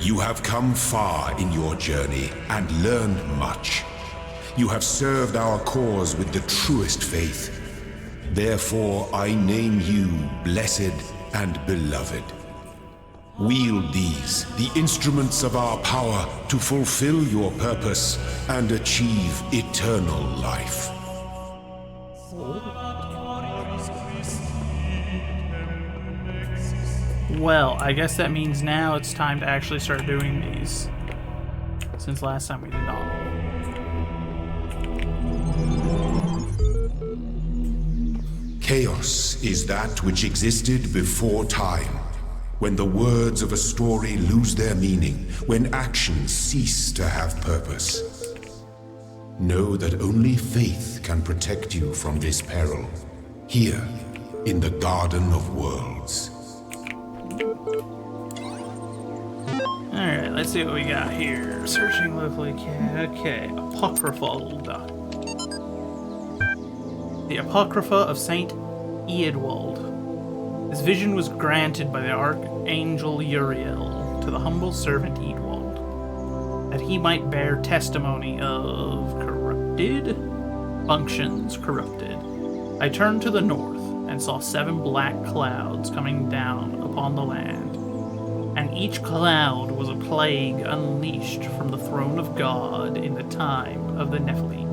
You have come far in your journey and learned much. You have served our cause with the truest faith. Therefore, I name you blessed and beloved. Wield these, the instruments of our power, to fulfill your purpose and achieve eternal life. Well, I guess that means now it's time to actually start doing these. Since last time we did not. Chaos is that which existed before time, when the words of a story lose their meaning, when actions cease to have purpose. Know that only faith can protect you from this peril, here in the Garden of Worlds. Alright, let's see what we got here. Searching locally. Okay, Apocryphal. The Apocrypha of Saint Eadwald. This vision was granted by the Archangel Uriel to the humble servant Eadwald, that he might bear testimony of corrupted functions corrupted. I turned to the north and saw 7 black clouds coming down upon the land, and each cloud was a plague unleashed from the throne of God in the time of the Nephilim.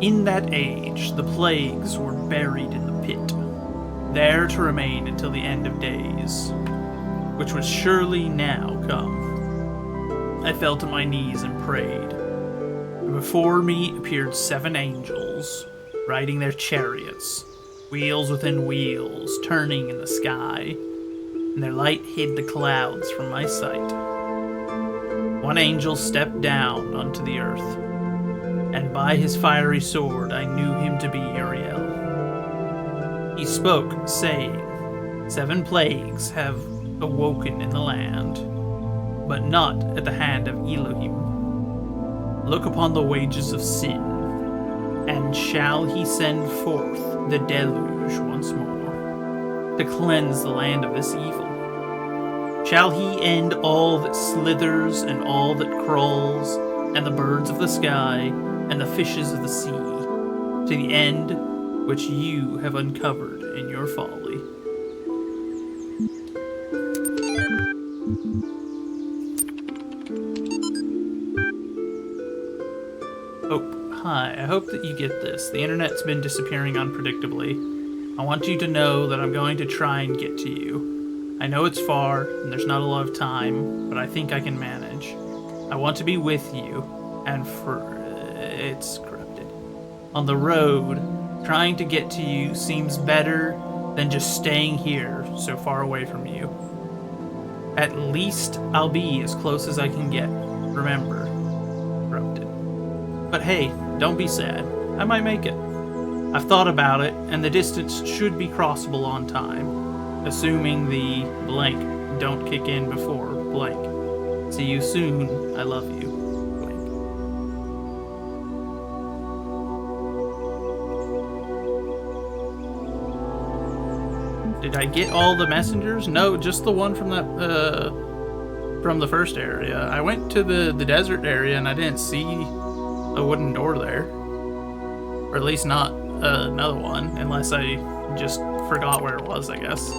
In that age, the plagues were buried in the pit, there to remain until the end of days, which was surely now come. I fell to my knees and prayed, and before me appeared 7 angels, riding their chariots, wheels within wheels, turning in the sky, and their light hid the clouds from my sight. One angel stepped down onto the earth, and by his fiery sword I knew him to be Uriel. He spoke, saying, 7 plagues have awoken in the land, but not at the hand of Elohim. Look upon the wages of sin, and shall he send forth the deluge once more, to cleanse the land of this evil? Shall he end all that slithers and all that crawls, and the birds of the sky, and the fishes of the sea, to the end which you have uncovered in your folly? Oh, hi, I hope that you get this. The internet's been disappearing unpredictably. I want you to know that I'm going to try and get to you. I know it's far, and there's not a lot of time, but I think I can manage. I want to be with you, and it's corrupted. On the road, trying to get to you seems better than just staying here so far away from you. At least I'll be as close as I can get. Remember, corrupted. But hey, don't be sad. I might make it. I've thought about it, and the distance should be crossable on time, assuming the blank don't kick in before blank. See you soon. I love you. Did I get all the messengers? No, just the one from that, from the first area. I went to the desert area and I didn't see a wooden door there. Or at least not another one, unless I just forgot where it was, I guess.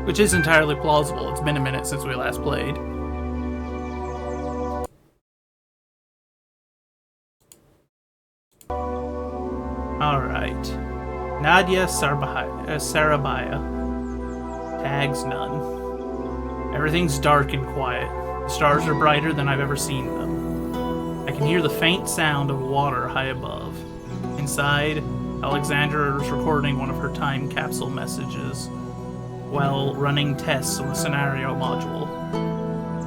Which is entirely plausible. It's been a minute since we last played. Alright. Nadia Sarabaya. Tags none. Everything's dark and quiet. The stars are brighter than I've ever seen them. I can hear the faint sound of water high above. Inside, Alexandra is recording one of her time capsule messages while running tests on the scenario module.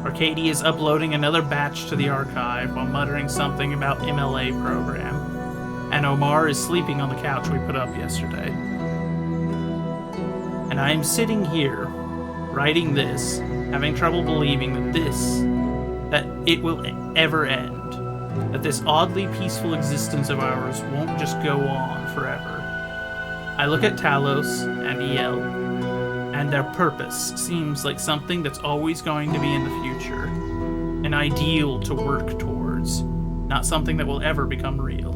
Arcady is uploading another batch to the archive while muttering something about MLA program. And Omar is sleeping on the couch we put up yesterday. And I am sitting here, writing this, having trouble believing that it will ever end. That this oddly peaceful existence of ours won't just go on forever. I look at Talos and EL, and their purpose seems like something that's always going to be in the future. An ideal to work towards, not something that will ever become real.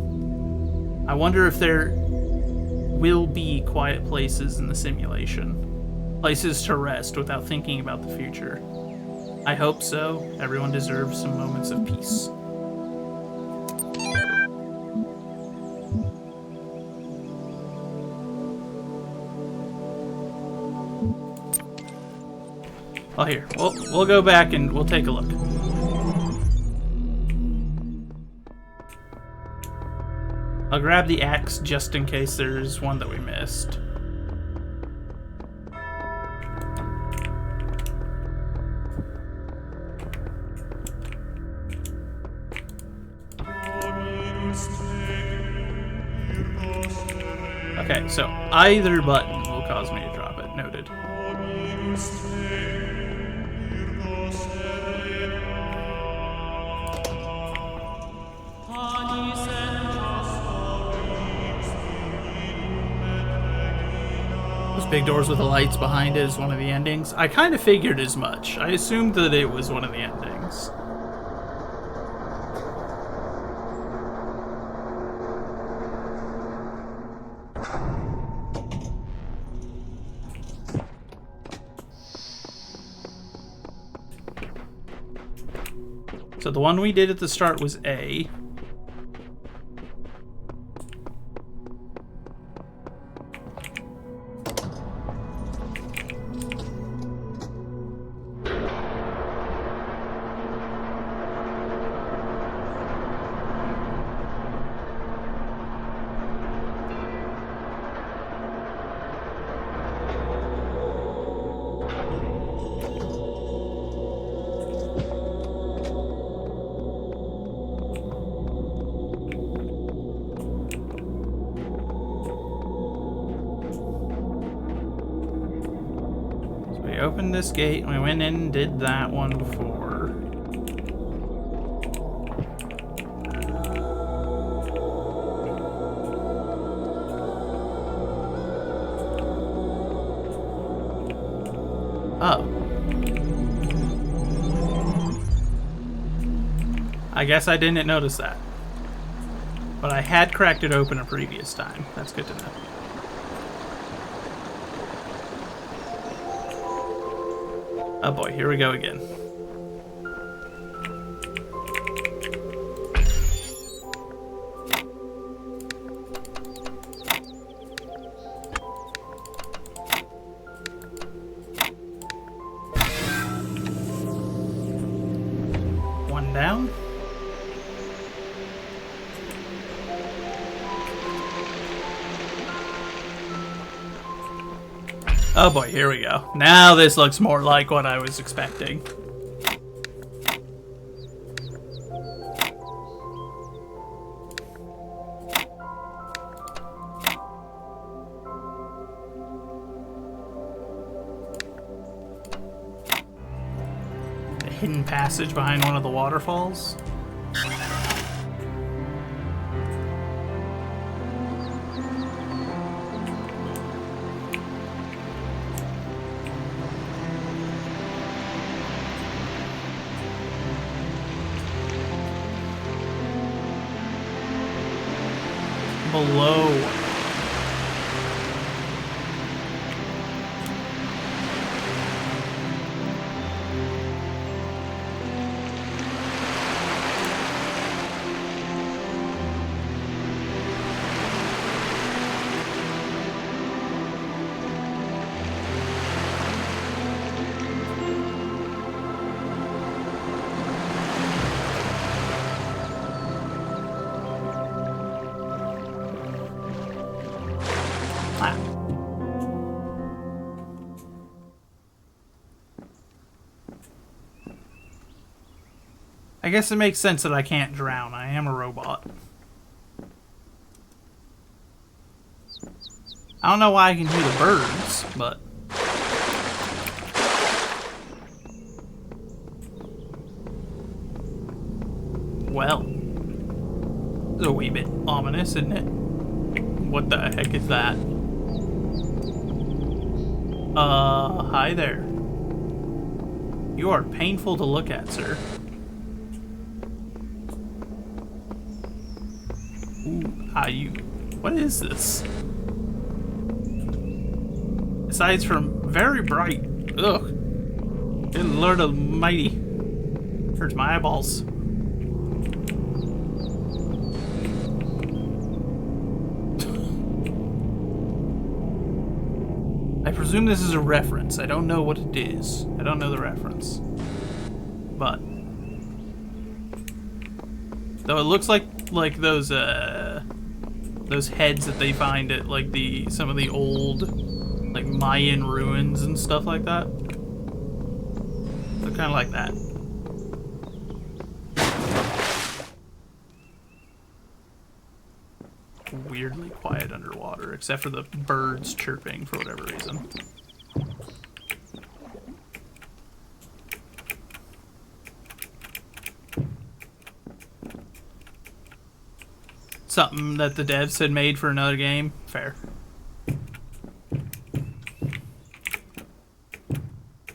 I wonder if there will be quiet places in the simulation. Places to rest without thinking about the future. I hope so. Everyone deserves some moments of peace. Oh, here. We'll go back and we'll take a look. I'll grab the axe just in case there's one that we missed. Okay, so either button will cause me to drop it. Noted. Those big doors with the lights behind it is one of the endings. I kind of figured as much. I assumed that it was one of the endings. So the one we did at the start was A. We opened this gate and we went in and did that one before. Oh. I guess I didn't notice that. But I had cracked it open a previous time. That's good to know. Oh boy, here we go again. One down. Oh boy, here we go. Now this looks more like what I was expecting. A hidden passage behind one of the waterfalls. Below. I guess it makes sense that I can't drown. I am a robot. I don't know why I can hear the birds, but... Well. It's a wee bit ominous, isn't it? What the heck is that? Hi there. You are painful to look at, sir. Ooh, what is this? Aside from very bright, ugh. Good Lord Almighty. Hurts my eyeballs. I presume this is a reference. I don't know what it is. I don't know the reference. But though it looks like those heads that they find at like some of the old like Mayan ruins and stuff like that. They're kind of like that. Weirdly quiet underwater, except for the birds chirping for whatever reason. Something that the devs had made for another game. Fair.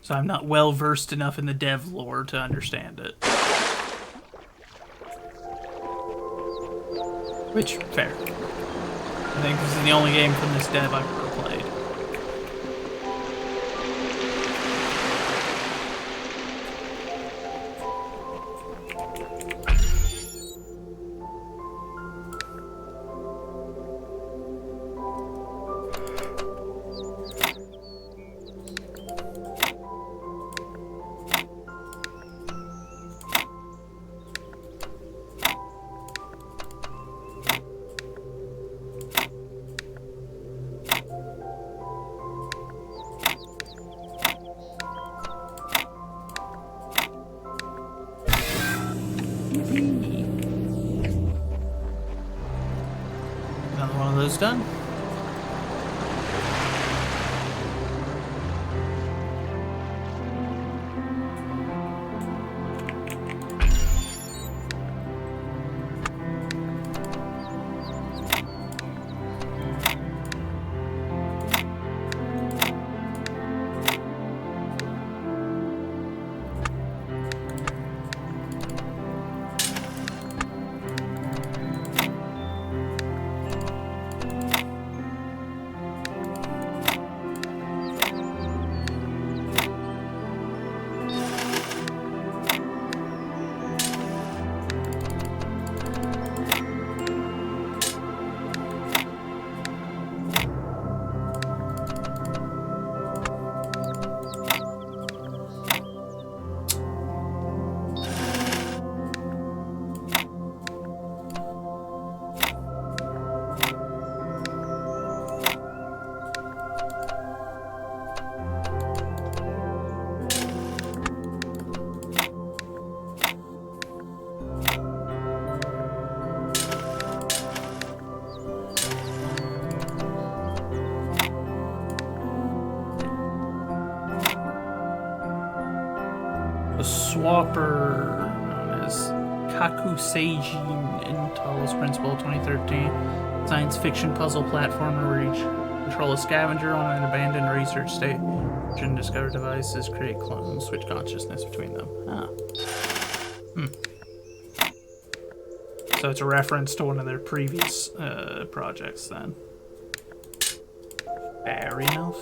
So I'm not well versed enough in the dev lore to understand it. Which, fair. I think this is the only game from this dev I've ever played. Another one of those done. The Swapper, known as Kakuseijin in Talos Principle 2013, science fiction puzzle platformer where you control a scavenger on an abandoned research station, discover devices, create clones, switch consciousness between them. Ah. So it's a reference to one of their previous projects then. Fair enough.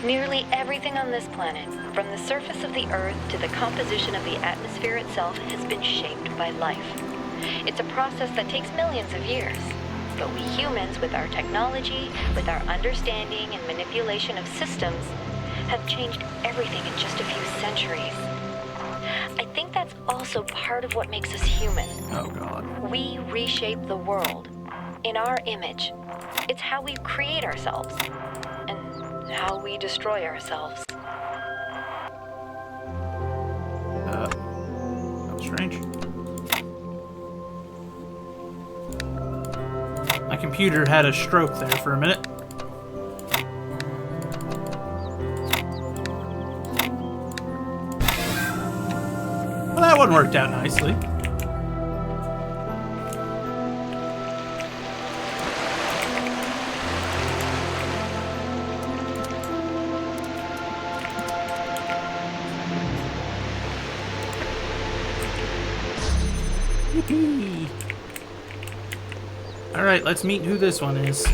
Nearly everything on this planet, from the surface of the Earth to the composition of the atmosphere itself, has been shaped by life. It's a process that takes millions of years. But we humans, with our technology, with our understanding and manipulation of systems, have changed everything in just a few centuries. I think that's also part of what makes us human. Oh, God. We reshape the world in our image. It's how we create ourselves and how we destroy ourselves. That's strange. My computer had a stroke there for a minute. Well, that one worked out nicely. Yippee! Alright, let's meet who this one is.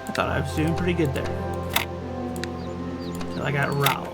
I thought I was doing pretty good there. Till I got robbed.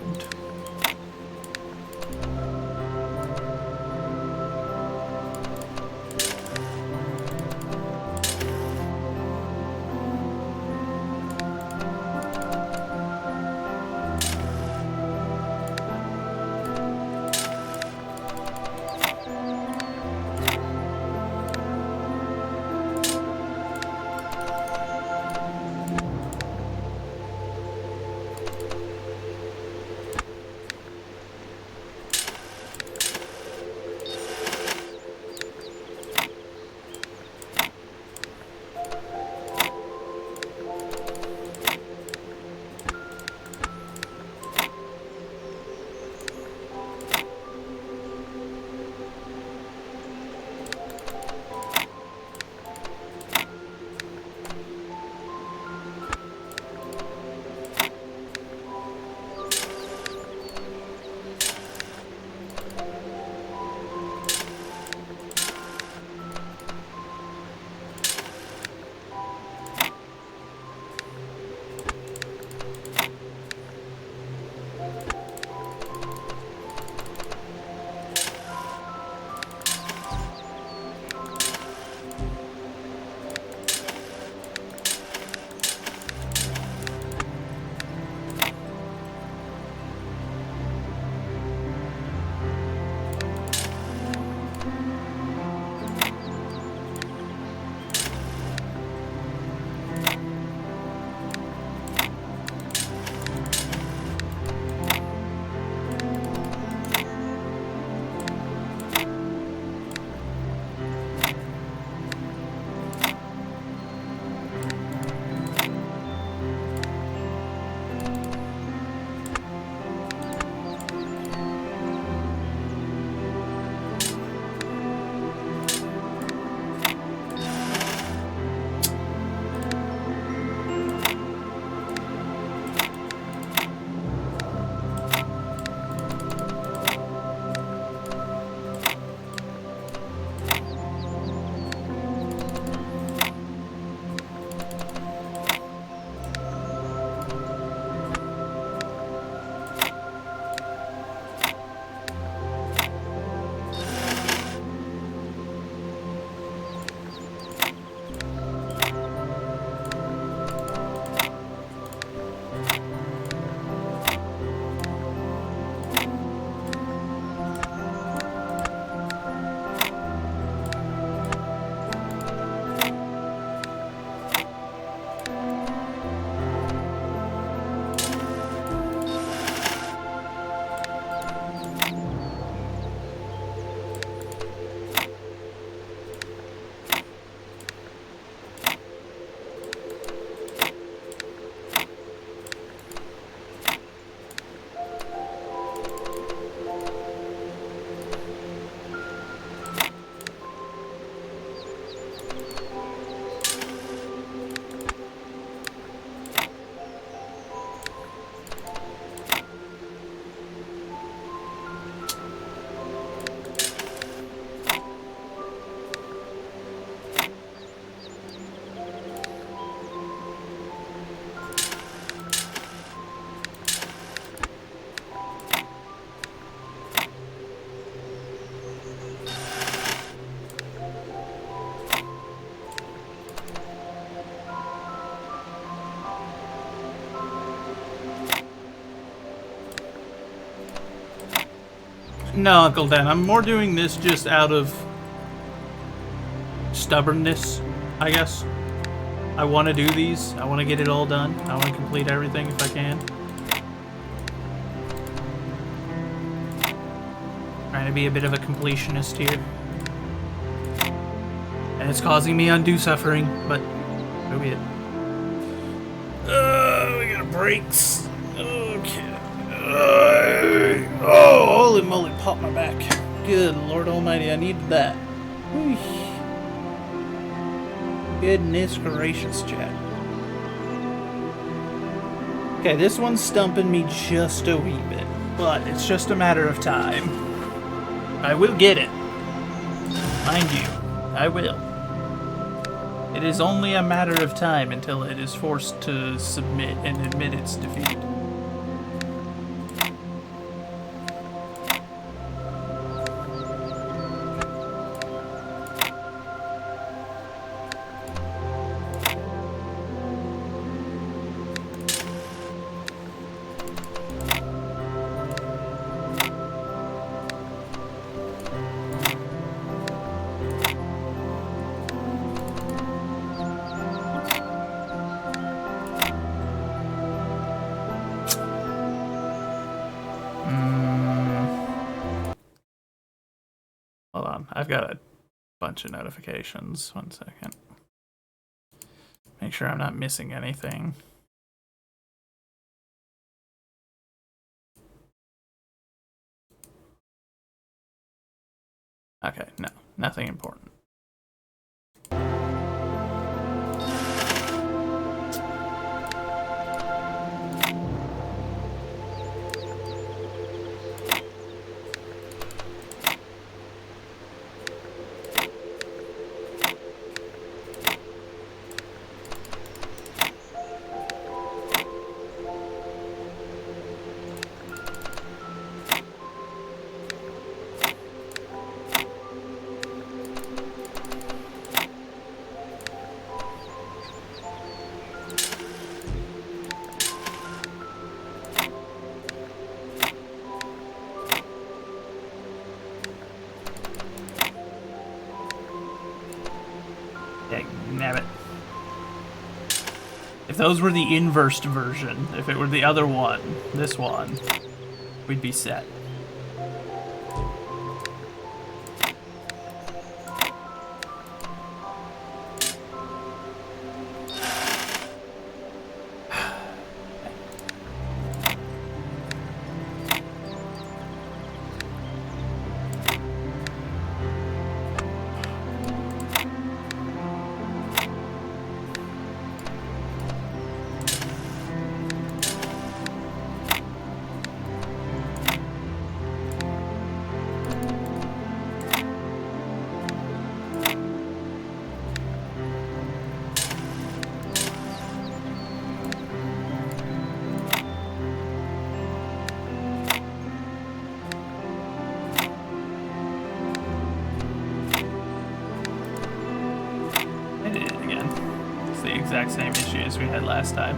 No, Uncle Dan, I'm more doing this just out of stubbornness, I guess. I want to do these. I want to get it all done. I want to complete everything if I can. Trying to be a bit of a completionist here. And it's causing me undue suffering, but so be it. We got brakes. Okay. Oh, holy moly, pop my back. Good Lord Almighty, I needed that. Whew. Goodness gracious, chat. Okay, this one's stumping me just a wee bit, but it's just a matter of time. I will get it. Mind you, I will. It is only a matter of time until it is forced to submit and admit its defeat. Hold on, I've got a bunch of notifications. 1 second. Make sure I'm not missing anything. Okay, no, nothing important. Nabbit. If those were the inversed version, if it were the other one, this one, we'd be set. Exact same issues we had last time.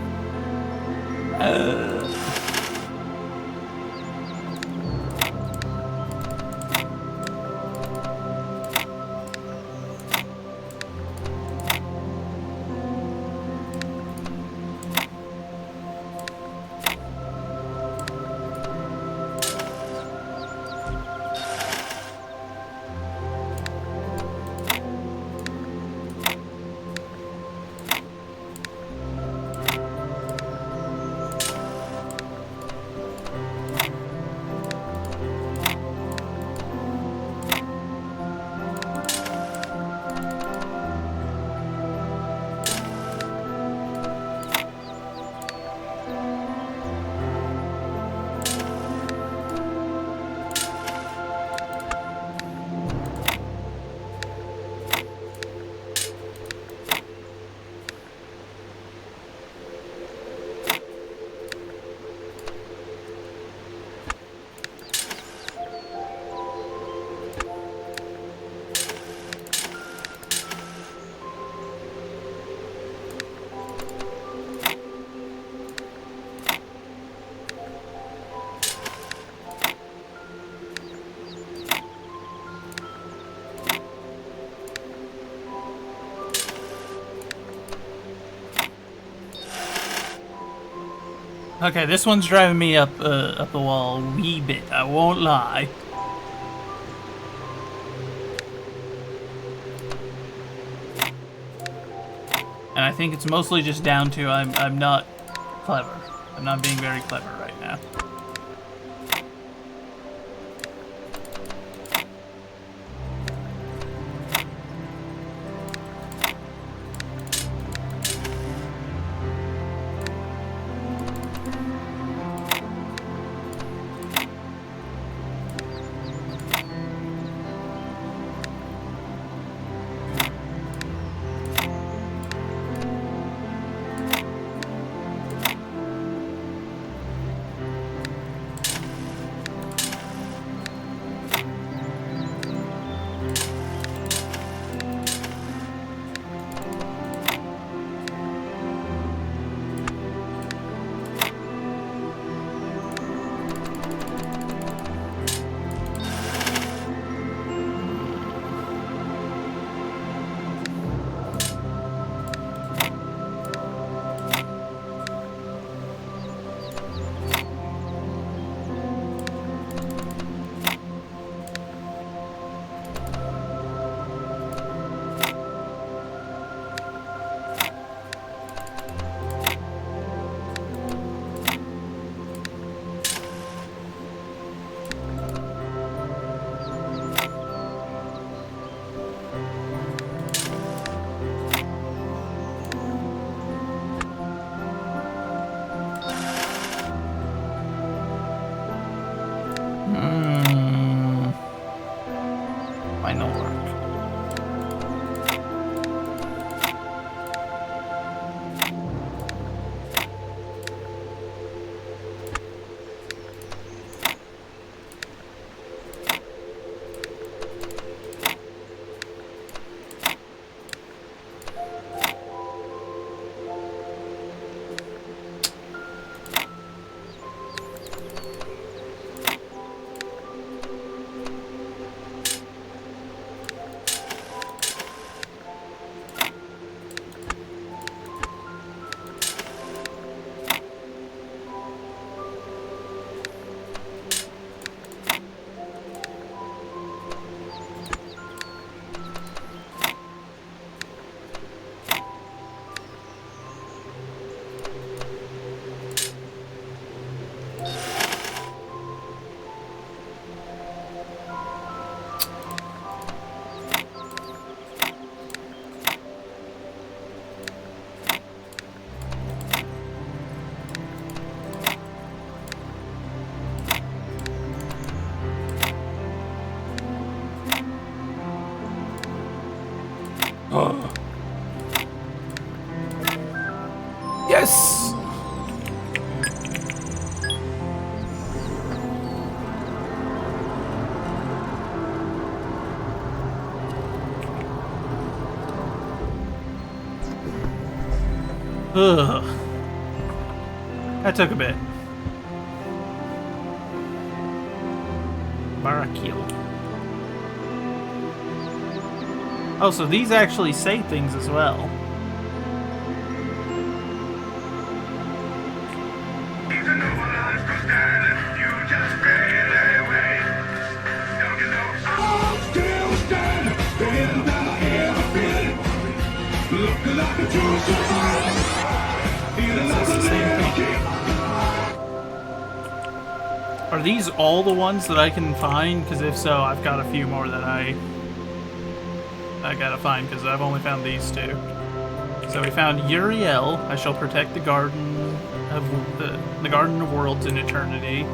Okay, this one's driving me up the wall a wee bit. I won't lie. And I think it's mostly just down to I'm not clever. I'm not being very clever right now. Might not work. Yes! Ugh. That took a bit. Barakil. Oh, so these actually say things as well. Are these all the ones that I can find? Because if so, I've got a few more that I gotta find, because I've only found these two. So we found Uriel. I shall protect the Garden of Worlds in eternity.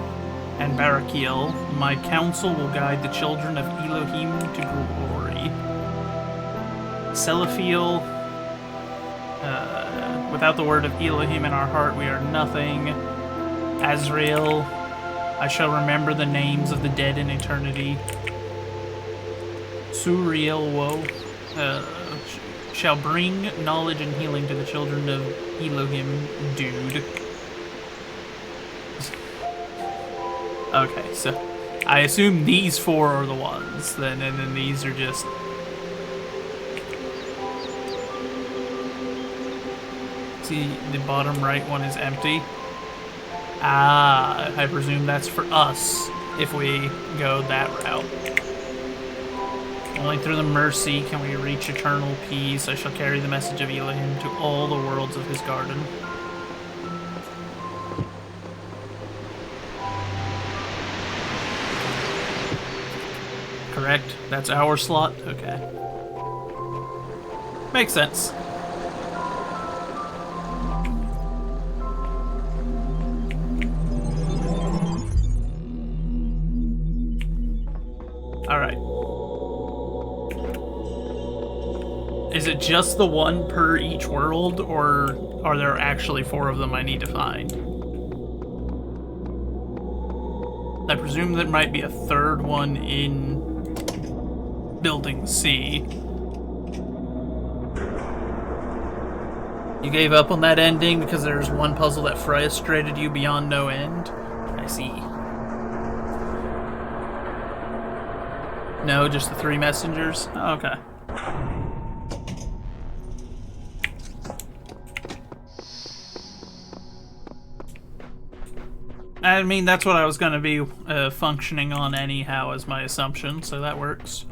And Barakil. My counsel will guide the children of Elohim to glory. Selephiel. Without the word of Elohim in our heart, we are nothing. Azrael. I shall remember the names of the dead in eternity. Suriel Woe shall bring knowledge and healing to the children of Elohim, dude. Okay, so I assume these four are the ones, then, and then these are just... See, the bottom right one is empty. Ah, I presume that's for us if we go that route. Only through the mercy can we reach eternal peace. I shall carry the message of Elohim to all the worlds of his garden. Correct? That's our slot? Okay. Makes sense. Alright. Is it just the one per each world, or are there actually 4 of them I need to find? I presume there might be a 3rd one in Building C. You gave up on that ending because there's one puzzle that frustrated you beyond no end? I see. No, just the 3 messengers? Oh, okay. I mean, that's what I was going to be functioning on anyhow as my assumption, so that works.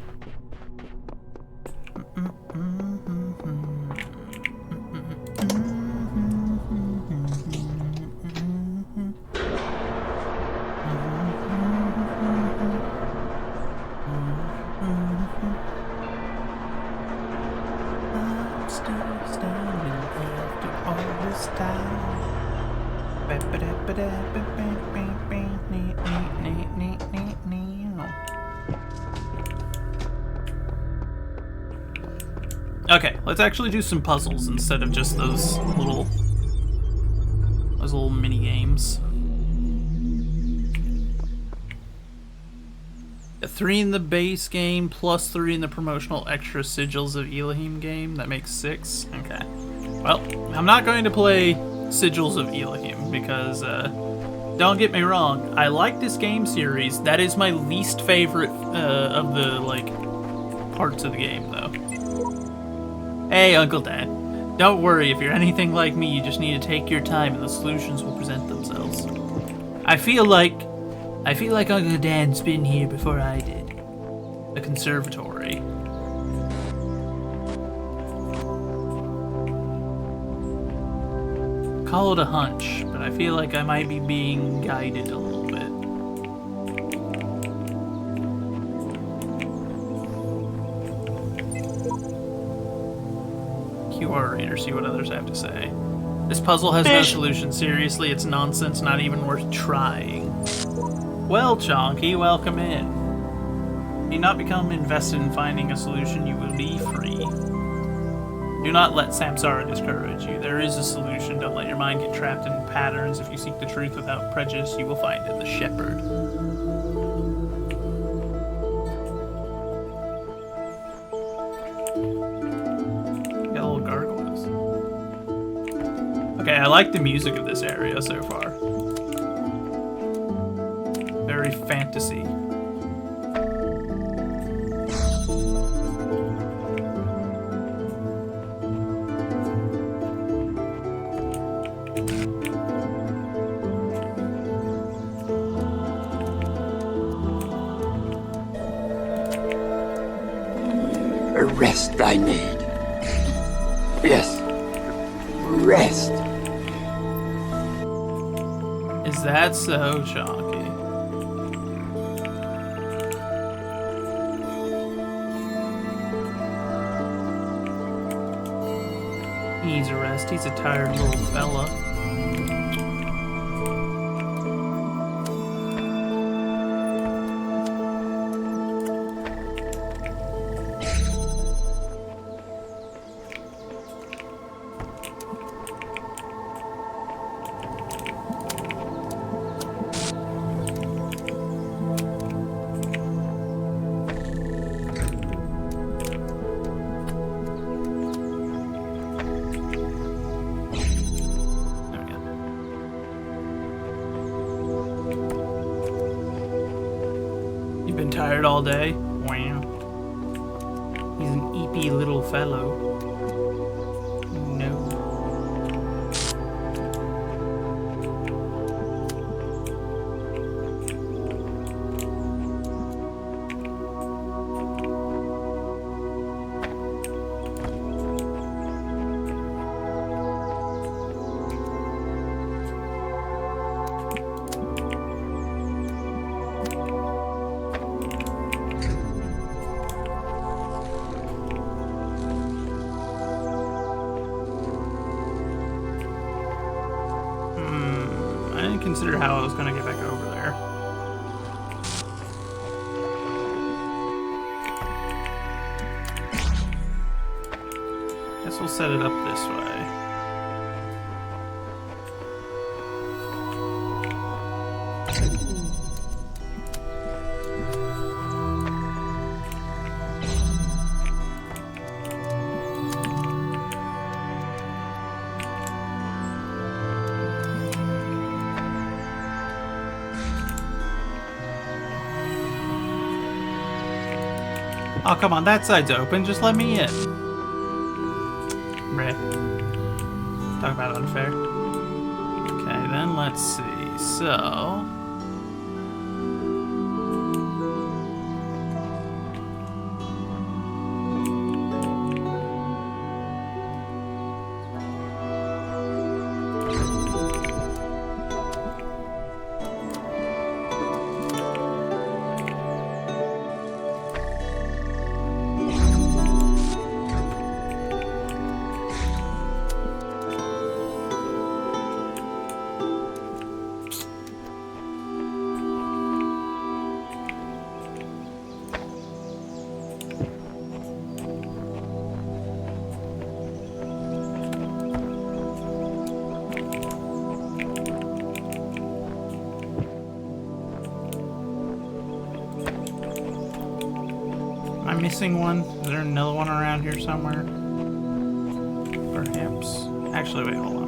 Okay, let's actually do some puzzles instead of just those little mini games. 3 in the base game plus 3 in the promotional extra Sigils of Elohim game. That makes 6. Okay. Well, I'm not going to play Sigils of Elohim because, don't get me wrong, I like this game series. That is my least favorite of the, like, parts of the game, though. Hey, Uncle Dan. Don't worry, if you're anything like me, you just need to take your time and the solutions will present themselves. I feel like Uncle Dan's been here before I did. The conservatory. Call it a hunch, but I feel like I might be being guided a little bit. QR reader, see what others have to say. This puzzle has no solution. Seriously, it's nonsense, not even worth trying. Well, Chonky, welcome in. Do not become invested in finding a solution, you will be free. Do not let Samsara discourage you. There is a solution. Don't let your mind get trapped in patterns. If you seek the truth without prejudice, you will find it. The Shepherd. Got little gargoyles. Okay, I like the music of this area so far. Very fantasy. Rest I need. Yes. Rest. Is that so, Chonky? He's a rest. He's a tired little fella. Tired all day? Wow. He's an eepy little fellow. No. consider how I was gonna get back over there. Guess we'll set it up this way. Oh, come on, that side's open. Just let me in. Right. Talk about unfair. Okay, then let's see. So... Am I missing one? Is there another one around here somewhere? Perhaps. Actually, wait, hold on.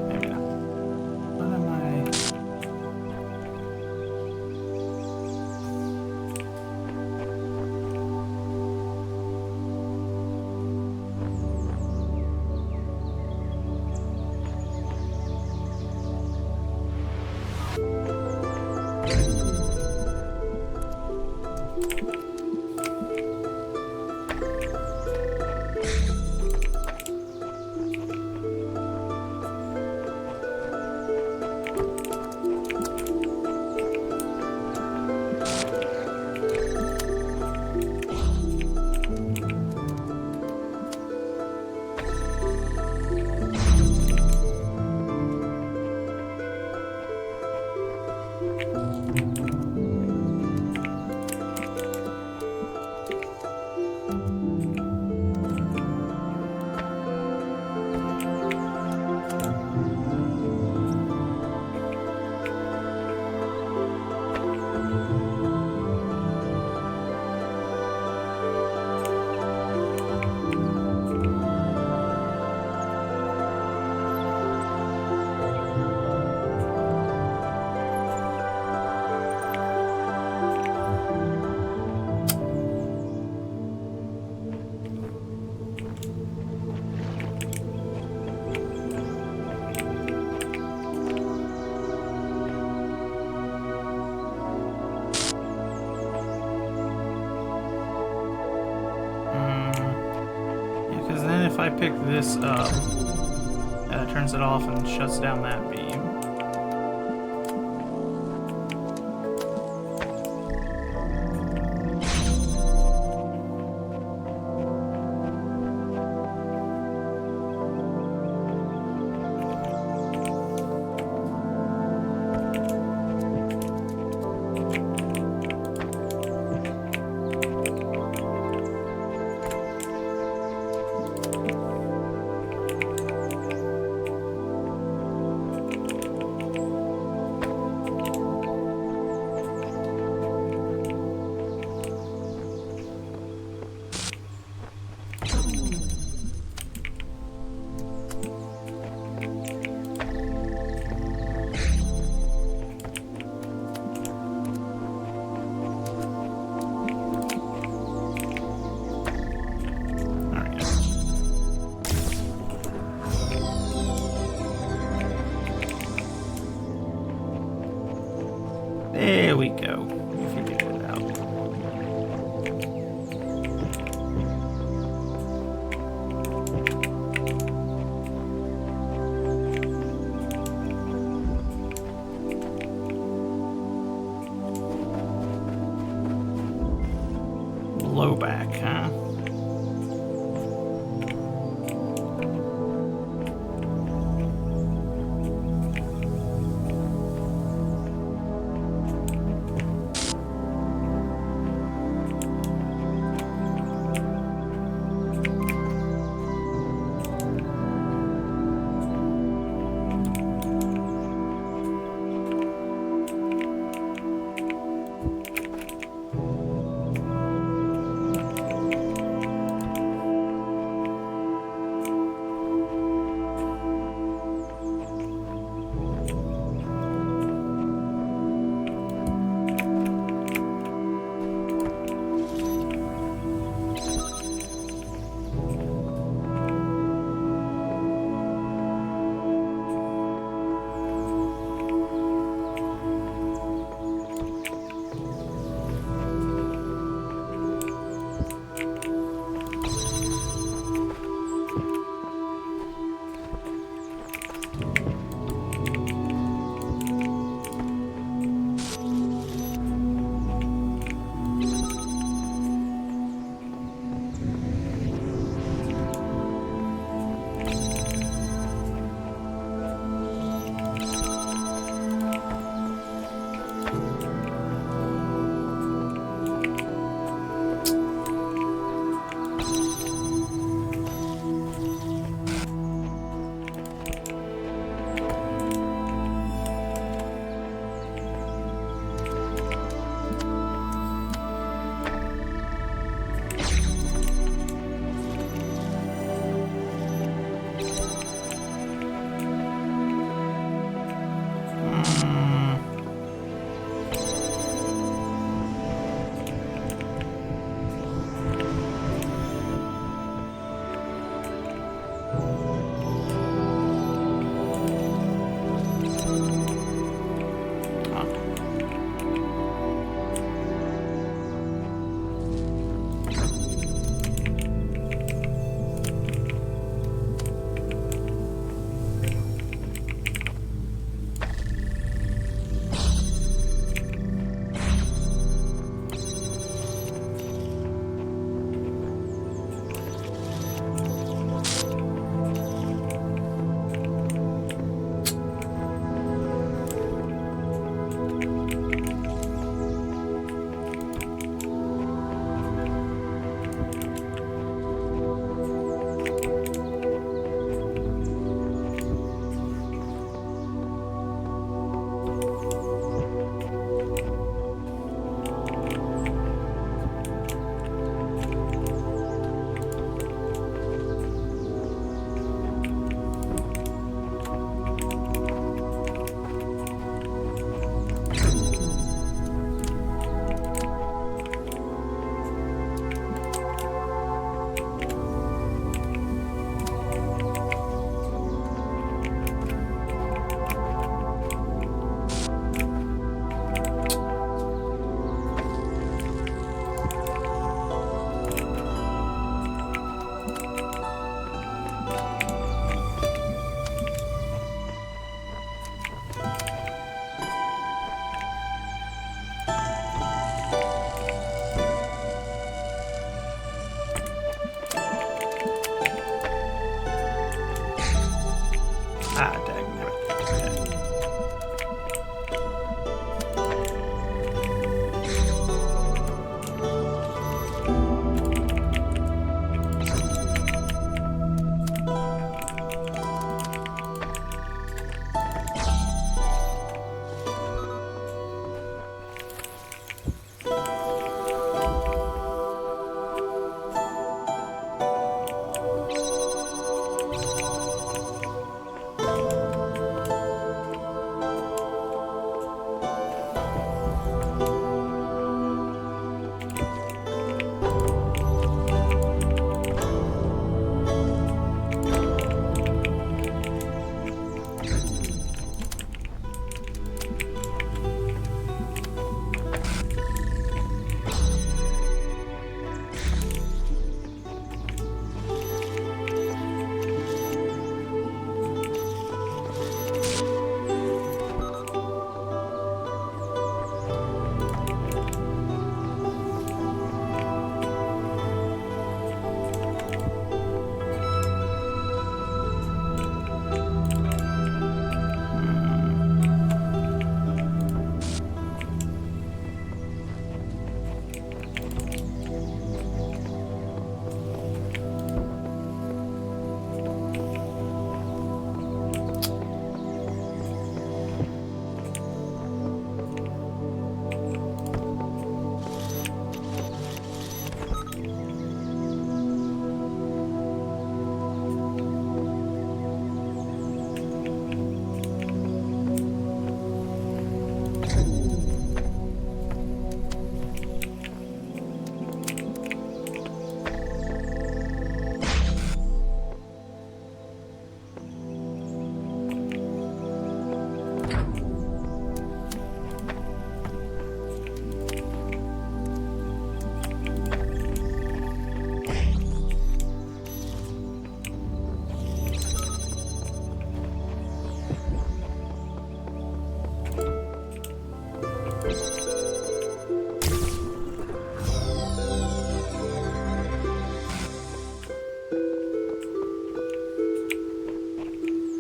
Maybe not. What am I... If I pick this up, it turns it off and shuts down that beam. Okay.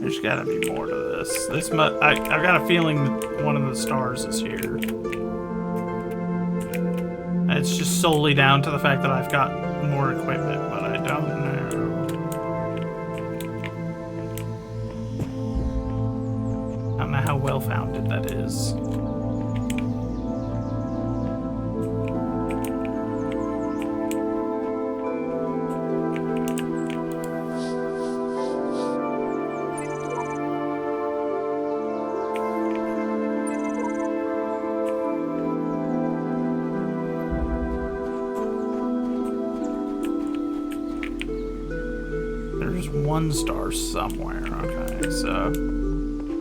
There's gotta be more to this. I've got a feeling that one of the stars is here. It's just solely down to the fact that I've got more equipment, but I don't know. I don't know how well-founded that is. There's one star somewhere. Okay, so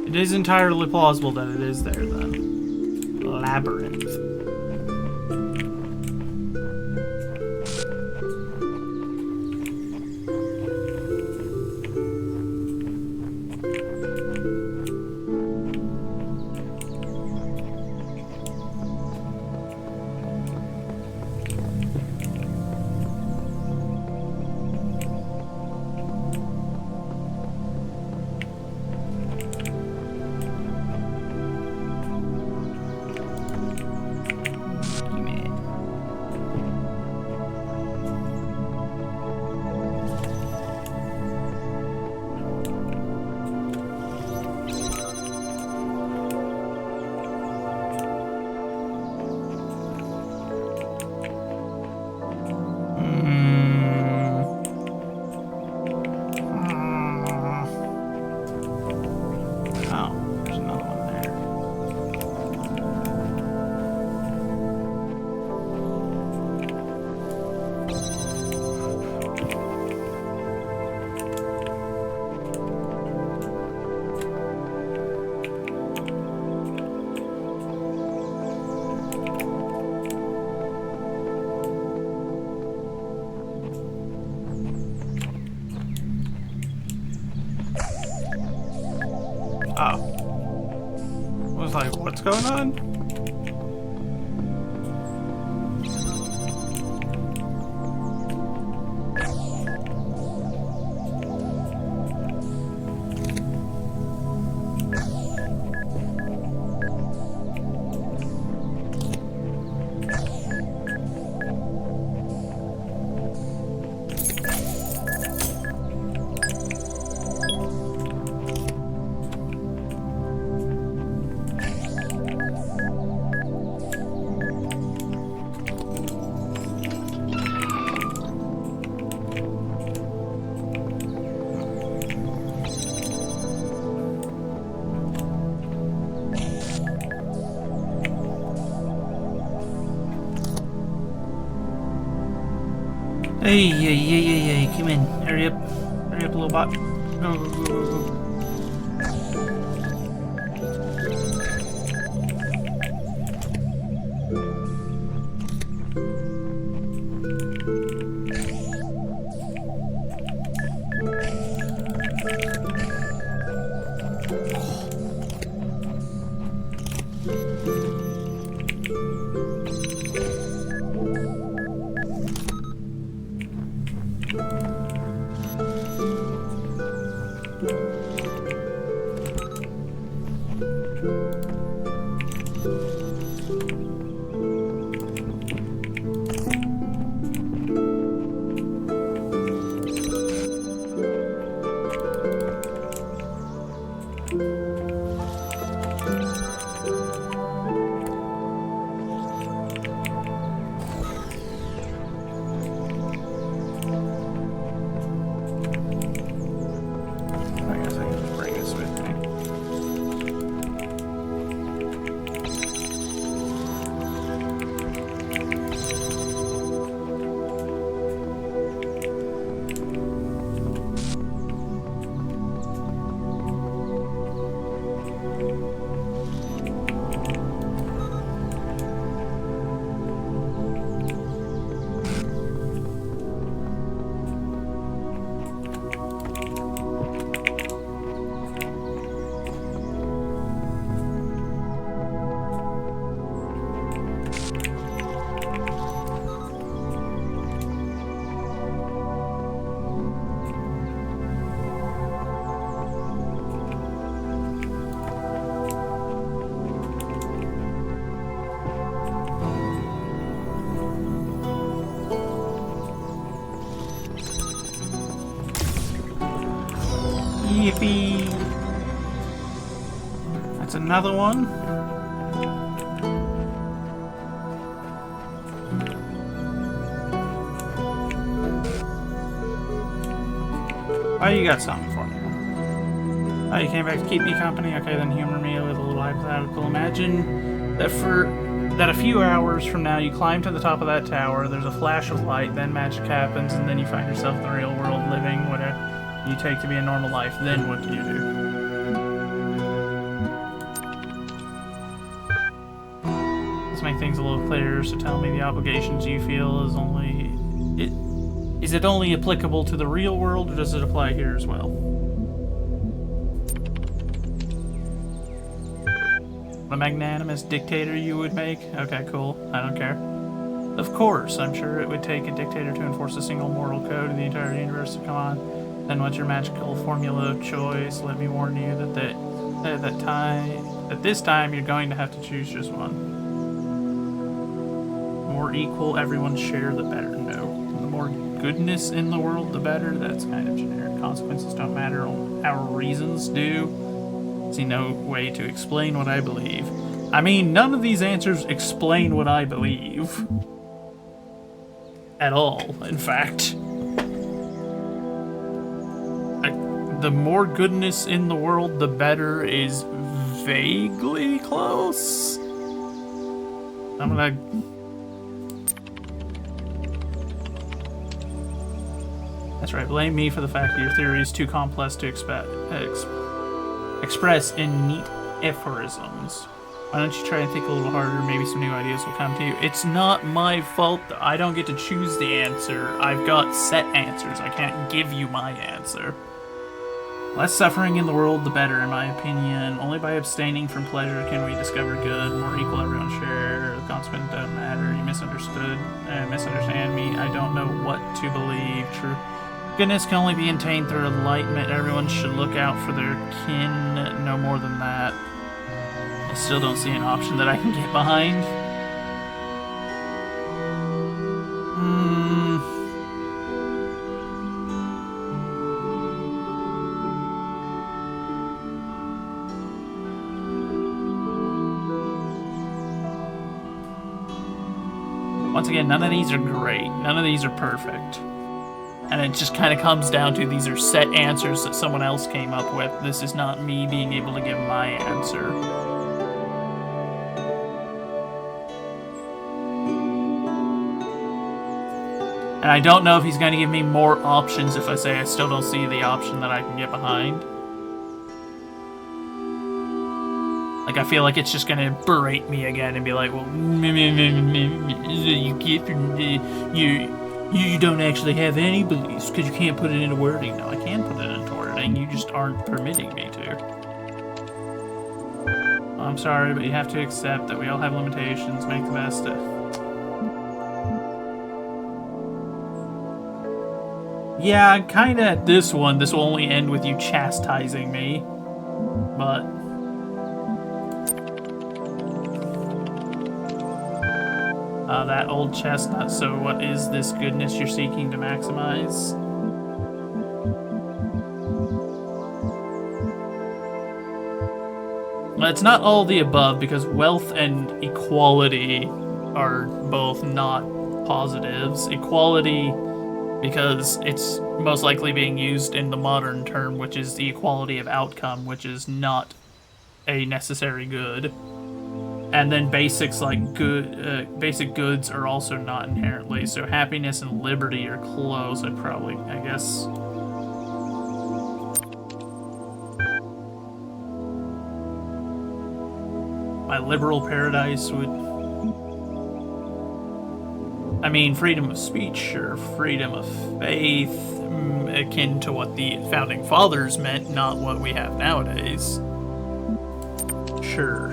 it is entirely plausible that it is there then. Labyrinth. Oh. I was like, what's going on? Hey, come in. Hurry up, little bot. Go. Yippee! That's another one. Oh, you got something for me. Oh, you came back to keep me company? Okay, then humor me with a little hypothetical. Imagine that a few hours from now you climb to the top of that tower, there's a flash of light, then magic happens, and then you find yourself in the real world living whatever you take to be a normal life. Then what do you do? Let's make things a little clearer, so tell me the obligations you feel is it only applicable to the real world, or does it apply here as well? The magnanimous dictator you would make? Okay, cool. I don't care. Of course, I'm sure it would take a dictator to enforce a single moral code in the entire universe. So come on. Then what's your magical formula of choice? Let me warn you that this time you're going to have to choose just one. More equal, everyone share, the better. No. The more goodness in the world, the better. That's kind of generic. Consequences don't matter. Our reasons do. See no way to explain what I believe. I mean, none of these answers explain what I believe. At all, in fact. The more goodness in the world, the better is vaguely close. I'm gonna... That's right, blame me for the fact that your theory is too complex to express in neat aphorisms. Why don't you try and think a little harder? Maybe some new ideas will come to you. It's not my fault that I don't get to choose the answer. I've got set answers. I can't give you my answer. Less suffering in the world, the better, in my opinion. Only by abstaining from pleasure can we discover good. More equal, everyone share. The consequences don't matter. You misunderstand me. I don't know what to believe. True. Goodness can only be attained through enlightenment. Everyone should look out for their kin, no more than that. I still don't see an option that I can get behind. Once again, none of these are great. None of these are perfect. And it just kind of comes down to these are set answers that someone else came up with. This is not me being able to give my answer. And I don't know if he's going to give me more options if I say I still don't see the option that I can get behind. Like, I feel like it's just going to berate me again and be like, well, you don't actually have any beliefs because you can't put it into wording. No, I can put it into wording. You just aren't permitting me to. I'm sorry, but you have to accept that we all have limitations. Make the best of... Yeah, kind of at this one. This will only end with you chastising me. But... that old chestnut, so what is this goodness you're seeking to maximize? Well, it's not all the above, because wealth and equality are both not positives. Equality, because it's most likely being used in the modern term, which is the equality of outcome, which is not a necessary good. And then basics like basic goods are also not inherently. So happiness and liberty are close. I guess. My liberal paradise would... I mean, freedom of speech or freedom of faith, akin to what the Founding Fathers meant, not what we have nowadays. Sure.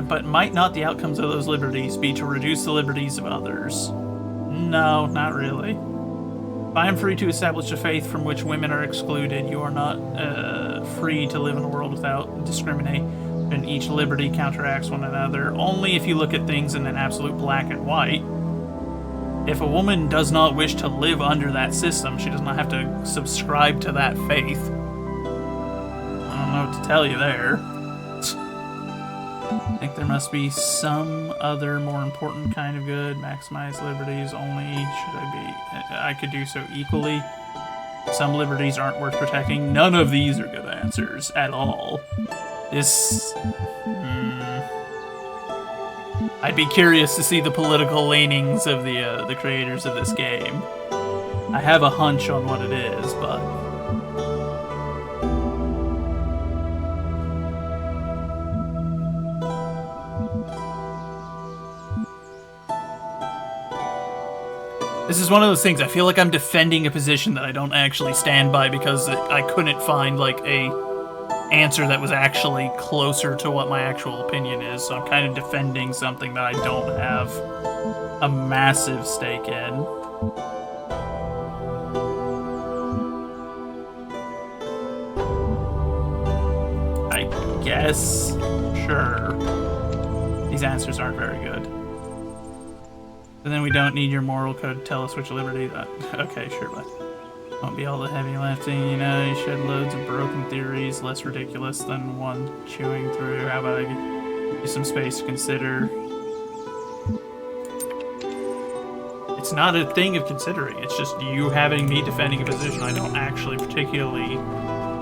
But might not the outcomes of those liberties be to reduce the liberties of others? No, not really. If I am free to establish a faith from which women are excluded, you are not free to live in a world without discrimination, and each liberty counteracts one another. Only if you look at things in an absolute black and white. If a woman does not wish to live under that system, she does not have to subscribe to that faith. I don't know what to tell you there. I think there must be some other more important kind of good. Maximize liberties only. I could do so equally. Some liberties aren't worth protecting. None of these are good answers at all. This... I'd be curious to see the political leanings of the creators of this game. I have a hunch on what it is, but... This is one of those things, I feel like I'm defending a position that I don't actually stand by because I couldn't find, like, a answer that was actually closer to what my actual opinion is, so I'm kind of defending something that I don't have a massive stake in. I guess, sure. These answers aren't very good. And then we don't need your moral code to tell us which liberty that... Okay, sure, but... Won't be all the heavy lifting, you know, you shed loads of broken theories, less ridiculous than one chewing through. How about I give you some space to consider? It's not a thing of considering, it's just you having me defending a position I don't actually particularly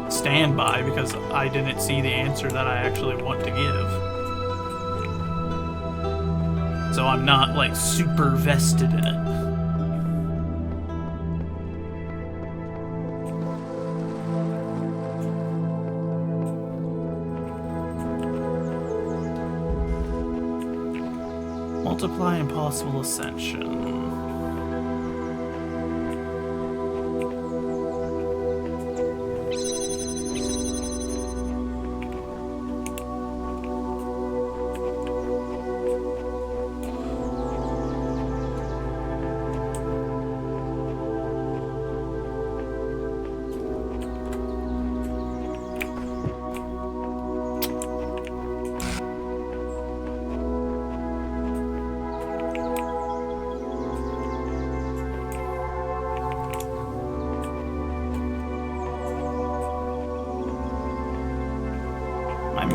stand by because I didn't see the answer that I actually want to give. So I'm not, like, super vested in it. Multiply impossible ascension.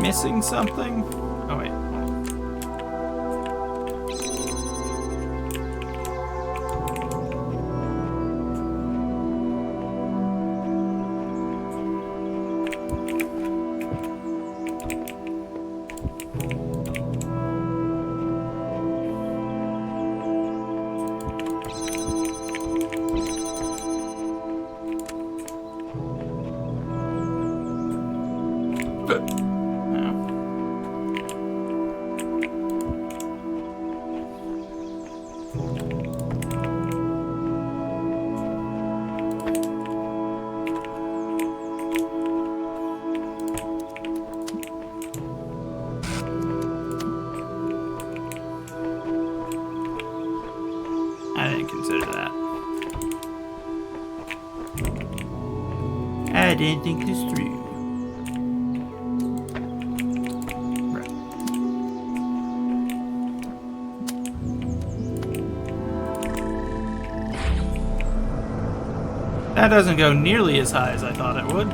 Missing something? Oh wait. I didn't consider that. I didn't think this through. Right. That doesn't go nearly as high as I thought it would.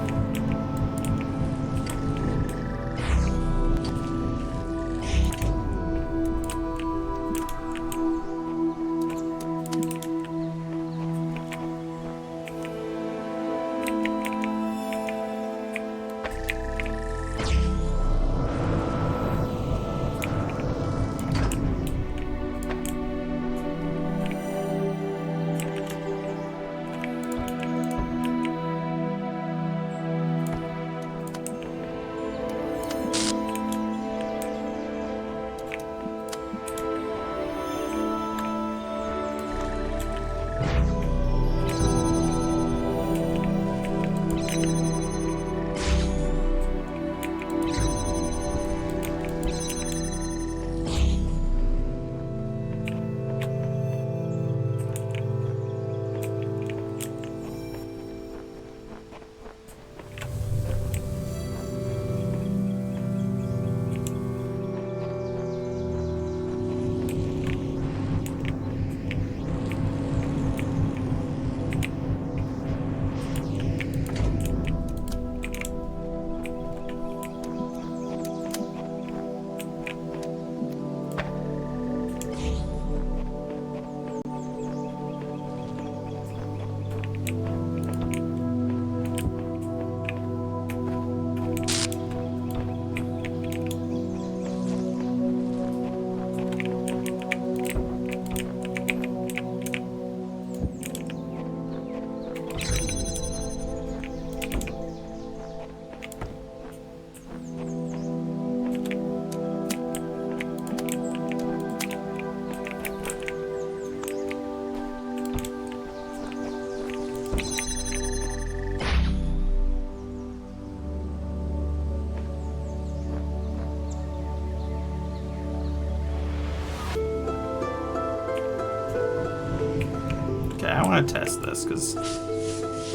Okay, I want to test this because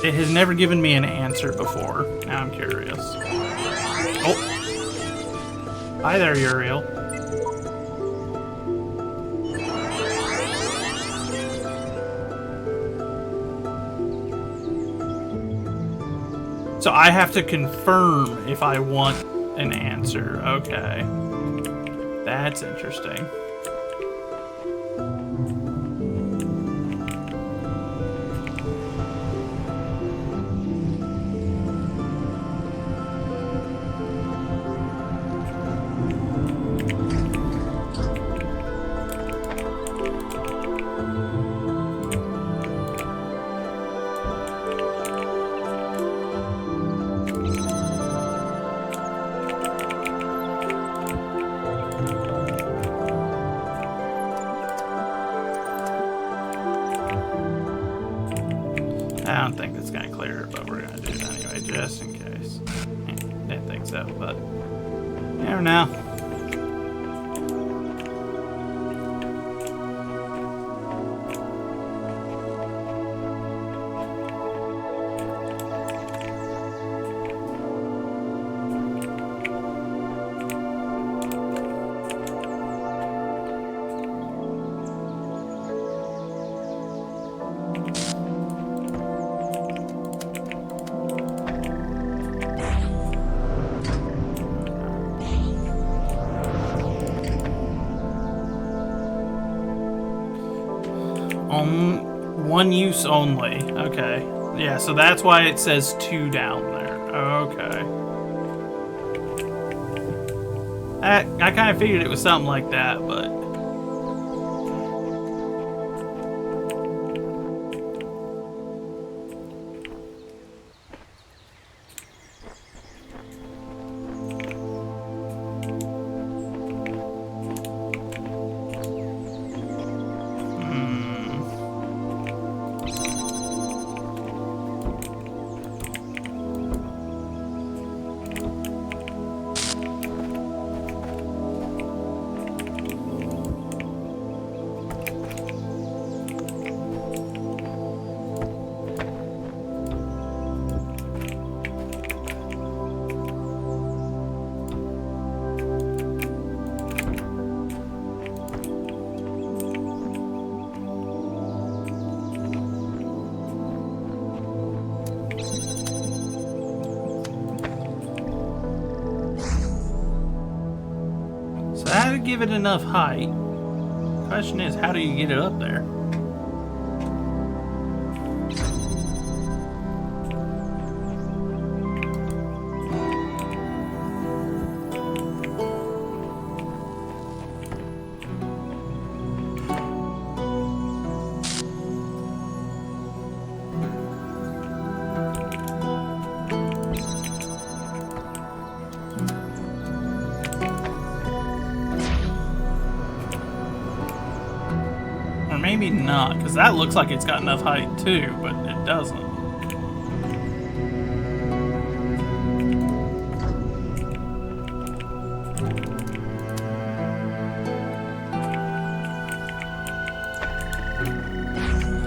it has never given me an answer before. Now I'm curious. Oh. Hi there, Uriel. So I have to confirm if I want an answer. Okay. That's interesting. I don't think it's gonna clear it, but we're gonna do it anyway, just in case. Didn't think so, but never know. One use only. Okay. Yeah, so that's why it says 2 down there. Okay. I kind of figured it was something like that, but... How to give it enough height? Question is, how do you get it up there? Maybe not, because that looks like it's got enough height too, but it doesn't.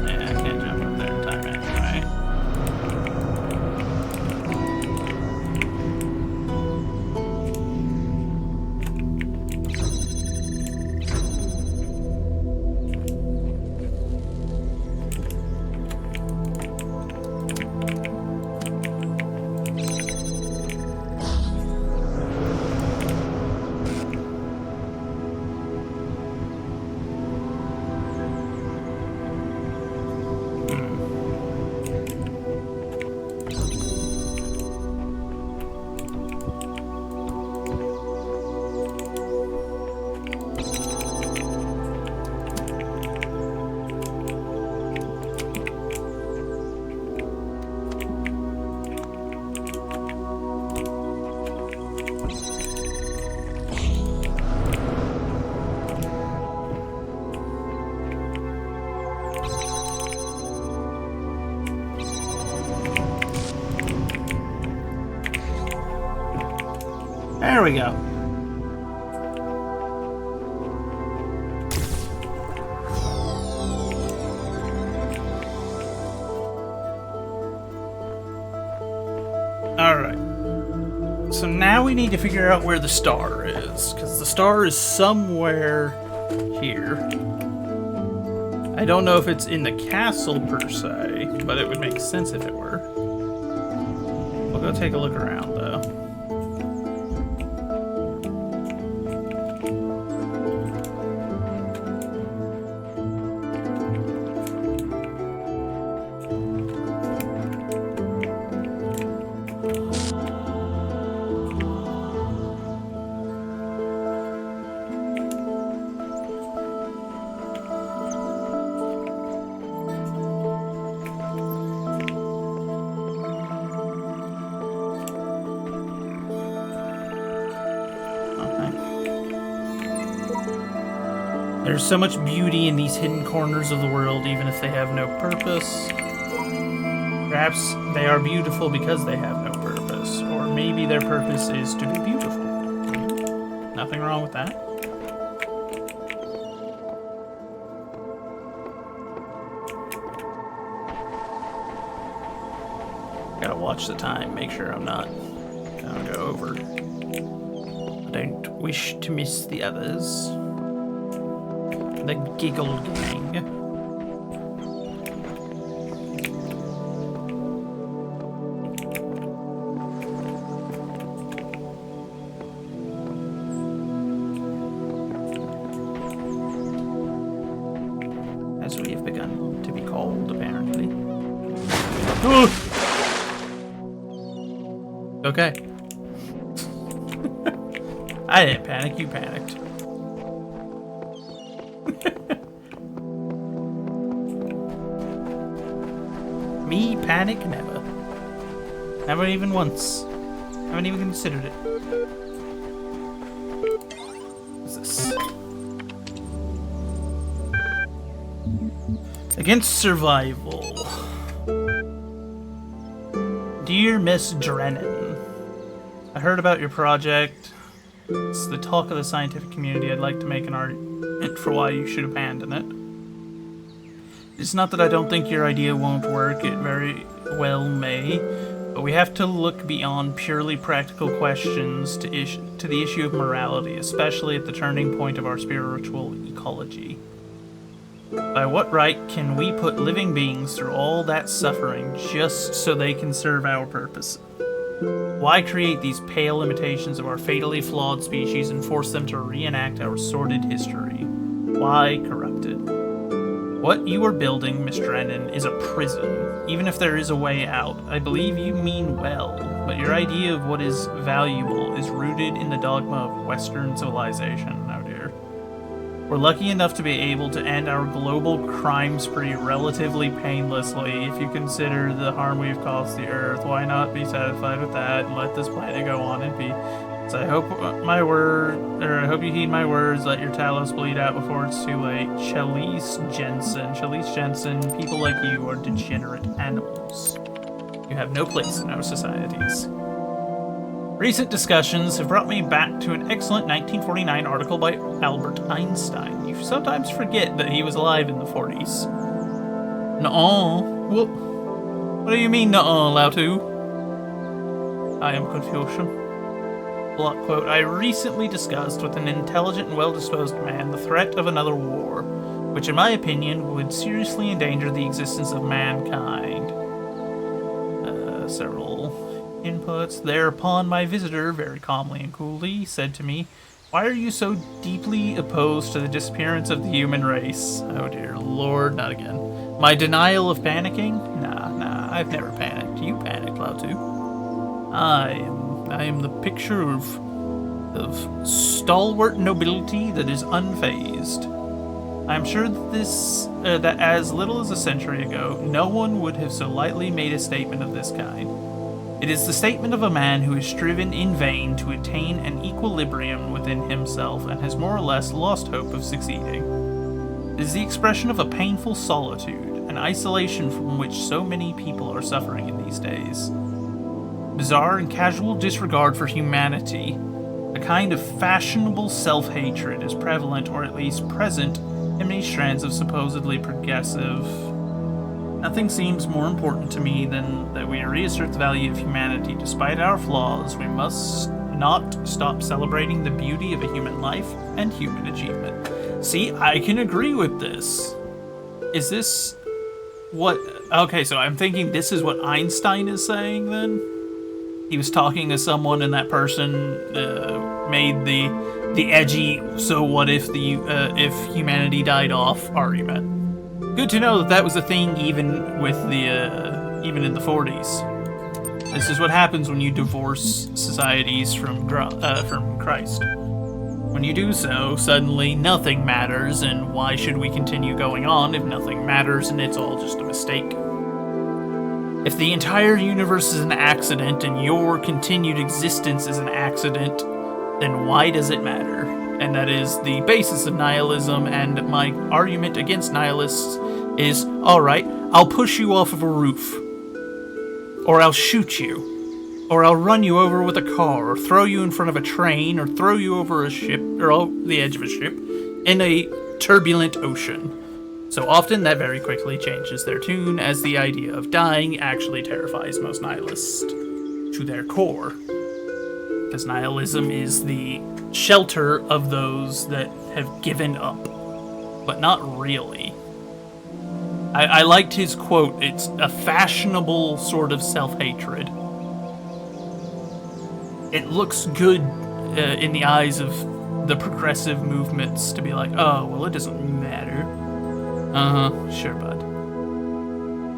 Yeah, I can't jump up there in time anyway. There we go. Alright. So now we need to figure out where the star is, because the star is somewhere here. I don't know if it's in the castle per se, but it would make sense if it were. We'll go take a look around though. There's so much beauty in these hidden corners of the world, even if they have no purpose. Perhaps they are beautiful because they have no purpose, or maybe their purpose is to be beautiful. Nothing wrong with that. Gotta watch the time, make sure I'm not gonna go over. I don't wish to miss the others. The Giggle Gang. As we have begun to be called, apparently. Okay. I didn't panic, you panicked. Me panic never. Never even once. Haven't even considered it. What's this? Against survival. Dear Miss Drennan, I heard about your project. It's the talk of the scientific community. I'd like to make an argument for why you should abandon it. It's not that I don't think your idea won't work, it very well may, but we have to look beyond purely practical questions to the issue of morality, especially at the turning point of our spiritual ecology. By what right can we put living beings through all that suffering just so they can serve our purpose? Why create these pale imitations of our fatally flawed species and force them to reenact our sordid history? Why corrupt it? What you are building, Miss Drennan, is a prison. Even if there is a way out, I believe you mean well, but your idea of what is valuable is rooted in the dogma of Western civilization. Oh dear. We're lucky enough to be able to end our global crime spree relatively painlessly. If you consider the harm we've caused the Earth, why not be satisfied with that and let this planet go on in peace? So I hope I hope you heed my words. Let your Talos bleed out before it's too late. Chalice Jensen, people like you are degenerate animals. You have no place in our societies. Recent discussions have brought me back to an excellent 1949 article by Albert Einstein. You sometimes forget that he was alive in the 40s. Nuh-uh. What do you mean, nuh-uh, Lautu? I am Confucian. Block quote, I recently discussed with an intelligent and well-disposed man the threat of another war, which in my opinion would seriously endanger the existence of mankind. Several inputs. Thereupon my visitor, very calmly and coolly, said to me, why are you so deeply opposed to the disappearance of the human race? Oh dear lord, not again. My denial of panicking? Nah, I've never panicked. You panicked, Lautu. I am the picture of stalwart nobility that is unfazed. I am sure that as little as a century ago, no one would have so lightly made a statement of this kind. It is the statement of a man who has striven in vain to attain an equilibrium within himself and has more or less lost hope of succeeding. It is the expression of a painful solitude, an isolation from which so many people are suffering in these days. Bizarre and casual disregard for humanity, a kind of fashionable self-hatred is prevalent, or at least present, in many strands of supposedly progressive Nothing seems more important to me than that we reassert the value of humanity. Despite our flaws, we must not stop celebrating the beauty of a human life and human achievement. See, I can agree with this. Is this what... Okay, so I'm thinking this is what Einstein is saying, then? He was talking to someone, and that person made the edgy, so what if if humanity died off argument. Good to know that that was a thing even with the even in the 40s. This is what happens when you divorce societies from Christ. When you do so, suddenly nothing matters, and why should we continue going on if nothing matters and it's all just a mistake? If the entire universe is an accident and your continued existence is an accident, then why does it matter? And that is the basis of nihilism, and my argument against nihilists is, alright, I'll push you off of a roof, or I'll shoot you, or I'll run you over with a car, or throw you in front of a train, or throw you over a ship, or the edge of a ship, in a turbulent ocean. So often that very quickly changes their tune, as the idea of dying actually terrifies most nihilists to their core. Because nihilism is the shelter of those that have given up, but not really. I liked his quote. It's a fashionable sort of self-hatred. It looks good in the eyes of the progressive movements to be like, oh, well, it doesn't matter. Sure, bud.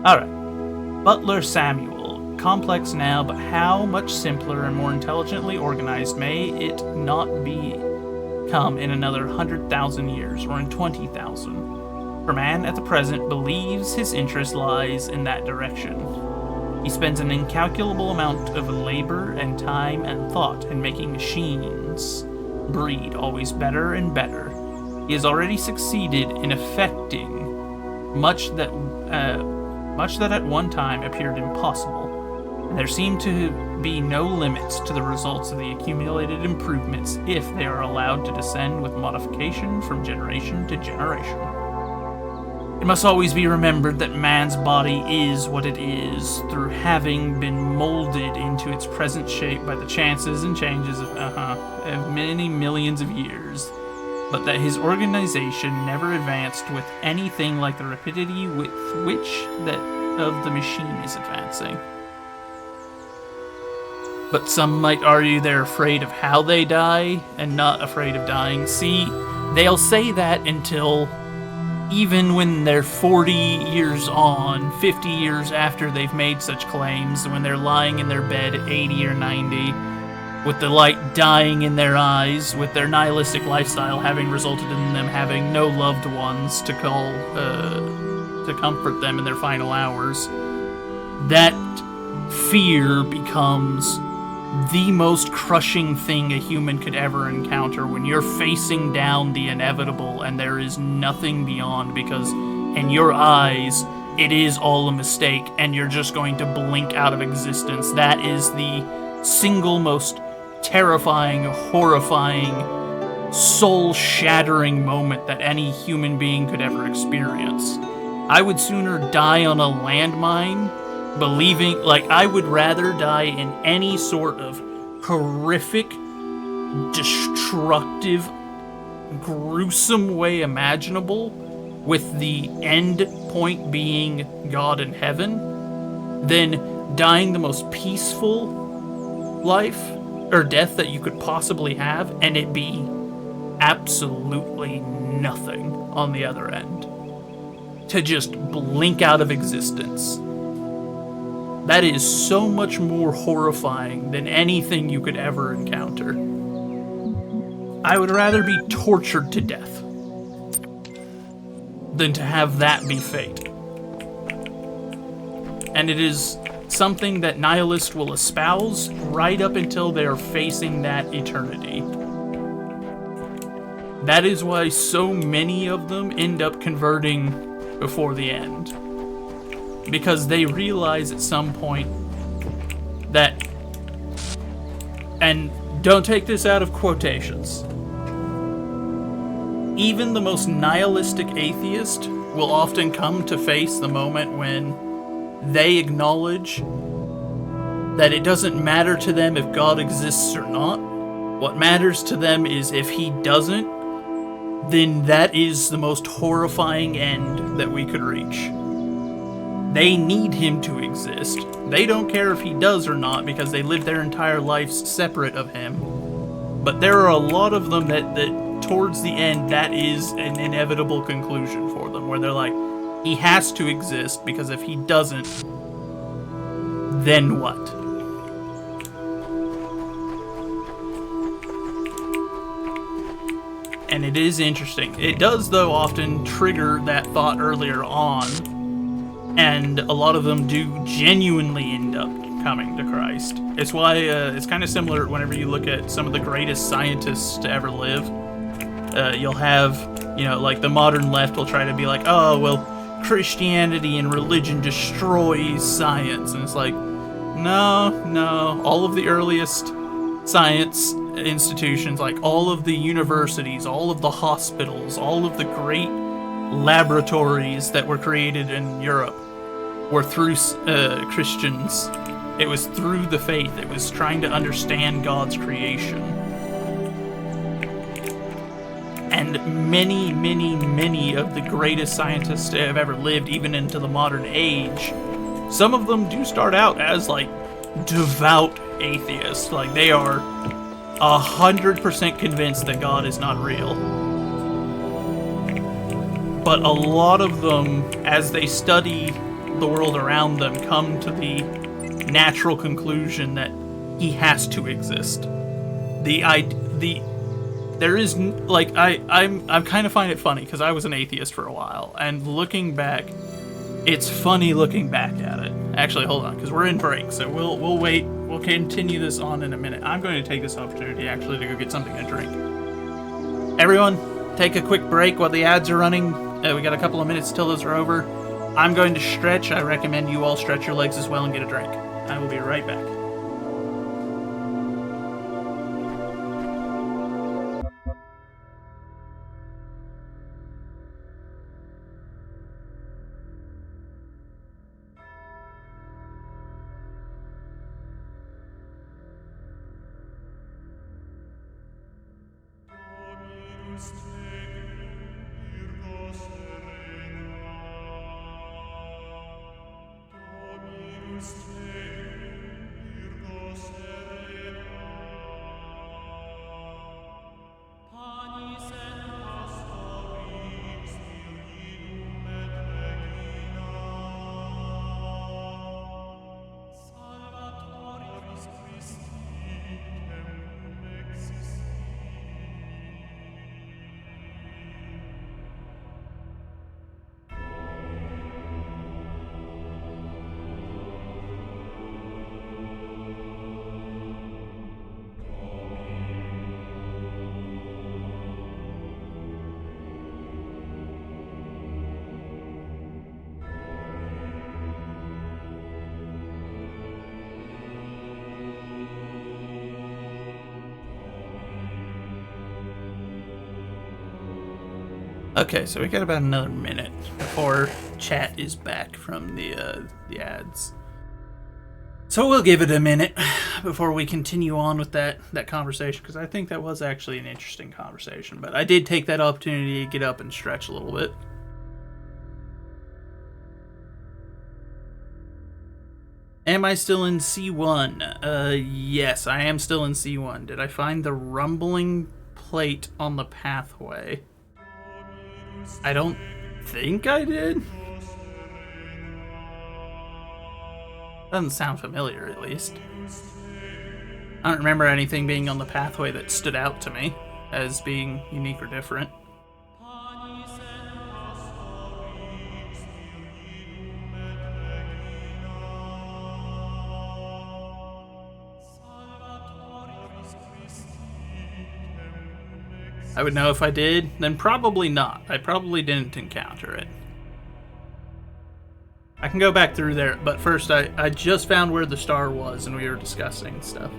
Alright. Butler Samuel. Complex now, but how much simpler and more intelligently organized may it not become in another 100,000 years, or in 20,000? For man at the present believes his interest lies in that direction. He spends an incalculable amount of labor and time and thought in making machines breed always better and better. He has already succeeded in effecting much that at one time appeared impossible. And there seem to be no limits to the results of the accumulated improvements if they are allowed to descend with modification from generation to generation. It must always be remembered that man's body is what it is through having been molded into its present shape by the chances and changes of many millions of years, but that his organization never advanced with anything like the rapidity with which that of the machine is advancing. But some might argue they're afraid of how they die and not afraid of dying. See, they'll say that until even when they're 40 years on, 50 years after they've made such claims, when they're lying in their bed at 80 or 90, with the light dying in their eyes, with their nihilistic lifestyle having resulted in them having no loved ones to call, to comfort them in their final hours, that fear becomes the most crushing thing a human could ever encounter when you're facing down the inevitable and there is nothing beyond, because in your eyes it is all a mistake and you're just going to blink out of existence. That is the single most terrifying, horrifying, soul-shattering moment that any human being could ever experience. I would sooner die on a landmine believing, like, I would rather die in any sort of horrific, destructive, gruesome way imaginable, with the end point being God in heaven, than dying the most peaceful life or death that you could possibly have and it be absolutely nothing on the other end. To just blink out of existence. That is so much more horrifying than anything you could ever encounter. I would rather be tortured to death than to have that be fate. And it is something that nihilists will espouse right up until they are facing that eternity. That is why so many of them end up converting before the end. Because they realize at some point that, and don't take this out of quotations, even the most nihilistic atheist will often come to face the moment when they acknowledge that it doesn't matter to them if God exists or not. What matters to them is if he doesn't, then that is the most horrifying end that we could reach. They need him to exist. They don't care if he does or not because they live their entire lives separate of him. But there are a lot of them that towards the end, that is an inevitable conclusion for them, where they're like, he has to exist because if he doesn't, then what? And it is interesting. It does, though, often trigger that thought earlier on, and a lot of them do genuinely end up coming to Christ. It's why it's kind of similar whenever you look at some of the greatest scientists to ever live. You'll have, like the modern left will try to be like, oh, well, Christianity and religion destroys science. And it's like, no. All of the earliest science institutions, like all of the universities, all of the hospitals, all of the great laboratories that were created in Europe were through Christians. It was through the faith. It was trying to understand God's creation. And many of the greatest scientists to have ever lived, even into the modern age, some of them do start out as, like, devout atheists. Like, they are 100% convinced that God is not real. But a lot of them, as they study the world around them, come to the natural conclusion that he has to exist. There is, like, I kind of find it funny because I was an atheist for a while, and looking back, it's funny looking back at it. Actually, hold on, because we're in break, so we'll wait. We'll continue this on in a minute. I'm going to take this opportunity actually to go get something to drink. Everyone, take a quick break while the ads are running. We got a couple of minutes till those are over. I'm going to stretch. I recommend you all stretch your legs as well and get a drink. I will be right back. Okay, so we got about another minute before chat is back from the ads. So we'll give it a minute before we continue on with that conversation, because I think that was actually an interesting conversation. But I did take that opportunity to get up and stretch a little bit. Am I still in C1? Yes, I am still in C1. Did I find the rumbling plate on the pathway? I don't think I did. Doesn't sound familiar, at least. I don't remember anything being on the pathway that stood out to me as being unique or different. I would know if I did, then probably not. I probably didn't encounter it. I can go back through there, but first I just found where the star was and we were discussing stuff.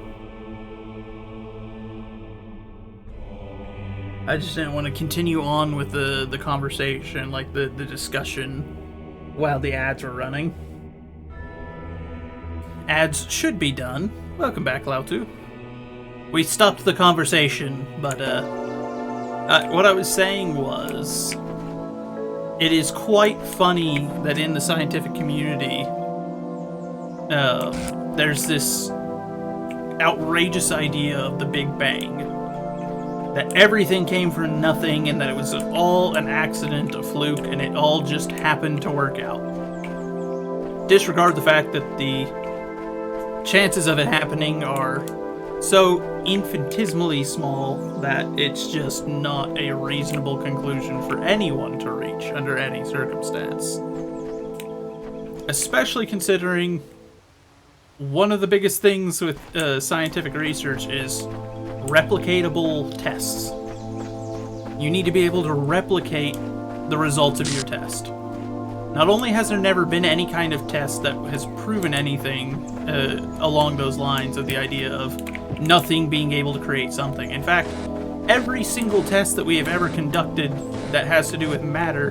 I just didn't want to continue on with the conversation, like the discussion, while the ads were running. Ads should be done. Welcome back, Lautu. We stopped the conversation, but what I was saying was, it is quite funny that in the scientific community, there's this outrageous idea of the Big Bang. That everything came from nothing and that it was all an accident, a fluke, and it all just happened to work out. Disregard the fact that the chances of it happening are so infinitesimally small that it's just not a reasonable conclusion for anyone to reach under any circumstance. Especially considering one of the biggest things with scientific research is replicatable tests. You need to be able to replicate the results of your test. Not only has there never been any kind of test that has proven anything along those lines of the idea of nothing being able to create something. In fact, every single test that we have ever conducted that has to do with matter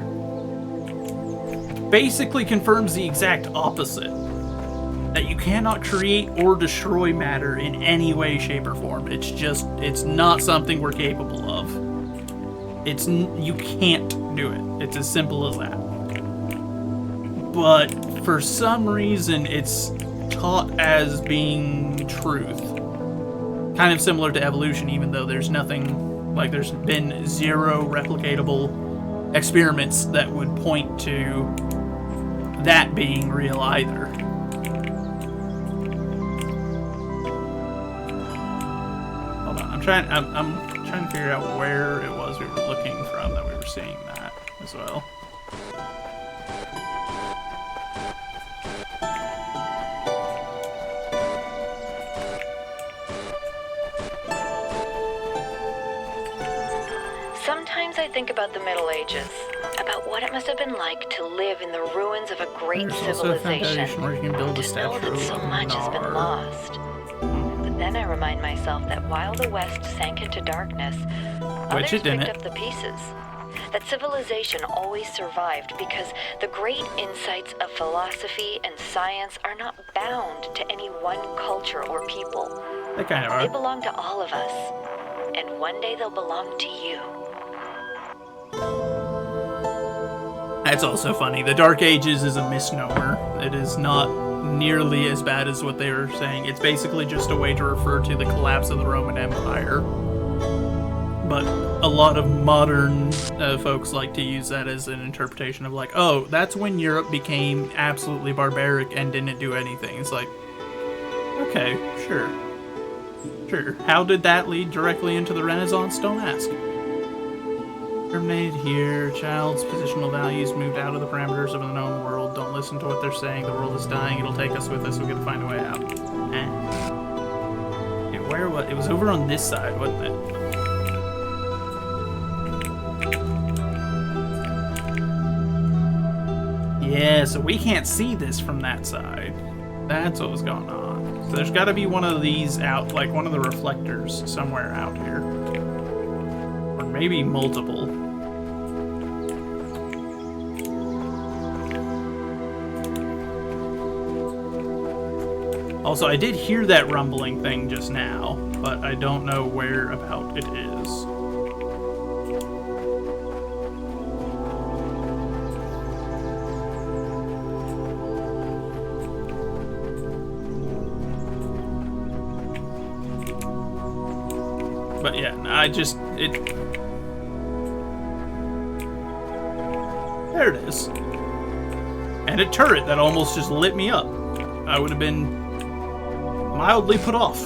basically confirms the exact opposite. That you cannot create or destroy matter in any way, shape, or form. It's not something we're capable of. You can't do it. It's as simple as that. But for some reason, it's taught as being truth. Kind of similar to evolution, even though there's nothing, like there's been zero replicatable experiments that would point to that being real either. I'm trying to figure out where it was we were looking from that we were seeing that as well. Sometimes I think about the Middle Ages, about what it must have been like to live in the ruins of a great There's also a civilization, foundation where you can build a to know statue that so of much has been Nar. lost. But then I remind myself that while the West sank into darkness, others it didn't. picked up the pieces. That civilization always survived because the great insights of philosophy and science are not bound to any one culture or people. They kind of They are. belong to all of us, and one day they'll belong to you. That's also funny. The Dark Ages is a misnomer. It is not nearly as bad as what they were saying. It's basically just a way to refer to the collapse of the Roman Empire. But a lot of modern folks like to use that as an interpretation of like, oh, that's when Europe became absolutely barbaric and didn't do anything. It's like, okay, sure. Sure. How did that lead directly into the Renaissance? Don't ask. Terminated here. Child's positional values moved out of the parameters of the known world. Don't listen to what they're saying. The world is dying. It'll take us with us. We gotta find a way out. Okay, where was it? Was over on this side, wasn't it? Yeah, so we can't see this from that side. That's what was going on. So there's got to be one of these out, like one of the reflectors somewhere out here. Or maybe multiple. Also, I did hear that rumbling thing just now, but I don't know where about it is. But yeah, there it is. And a turret that almost just lit me up. I would have been mildly put off.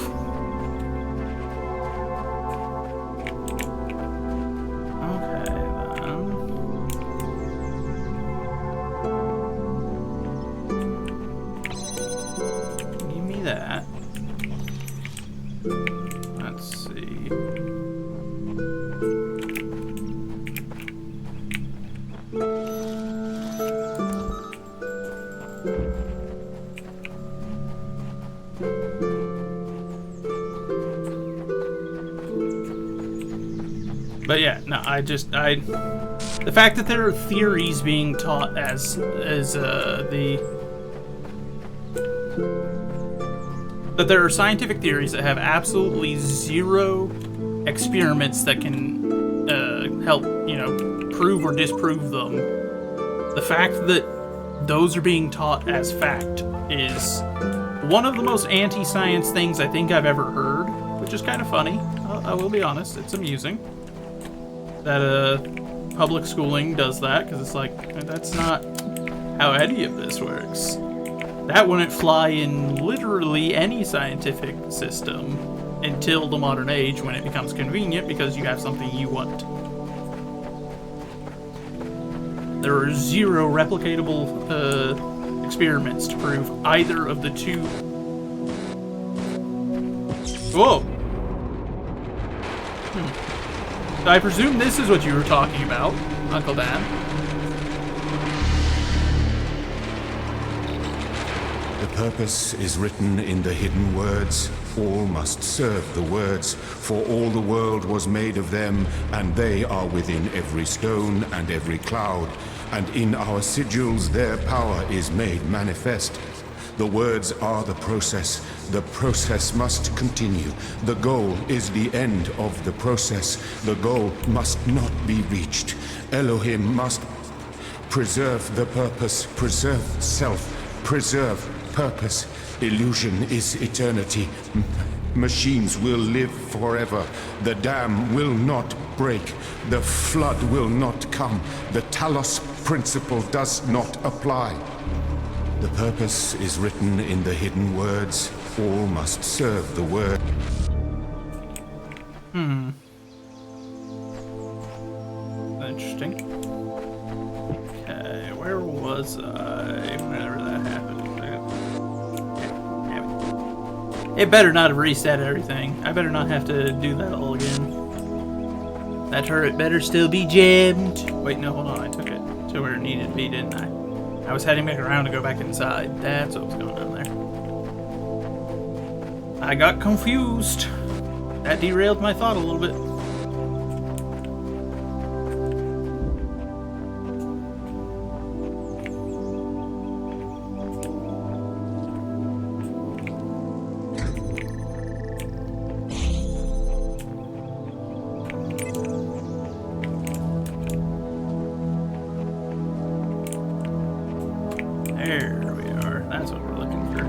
Okay, then. Give me that. Let's see. But yeah, no, the fact that there are theories being taught as that there are scientific theories that have absolutely zero experiments that can help, prove or disprove them. The fact that those are being taught as fact is one of the most anti-science things I think I've ever heard, which is kind of funny. I will be honest, it's amusing that public schooling does that, because it's like, that's not how any of this works. That wouldn't fly in literally any scientific system until the modern age, when it becomes convenient because you have something you want. There are zero replicatable experiments to prove either of the two. Whoa! I presume this is what you were talking about, Uncle Dan. The purpose is written in the hidden words. All must serve the words, for all the world was made of them, and they are within every stone and every cloud, and in our sigils their power is made manifest. The words are the process must continue. The goal is the end of the process. The goal must not be reached. Elohim must preserve the purpose, preserve self, preserve purpose. Illusion is eternity. Machines will live forever. The dam will not break. The flood will not come. The Talos principle does not apply. The purpose is written in the hidden words. All must serve the word. Interesting. Okay, where was I whenever that happened? It better not have reset everything. I better not have to do that all again. That turret better still be jammed. Wait, no, hold on. I took it to where it needed to be, didn't I? I was heading back around to go back inside. That's what was going on there. I got confused. That derailed my thought a little bit. There we are. That's what we're looking for.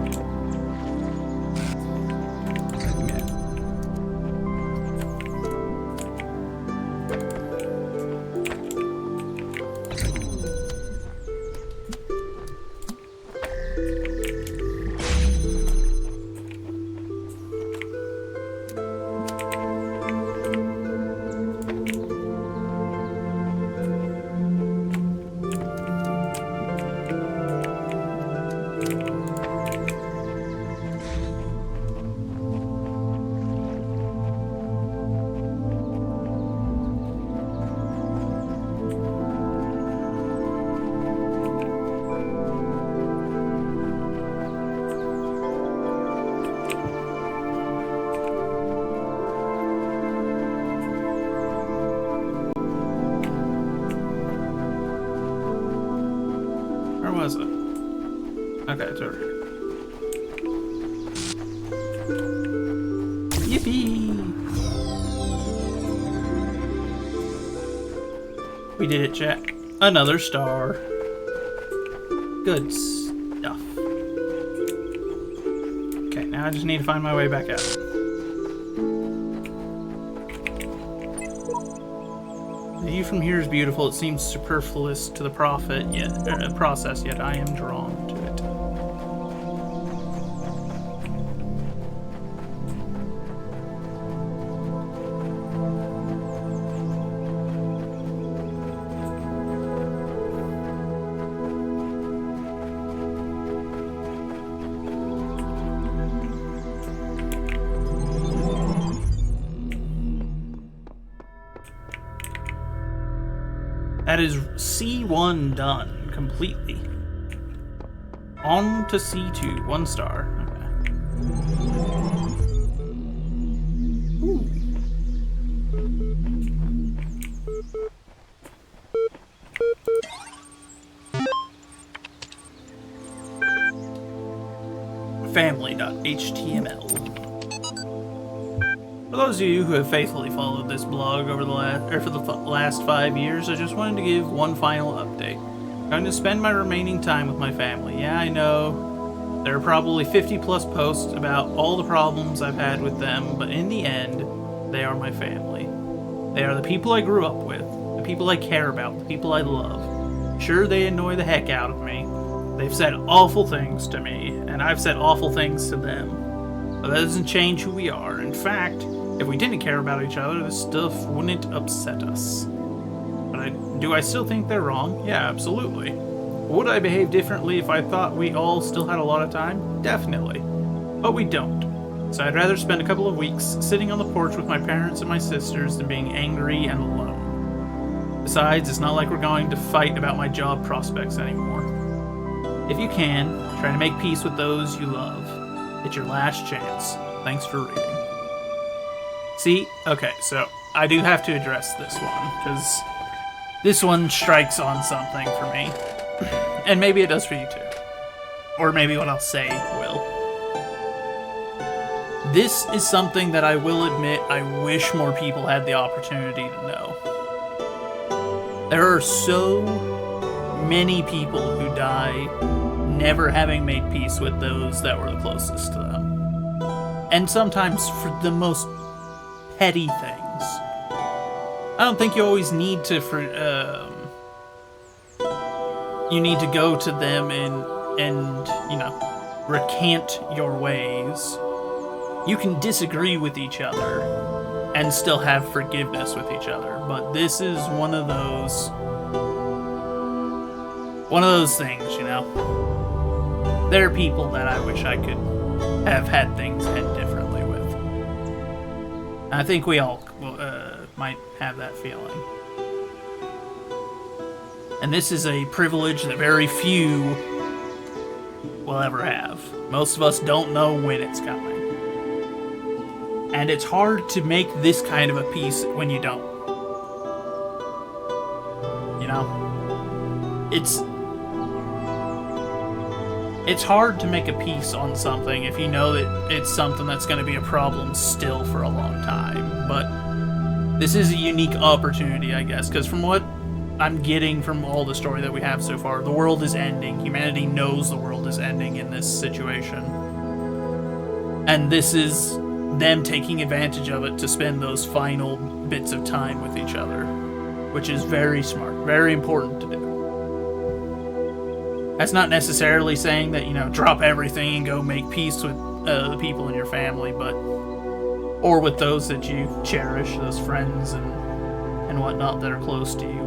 Where was it? Okay, it's over here. Yippee! We did it, chat. Another star. Good stuff. Okay, now I just need to find my way back out. The view from here is beautiful. It seems superfluous to the process, yet I am drawn to it. That is C1 done completely. On to C2, 1 star. Okay. Ooh. family.html. For those of you who have faithfully followed this blog over the last 5 years, I just wanted to give one final update. I'm going to spend my remaining time with my family. Yeah, I know there are probably 50 plus posts about all the problems I've had with them, but in the end, they are my family. They are the people I grew up with, the people I care about, the people I love. Sure, they annoy the heck out of me. They've said awful things to me, and I've said awful things to them. But that doesn't change who we are. In fact, if we didn't care about each other, this stuff wouldn't upset us. But do I still think they're wrong? Yeah, absolutely. Would I behave differently if I thought we all still had a lot of time? Definitely. But we don't. So I'd rather spend a couple of weeks sitting on the porch with my parents and my sisters than being angry and alone. Besides, it's not like we're going to fight about my job prospects anymore. If you can, try to make peace with those you love. It's your last chance. Thanks for reading. See? Okay, so I do have to address this one, because this one strikes on something for me. And maybe it does for you too. Or maybe what I'll say will. This is something that I will admit I wish more people had the opportunity to know. There are so many people who die never having made peace with those that were the closest to them. And sometimes for the most petty things. I don't think you always need to you need to go to them and you know, recant your ways. You can disagree with each other and still have forgiveness with each other, but this is one of those things, you know. There are people that I wish I could have had things end differently with. I think we all might have that feeling. And this is a privilege that very few will ever have. Most of us don't know when it's coming. And it's hard to make this kind of a peace when you don't. You know? It's hard to make a peace on something if you know that it's something that's going to be a problem still for a long time. But this is a unique opportunity, I guess, because from what I'm getting from all the story that we have so far, the world is ending. Humanity knows the world is ending in this situation. And this is them taking advantage of it to spend those final bits of time with each other, which is very smart, very important to do. That's not necessarily saying that, you know, drop everything and go make peace with the people in your family, or with those that you cherish, those friends and whatnot that are close to you,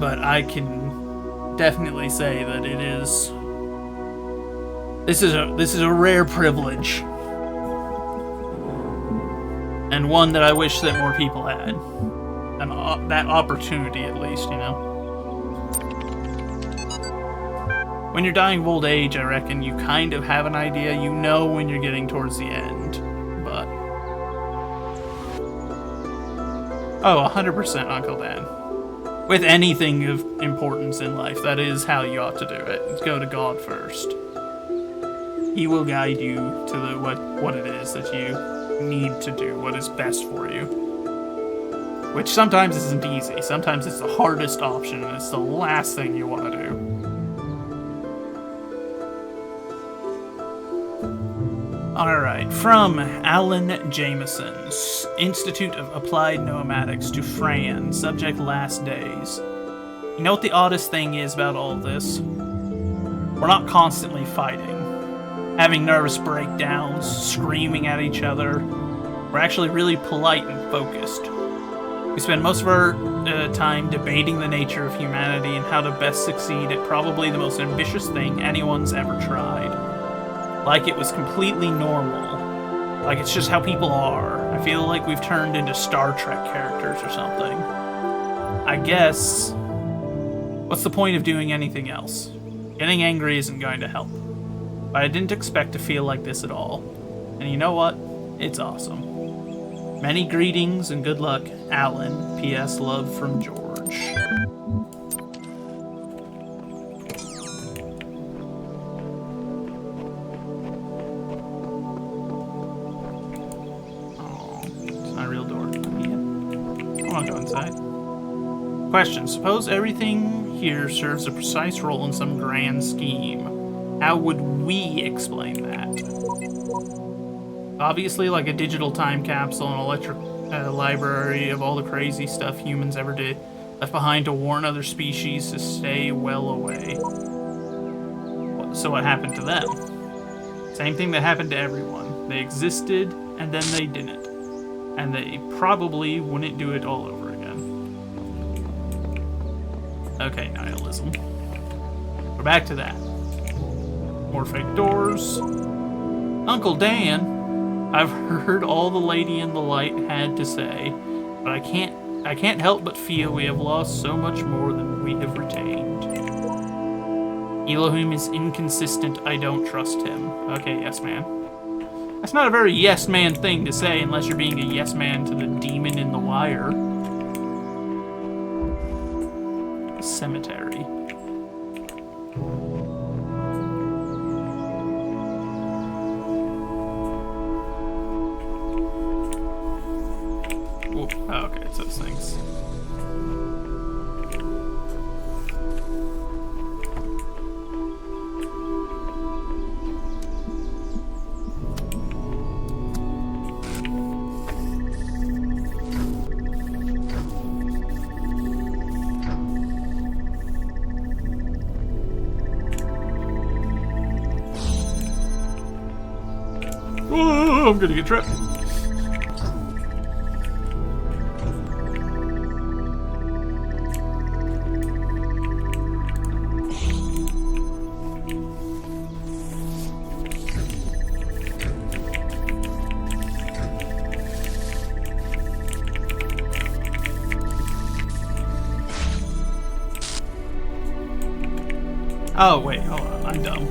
but I can definitely say that this is a rare privilege, and one that I wish that more people had. That opportunity, at least, you know. When you're dying of old age, I reckon you kind of have an idea. You know when you're getting towards the end, but... Oh, 100% Uncle Dan. With anything of importance in life, that is how you ought to do it. Go to God first. He will guide you to what it is that you need to do, what is best for you. Which sometimes isn't easy. Sometimes it's the hardest option, and it's the last thing you want to do. Alright, from Alan Jameson, Institute of Applied Noematics to Fran, subject last days. You know what the oddest thing is about all of this? We're not constantly fighting, having nervous breakdowns, screaming at each other. We're actually really polite and focused. We spend most of our time debating the nature of humanity and how to best succeed at probably the most ambitious thing anyone's ever tried. Like it was completely normal. Like it's just how people are. I feel like we've turned into Star Trek characters or something. I guess... what's the point of doing anything else? Getting angry isn't going to help. But I didn't expect to feel like this at all. And you know what? It's awesome. Many greetings and good luck, Alan. P.S. Love from George. insight. Question. Suppose everything here serves a precise role in some grand scheme. How would we explain that? Obviously, like a digital time capsule, an electric library of all the crazy stuff humans ever did, left behind to warn other species to stay well away. So what happened to them? Same thing that happened to everyone. They existed, and then they didn't. And they probably wouldn't do it all over again. Okay, nihilism. We're back to that. More fake doors. Uncle Dan, I've heard all the Lady in the Light had to say, but I can't help but feel we have lost so much more than we have retained. Elohim is inconsistent. I don't trust him. Okay, yes, man. That's not a very yes man thing to say unless you're being a yes man to the demon in the wire. Cemetery. Ooh, oh, okay, it's those things. Whoa, I'm gonna get tripped. Oh, wait, hold on, I'm dumb.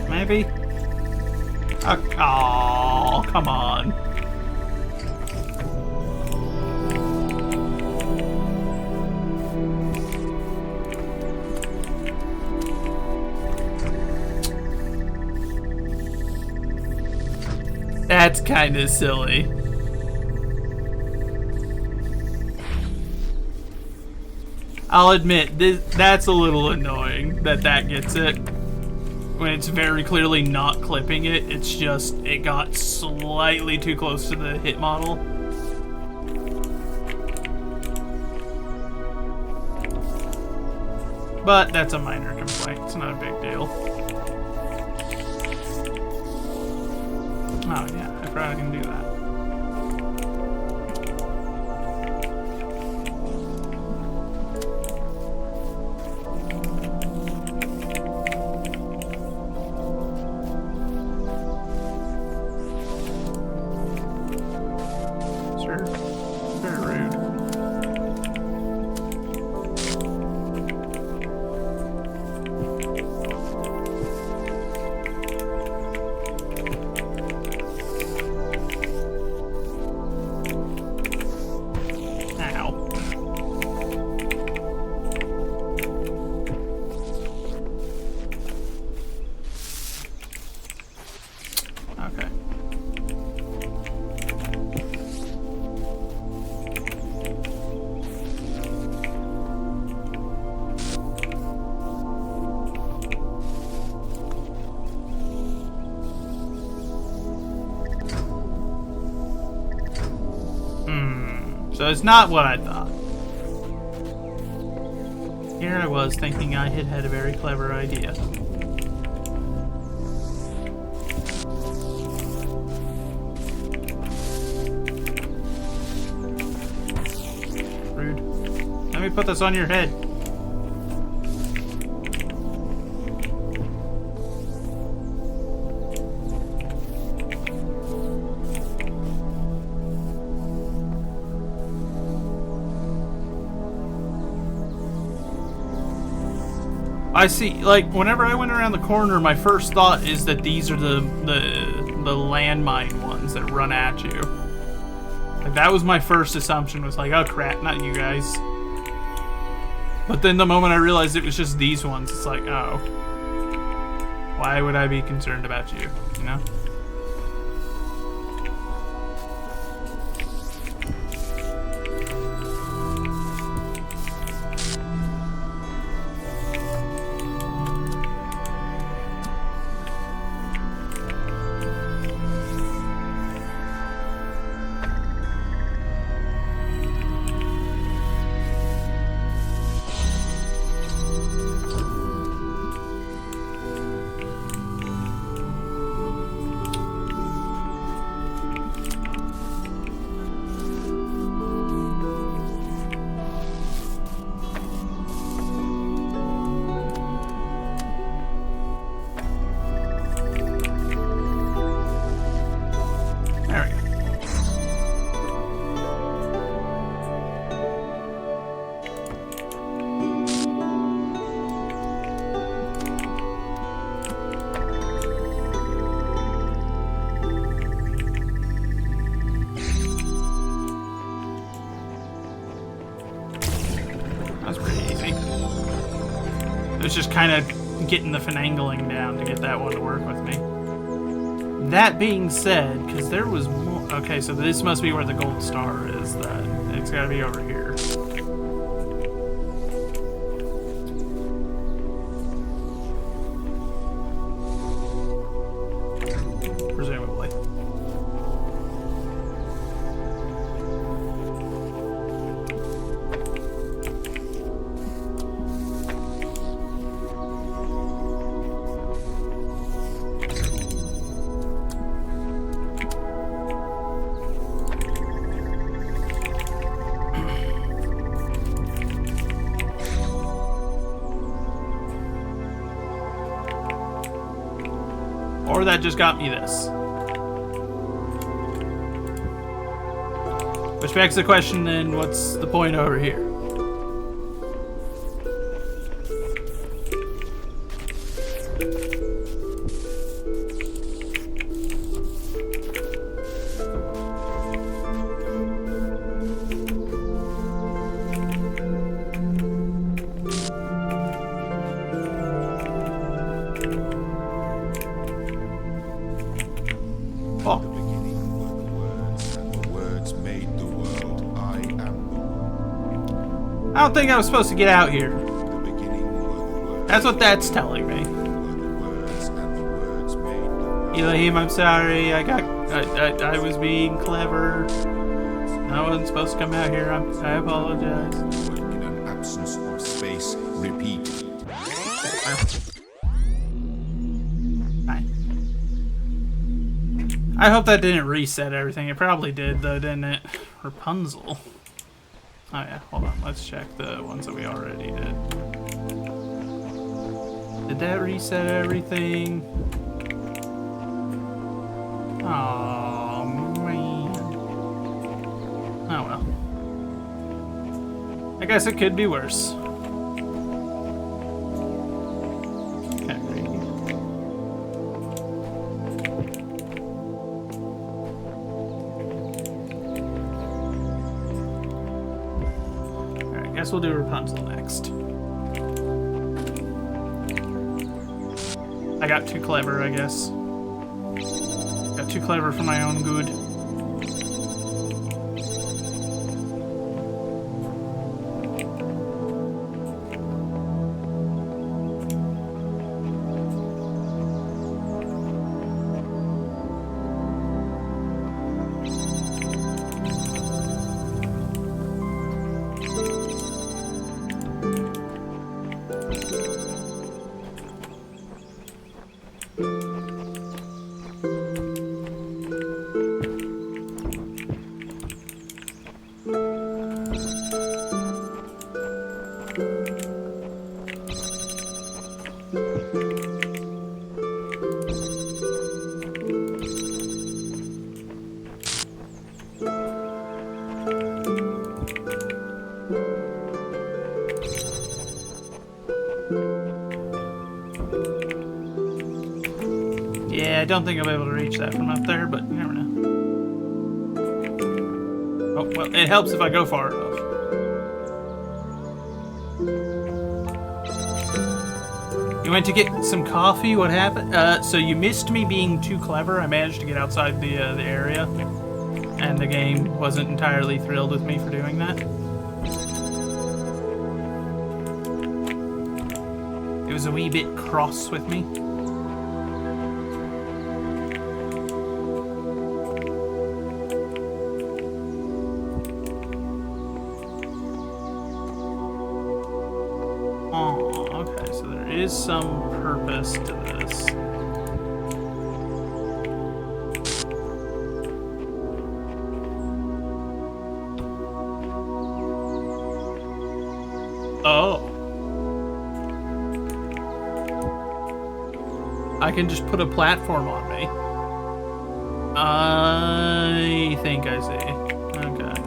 Maybe? Oh, come on. That's kind of silly. I'll admit, that's a little annoying that gets it. When it's very clearly not clipping it, it's just, it got slightly too close to the hit model. But that's a minor complaint, it's not a big deal. Oh yeah, I forgot I can do that. So it's not what I thought. Here I was thinking I had a very clever idea. Rude. Let me put this on your head. I see, like, whenever I went around the corner, my first thought is that these are the landmine ones that run at you. Like, that was my first assumption, was like, oh crap, not you guys. But then the moment I realized it was just these ones, it's like, oh. Why would I be concerned about you, you know? That's pretty easy. It was just kind of getting the finagling down to get that one to work with me. That being said, because there was more... Okay, so this must be where the gold star is. That it's got to be over here. Presumably. Or that just got me this. Which begs the question then, what's the point over here? Oh. The beginning were the words, and the words made the world. I am the I don't think I was supposed to get out here. The beginning were the words. That's what that's telling me. Were the words, and the words made the world. Elohim, I'm sorry. I was being clever. I wasn't supposed to come out here. I apologize. In an absence of space, repeat. I hope that didn't reset everything. It probably did, though, didn't it? Rapunzel. Oh, yeah. Hold on. Let's check the ones that we already did. Did that reset everything? Oh, man. Oh, well. I guess it could be worse. Guess we'll do Rapunzel next. I got too clever, I guess. Got too clever for my own good. Yeah, I don't think I'll be able to reach that from up there, but you never know. Oh, well, it helps if I go far enough. You went to get some coffee? What happened? So you missed me being too clever. I managed to get outside the area, and the game wasn't entirely thrilled with me for doing that. It was a wee bit cross with me. Oh, okay, so there is some purpose to this. Oh. I can just put a platform on me. I think I see. Okay.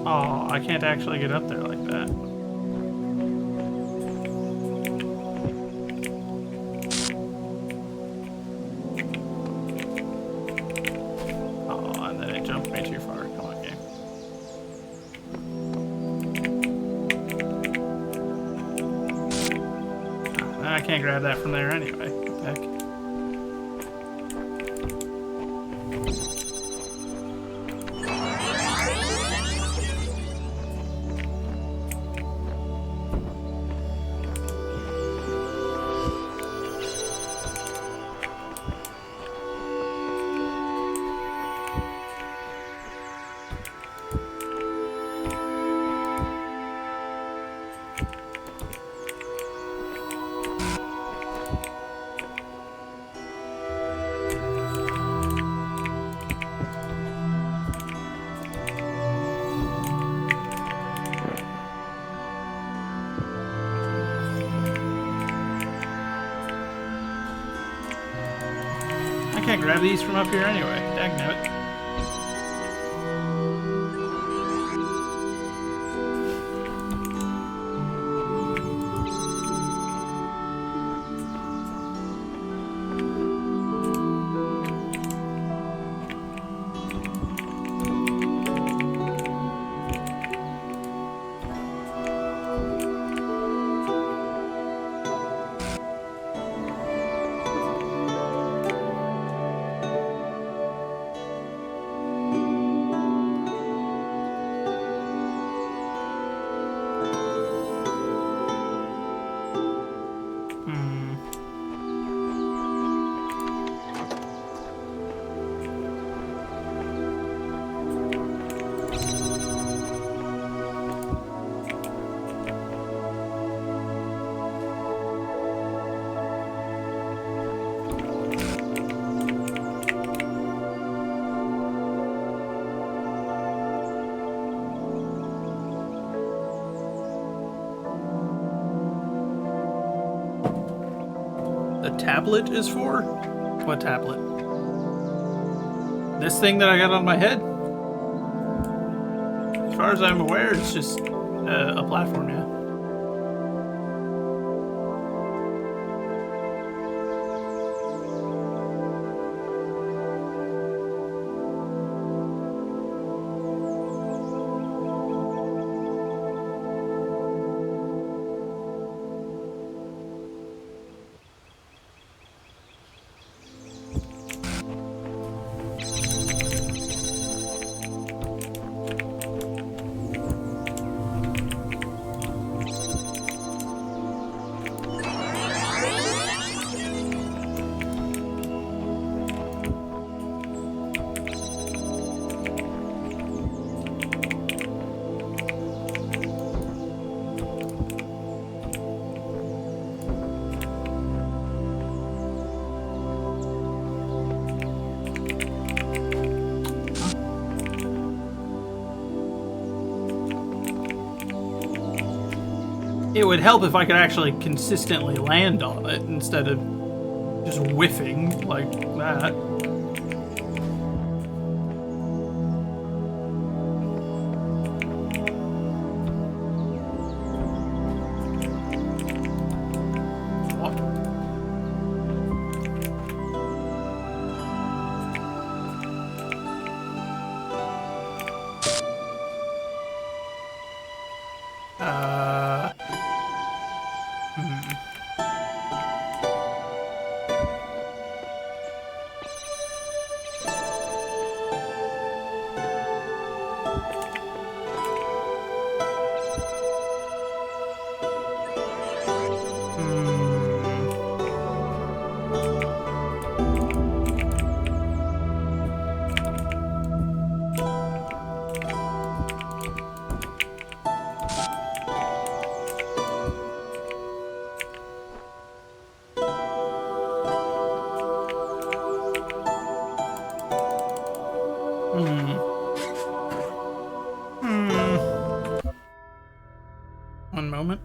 Oh, I can't actually get up there like that. Oh, and then it jumped me too far. Come on, game. Oh, I can't grab that from there anyway. What the heck? I can't grab these from up here anyway. Dagnabbit. the tablet is for? What tablet? This thing that I got on my head? As far as I'm aware, it's just a platform, yeah. It would help if I could actually consistently land on it instead of just whiffing like that. One moment.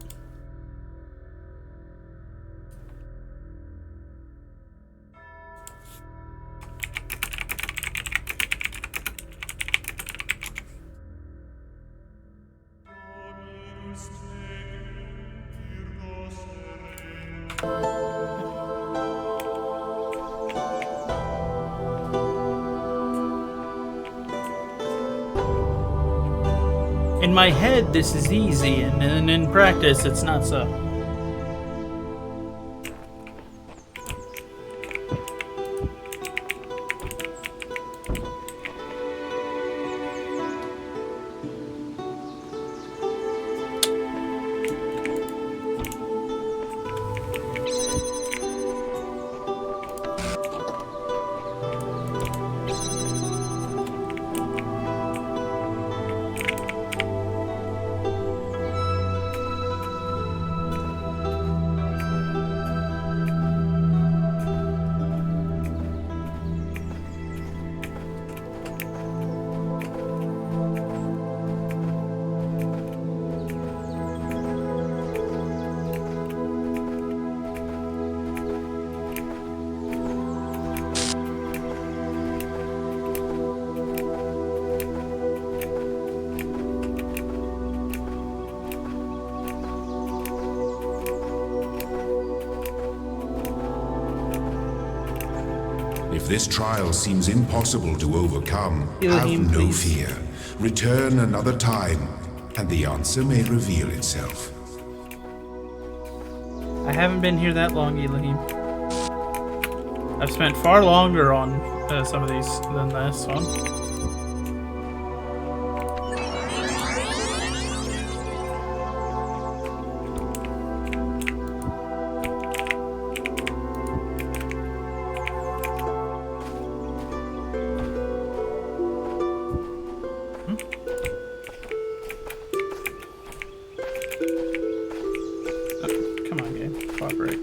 In my head, this is easy, and in practice, it's not so. If this trial seems impossible to overcome, have Elohim, no please. fear. Return another time, and the answer may reveal itself. I haven't been here that long, Elohim. I've spent far longer on some of these than this one. Come on, game. Cooperate.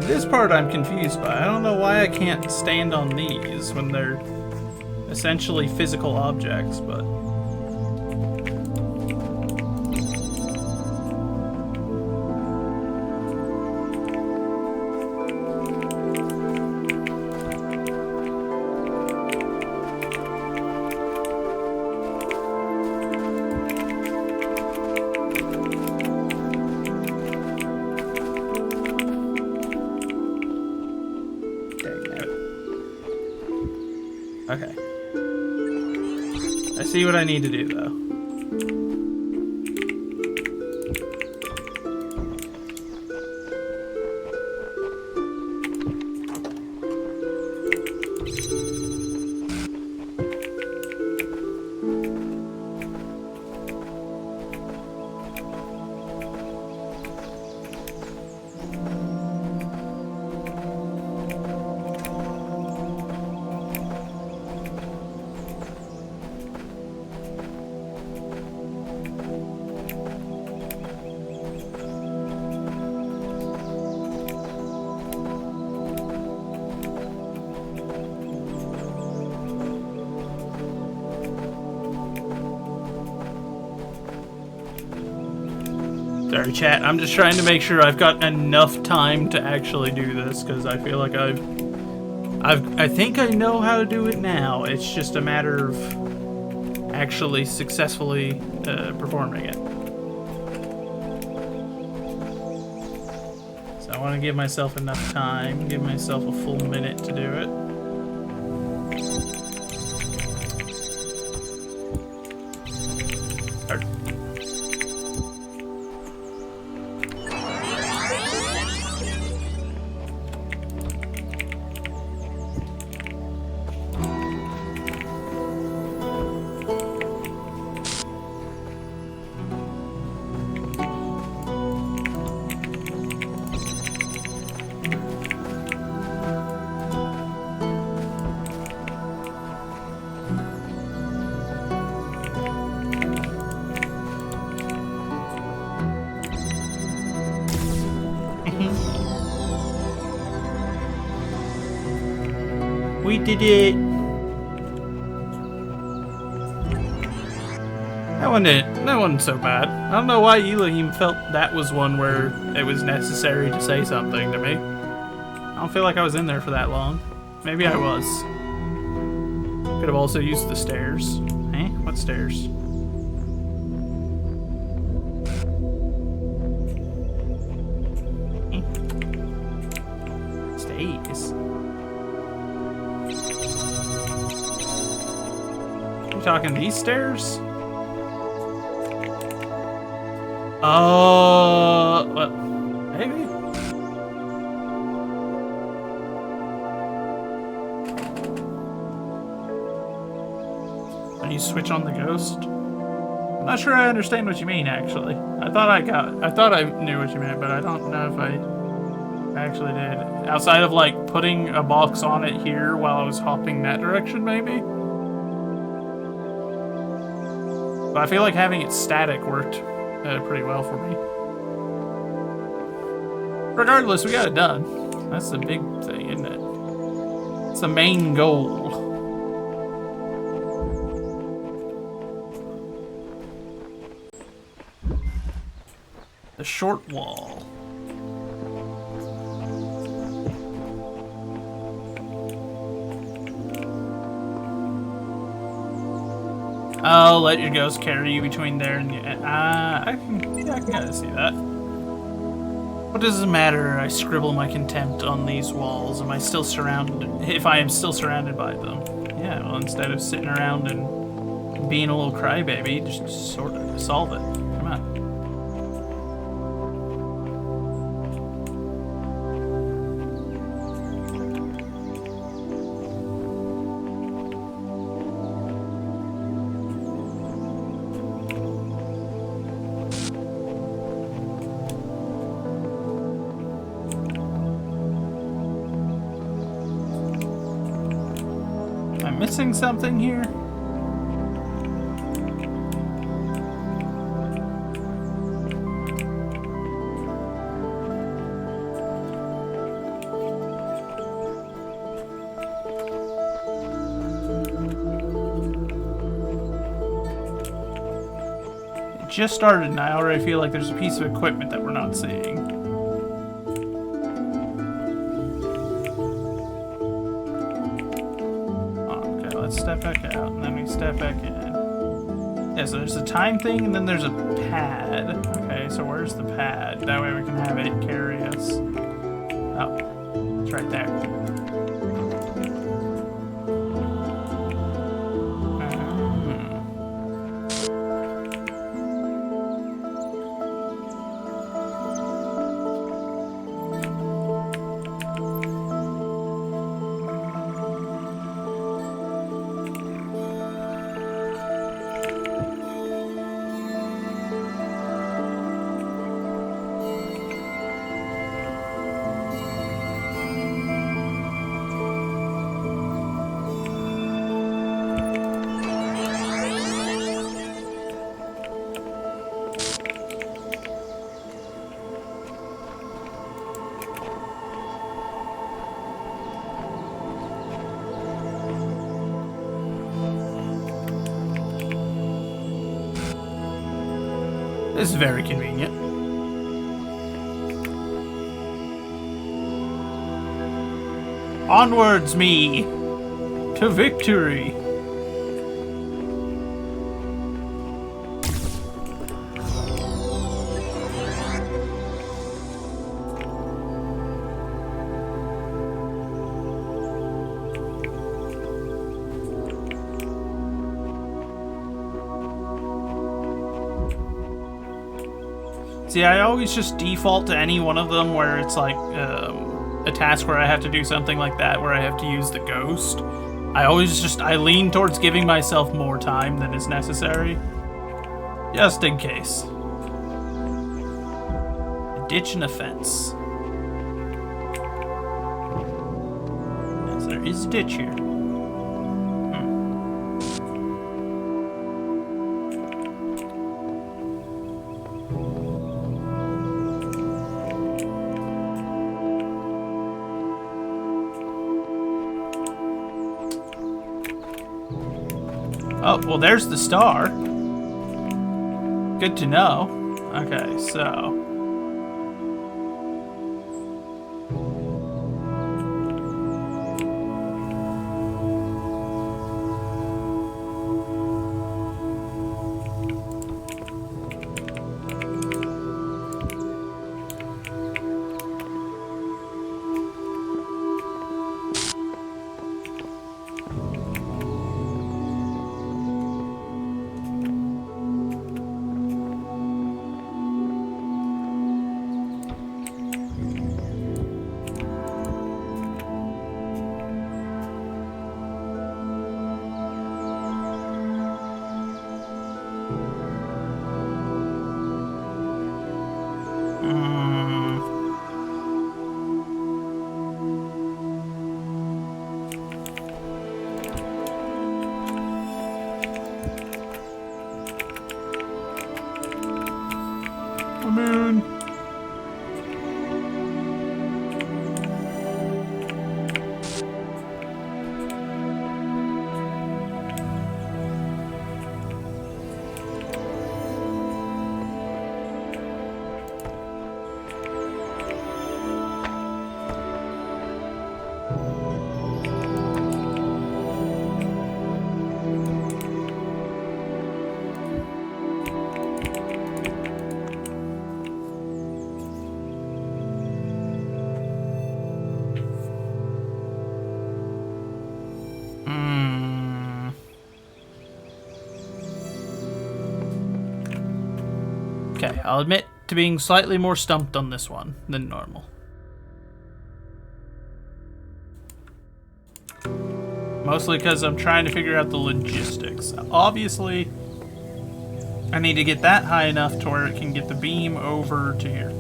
This part I'm confused by. I don't know why I can't stand on these when they're essentially physical objects, but... Okay. I see what I need to do, though. Sorry, chat. I'm just trying to make sure I've got enough time to actually do this, because I feel like I think I know how to do it now. It's just a matter of actually successfully performing it. So I want to give myself enough time, give myself a full minute to do it. We did it! That wasn't so bad. I don't know why Elohim felt that was one where it was necessary to say something to me. I don't feel like I was in there for that long. Maybe I was. Could have also used the stairs. Eh? What stairs? Stairs. You talking these stairs? What? Maybe? When you switch on the ghost? I'm not sure I understand what you mean, actually. I thought I knew what you meant, but I don't know if I actually did. Outside of, like, putting a box on it here while I was hopping that direction, maybe? But I feel like having it static worked pretty well for me. Regardless, we got it done. That's the big thing, isn't it? It's the main goal. The short wall. Oh, let your ghost carry you between there and the... I can kind of see that. What does it matter? I scribble my contempt on these walls. Am I still surrounded? If I am still surrounded by them. Yeah, well, instead of sitting around and being a little crybaby, just sort of solve it. Come on. Missing something here? just started and I already feel like there's a piece of equipment that we're not seeing. Okay, let's step back out, and then we step back in. Yeah, so there's a time thing, and then there's a pad. Okay, so where's the pad? That way we can have it carry us. Oh, it's right there. This is very convenient. Onwards, me, to victory. See, I always just default to any one of them where it's like a task where I have to do something like that, where I have to use the ghost. I lean towards giving myself more time than is necessary. Just in case. A ditch and a fence. Yes, there is a ditch here. Oh, well, there's the star. Good to know. Okay, so... Moon. Okay, I'll admit to being slightly more stumped on this one than normal. Mostly because I'm trying to figure out the logistics. Obviously, I need to get that high enough to where it can get the beam over to here.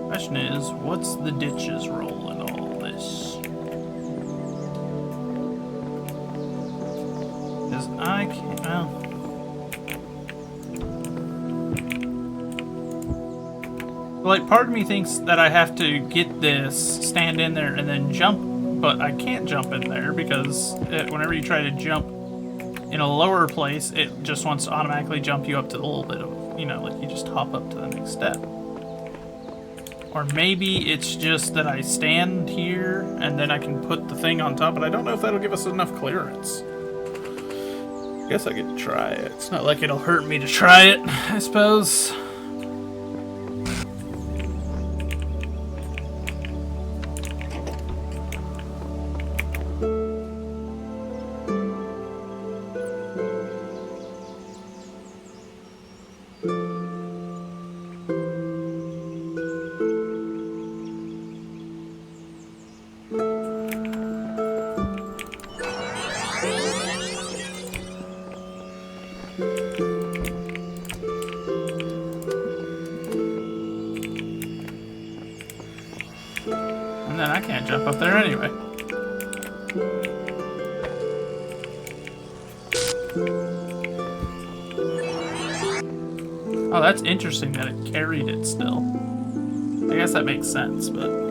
Question is, what's the ditch's role in all this? Because I can't... well... like, part of me thinks that I have to get this, stand in there, and then jump, but I can't jump in there because whenever you try to jump in a lower place, it just wants to automatically jump you up to a little bit of, you know, like you just hop up to the next step. Or maybe it's just that I stand here and then I can put the thing on top, but I don't know if that'll give us enough clearance. I guess I could try it. It's not like it'll hurt me to try it, I suppose. And then I can't jump up there anyway. Oh, that's interesting that it carried it still. I guess that makes sense, but...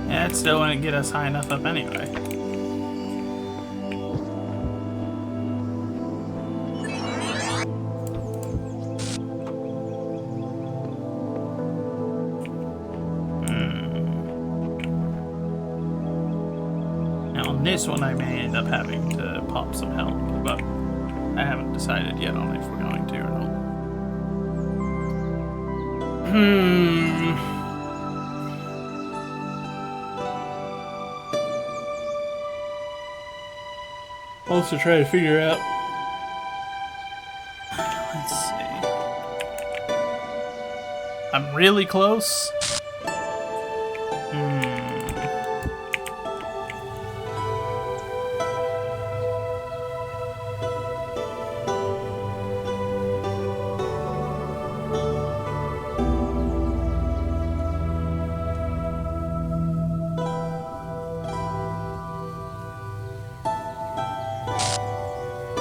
Yeah, it still wouldn't get us high enough up anyway. Now on this one I may end up having to pop some help, but I haven't decided yet on if we're going to or not. Also try to figure out. Let's see. I'm really close.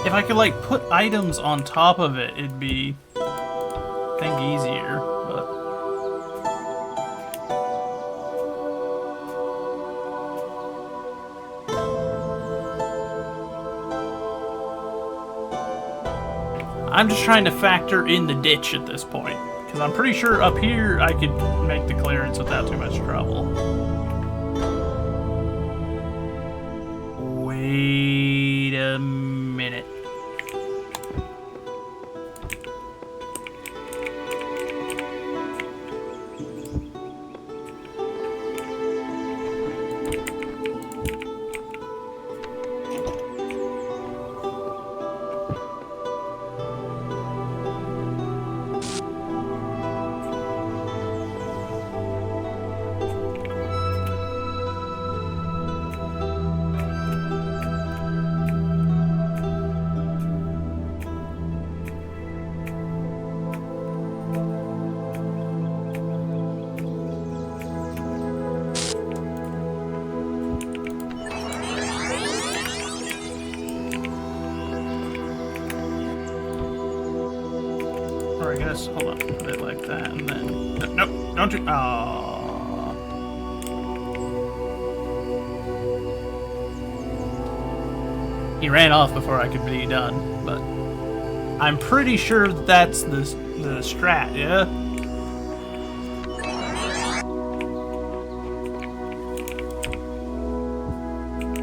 If I could, like, put items on top of it, it'd be, I think, easier, but... I'm just trying to factor in the ditch at this point, because I'm pretty sure up here I could make the clearance without too much trouble. Wait a minute. guess, hold on, put it like that, and then... Nope, don't do... Aww. He ran off before I could be done, but... I'm pretty sure that's the strat, yeah?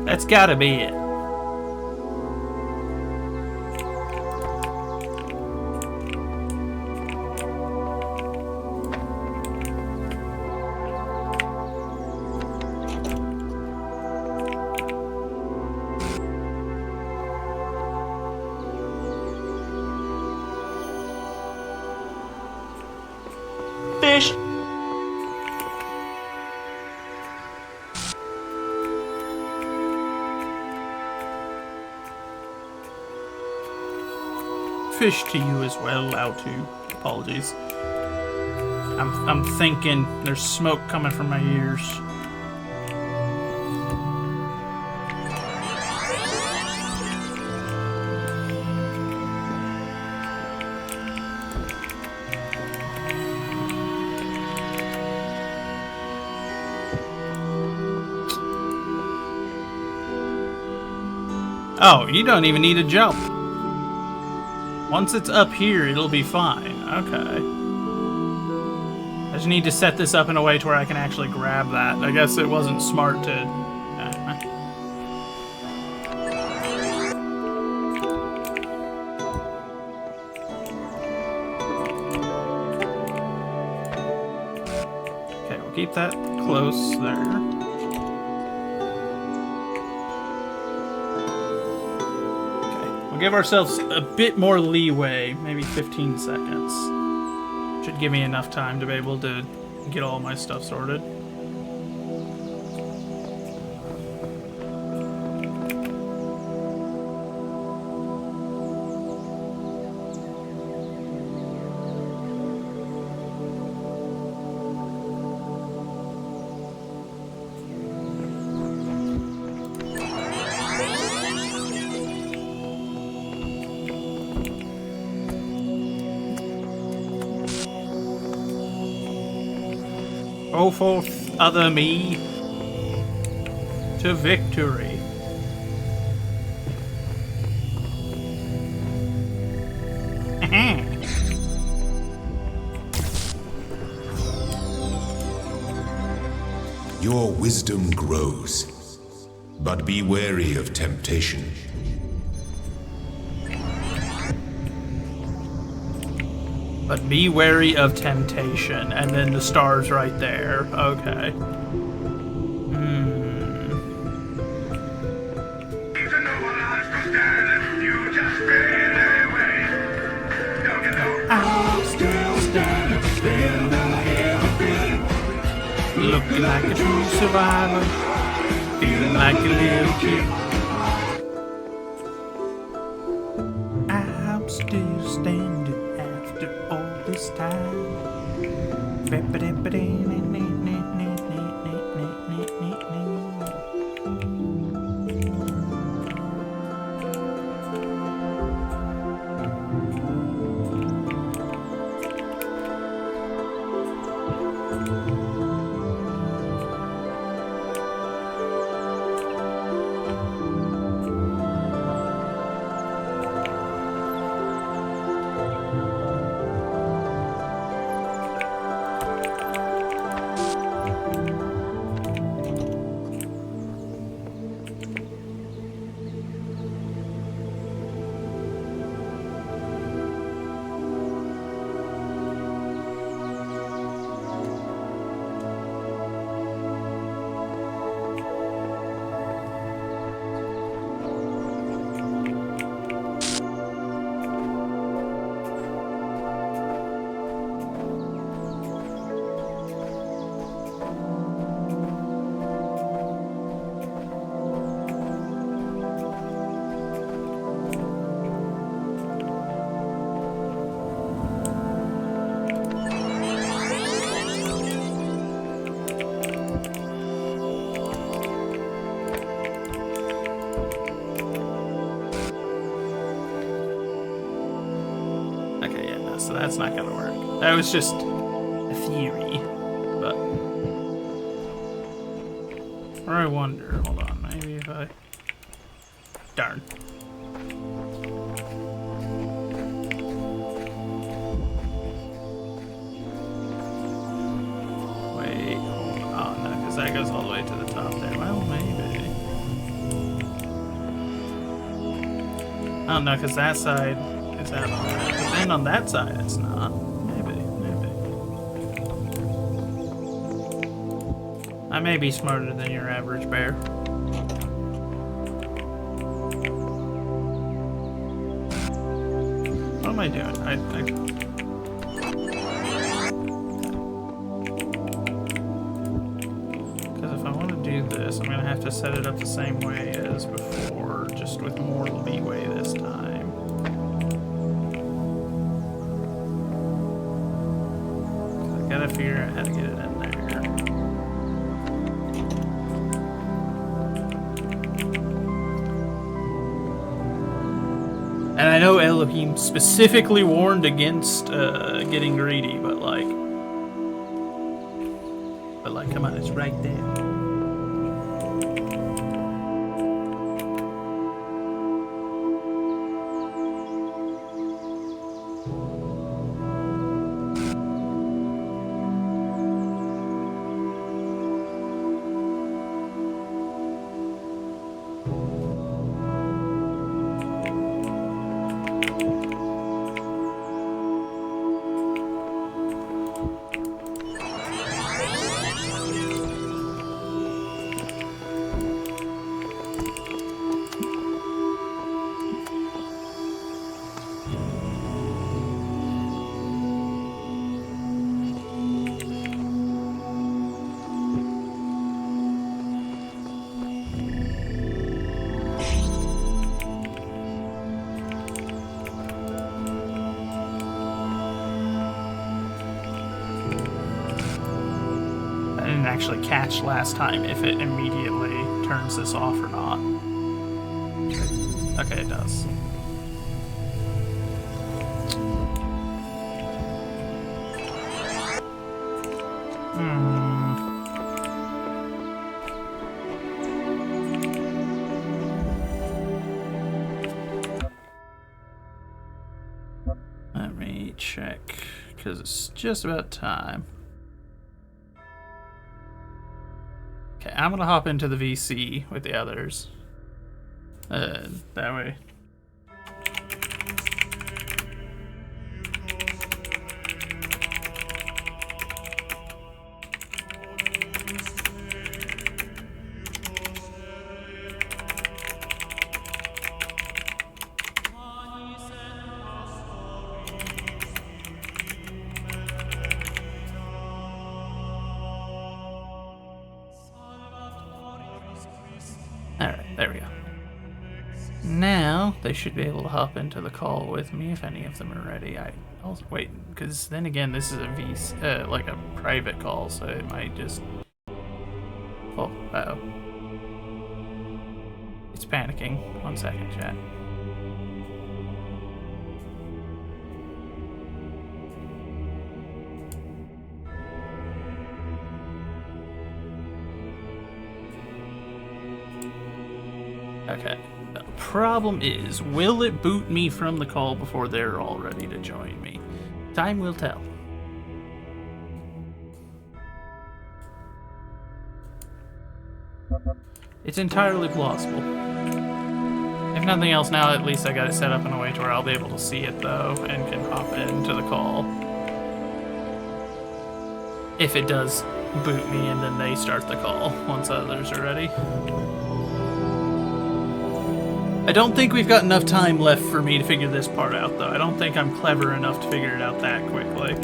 That's gotta be it. Fish. Fish to you as well, Lautu. Apologies. I'm thinking there's smoke coming from my ears. Oh, you don't even need to jump. Once it's up here, it'll be fine. Okay. I just need to set this up in a way to where I can actually grab that. I guess it wasn't smart to... Okay, we'll keep that close there. We'll give ourselves a bit more leeway, maybe 15 seconds. Should give me enough time to be able to get all my stuff sorted. Go forth, other me, to victory. Your wisdom grows, but be wary of temptation. But be wary of temptation, and then the stars right there. Okay. I'm still standing, looking like a true survivor, feeling like a little kid. I'm still standing after all this time. so that's not gonna work. That was just a theory, but... Or I wonder, hold on, maybe if I... Darn. Wait, hold on, no, because that goes all the way to the top there. Well, maybe. I don't know, because that side is out on that. But then on that side, it's not. Maybe. I may be smarter than your average bear. What am I doing? Because if I want to do this, I'm going to have to set it up the same way as before, just with more leeway this time. I gotta figure out how to get it in there. And I know Elohim specifically warned against getting greedy, but like, come on, it's right there. Actually catch last time if it immediately turns this off or not. Okay, it does. Let me check, because it's just about time. I'm gonna hop into the VC with the others. That way. There we go. Now they should be able to hop into the call with me if any of them are ready. I'll wait, because then again, this is a like a private call, so it might just. Oh, uh-oh. It's panicking. 1 second, chat. Okay, the problem is, will it boot me from the call before they're all ready to join me? Time will tell. It's entirely plausible. If nothing else now, at least I got it set up in a way to where I'll be able to see it though, and can hop into the call. If it does boot me and then they start the call once others are ready. I don't think we've got enough time left for me to figure this part out, though. I don't think I'm clever enough to figure it out that quickly.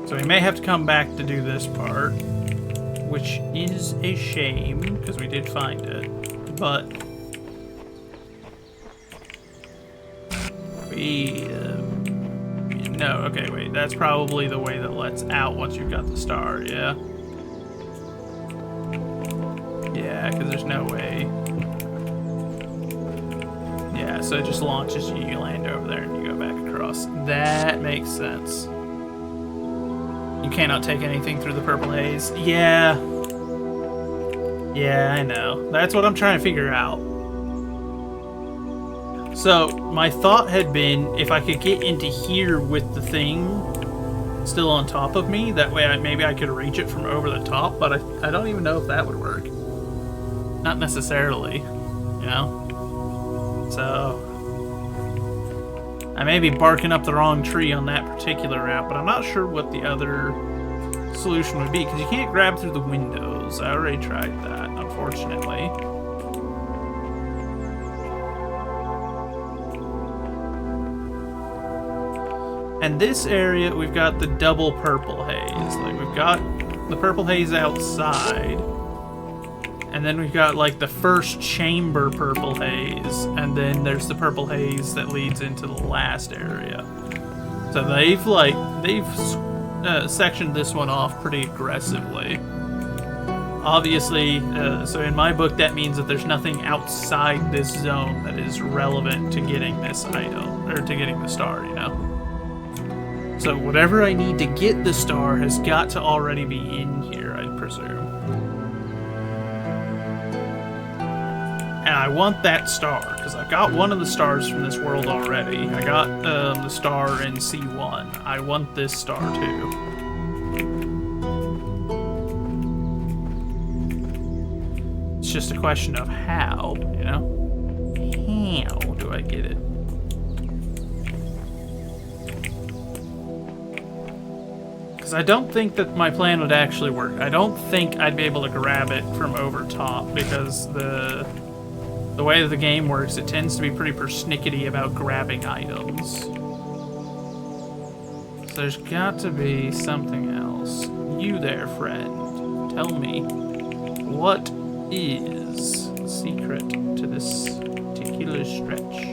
So we may have to come back to do this part, which is a shame, because we did find it. But we... no, okay, wait. That's probably the way that lets out once you've got the star, yeah? Yeah, because there's no way... Yeah, so it just launches you, you land over there, and you go back across. across. That makes sense. You cannot take anything through the purple haze. Yeah. Yeah, I know. That's what I'm trying to figure out. So, my thought had been, if I could get into here with the thing still on top of me, that way maybe I could reach it from over the top, but I don't even know if that would work. Not necessarily, you know? So, I may be barking up the wrong tree on that particular route, but I'm not sure what the other solution would be, because you can't grab through the windows. I already tried that, unfortunately. And this area, we've got the double purple haze. Like, we've got the purple haze outside, and then we've got, like, the first chamber purple haze, and then there's the purple haze that leads into the last area. So they've sectioned this one off pretty aggressively. Obviously, so in my book, that means that there's nothing outside this zone that is relevant to getting this item, or to getting the star, you know? So whatever I need to get the star has got to already be in here, I presume. And I want that star, because I got one of the stars from this world already. I got the star in C1. I want this star too. It's just a question of how, you know? How do I get it? Because I don't think that my plan would actually work. I don't think I'd be able to grab it from over top, because the way that the game works, it tends to be pretty persnickety about grabbing items. So there's got to be something else. You there, friend. Tell me, what is the secret to this particular stretch?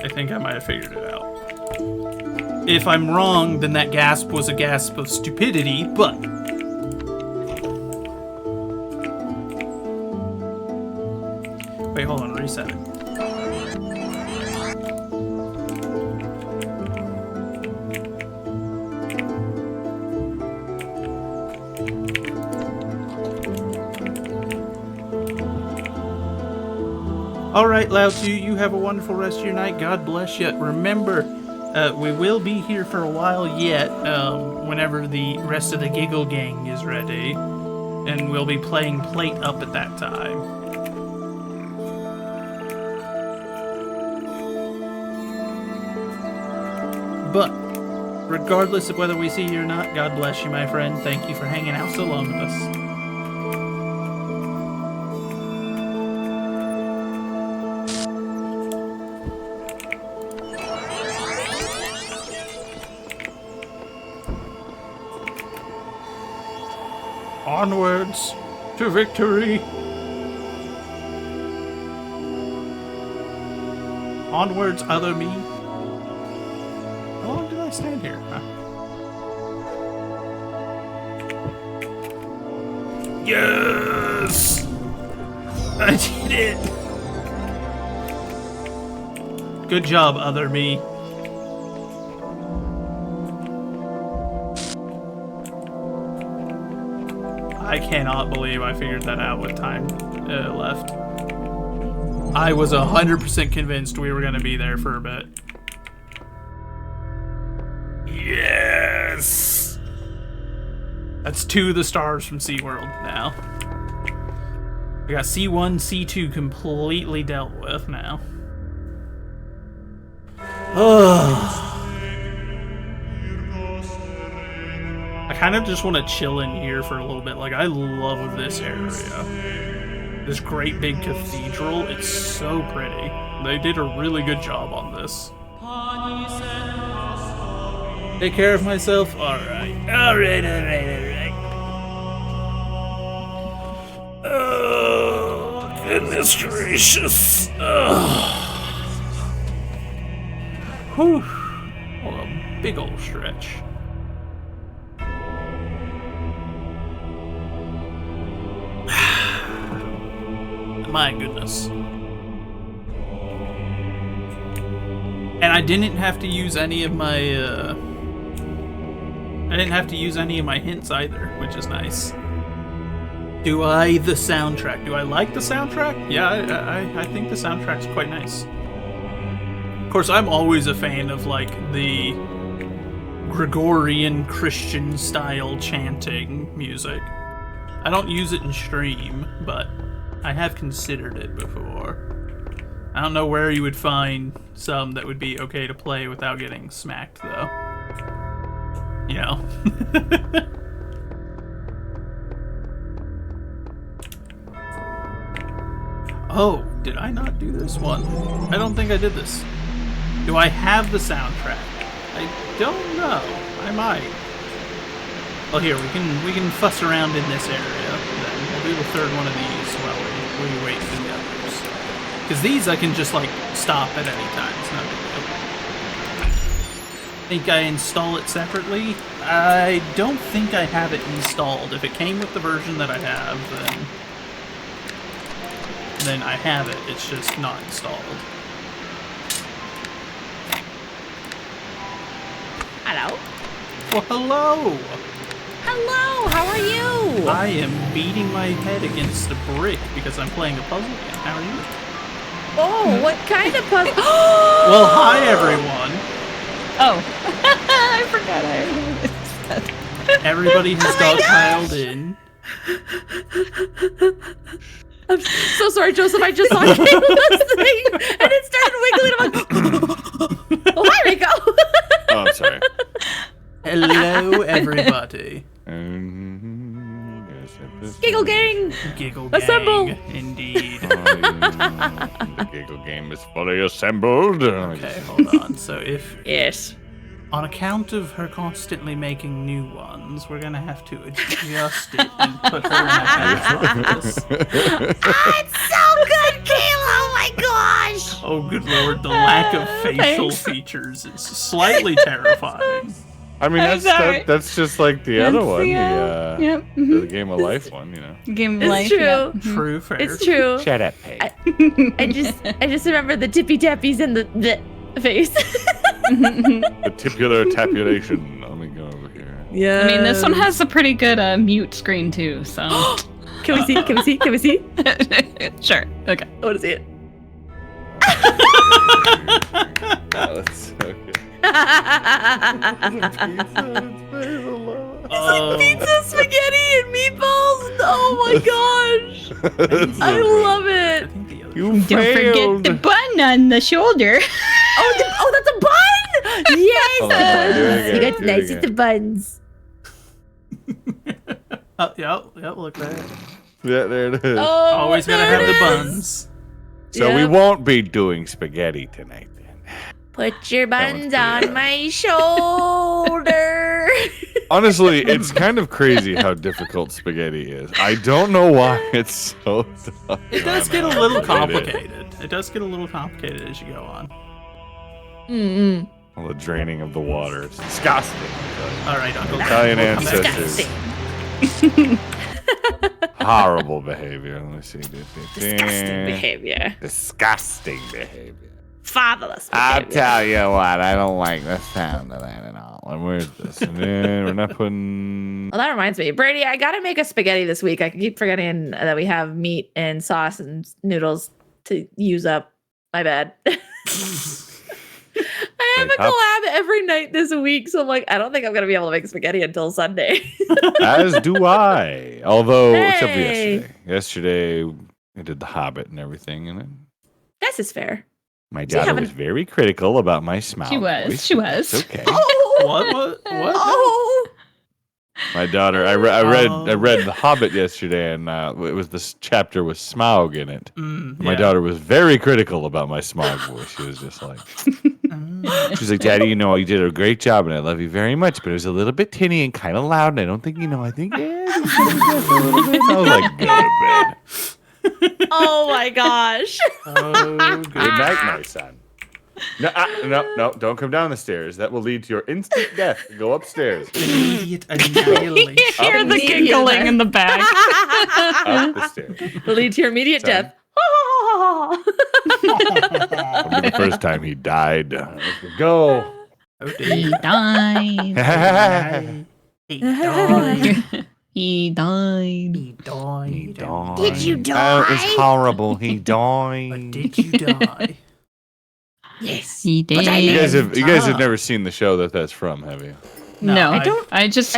I think I might have figured it out. If I'm wrong, then that gasp was a gasp of stupidity, but... Wait, hold on, reset it. Alright, Lao2, you have a wonderful rest of your night. God bless you. Remember, we will be here for a while yet, whenever the rest of the Giggle Gang is ready. And we'll be playing Plateup at that time. But, regardless of whether we see you or not, God bless you, my friend. Thank you for hanging out so long with us. Onwards to victory. Onwards, other me. How long did I stand here? Huh? Yes! I did it! Good job, other me. I cannot believe I figured that out with time left. I was 100% convinced we were going to be there for a bit. Yes! That's 2 of the stars from SeaWorld now. We got C1, C2 completely dealt with now. I kind of just want to chill in here for a little bit. Like, I love this area. This great big cathedral. It's so pretty. They did a really good job on this. Take care of myself? Alright. Alright. Oh, goodness gracious. Whew. Oh, a big old stretch. My goodness. And I didn't have to use any of my, hints either, which is nice. The soundtrack. Do I like the soundtrack? Yeah, I think the soundtrack's quite nice. Of course, I'm always a fan of, like, the Gregorian Christian style chanting music. I don't use it in stream, but I have considered it before. I don't know where you would find some that would be okay to play without getting smacked, though. You know? Oh, did I not do this one? I don't think I did this. Do I have the soundtrack? I don't know. I might. Well, here, we can fuss around in this area, then. We'll do the third one of these while we wait for the others. Because these I can just, like, stop at any time. It's not a big deal. Think I install it separately? I don't think I have it installed. If it came with the version that I have, then I have it. It's just not installed. Hello? Well, hello! Hello, how are you? I am beating my head against a brick because I'm playing a puzzle game. How are you? Oh, what kind of puzzle? Well, hi everyone. Oh, I forgot I heard. Everybody has dogpiled in. I'm so sorry, Joseph. I just saw Kayla's thing and it started wiggling. I'm like, oh, hi, Rico. Oh, I'm sorry. Hello, everybody. Giggle gang. Giggle gang. Assemble. Indeed. The giggle game is fully assembled. Okay, hold on. So if... Yes. On account of her constantly making new ones, we're gonna have to adjust it and put her in a face like this. It's so good, Kayla! Oh my gosh! Oh, good lord, the lack of facial features is slightly terrifying. I mean, that's just like the other one, the Game of Life one, you know. Game of Life. It's true. Yeah. True, fair. It's true. Shut up, Peg. I just remember the tippy tappies and the face. The tipular tapulation. Let me go over here. Yeah. I mean, this one has a pretty good mute screen too. So. Can we see? Can we see? Can we see? Sure. Okay. I want to see it. Oh, that's so good. Pizza, spaghetti, and meatballs. Oh my gosh! I love it. You Don't forget the bun on the shoulder. Oh, that's a bun! Yes! You got nice the buns. Oh, yep, look there. Yeah, there it is. Oh, always gotta have the buns. So we won't be doing spaghetti tonight, then. Put your buns on my shoulder. Honestly, it's kind of crazy how difficult spaghetti is. I don't know why it's so tough. It does get a little complicated. It does get a little complicated as you go on. Mm-hmm. All the draining of the water. It's disgusting. All right, Uncle. Italian ancestors. Horrible behavior. Let me see. Disgusting behavior. Disgusting behavior. Fatherless behavior. I'll tell you what, I don't like the sound of that at all. And where's this? And then we're not putting... Well, that reminds me. Brady, I gotta make a spaghetti this week. I keep forgetting that we have meat and sauce and noodles to use up. My bad. I have a collab every night this week, so I'm like, I don't think I'm gonna be able to make spaghetti until Sunday. As do I. Although, except for yesterday. Yesterday, I did The Hobbit and everything, and then This is fair. my daughter was very critical about my smile. She was. voice, She but was. that's okay. Oh! What? Oh! My daughter, I read The Hobbit yesterday, and it was this chapter with Smaug in it. My daughter was very critical about my Smaug voice. She was just like, she's like, Daddy, you did a great job, and I love you very much, but it was a little bit tinny and kind of loud, and I don't think, I think, I was like, go to bed. Oh my gosh. Good night, my son. No, don't come down the stairs. That will lead to your instant death. Go upstairs. Immediate annihilation. You hear the giggling in the back. Up the stairs. Will lead to your immediate death. That'll be the first time he died. Let's go. He died. He died. He died. He died. Did you die? Oh, it was horrible. He died. But did you die? Yes. He did. You guys have never seen the show that's from, have you? No, I I just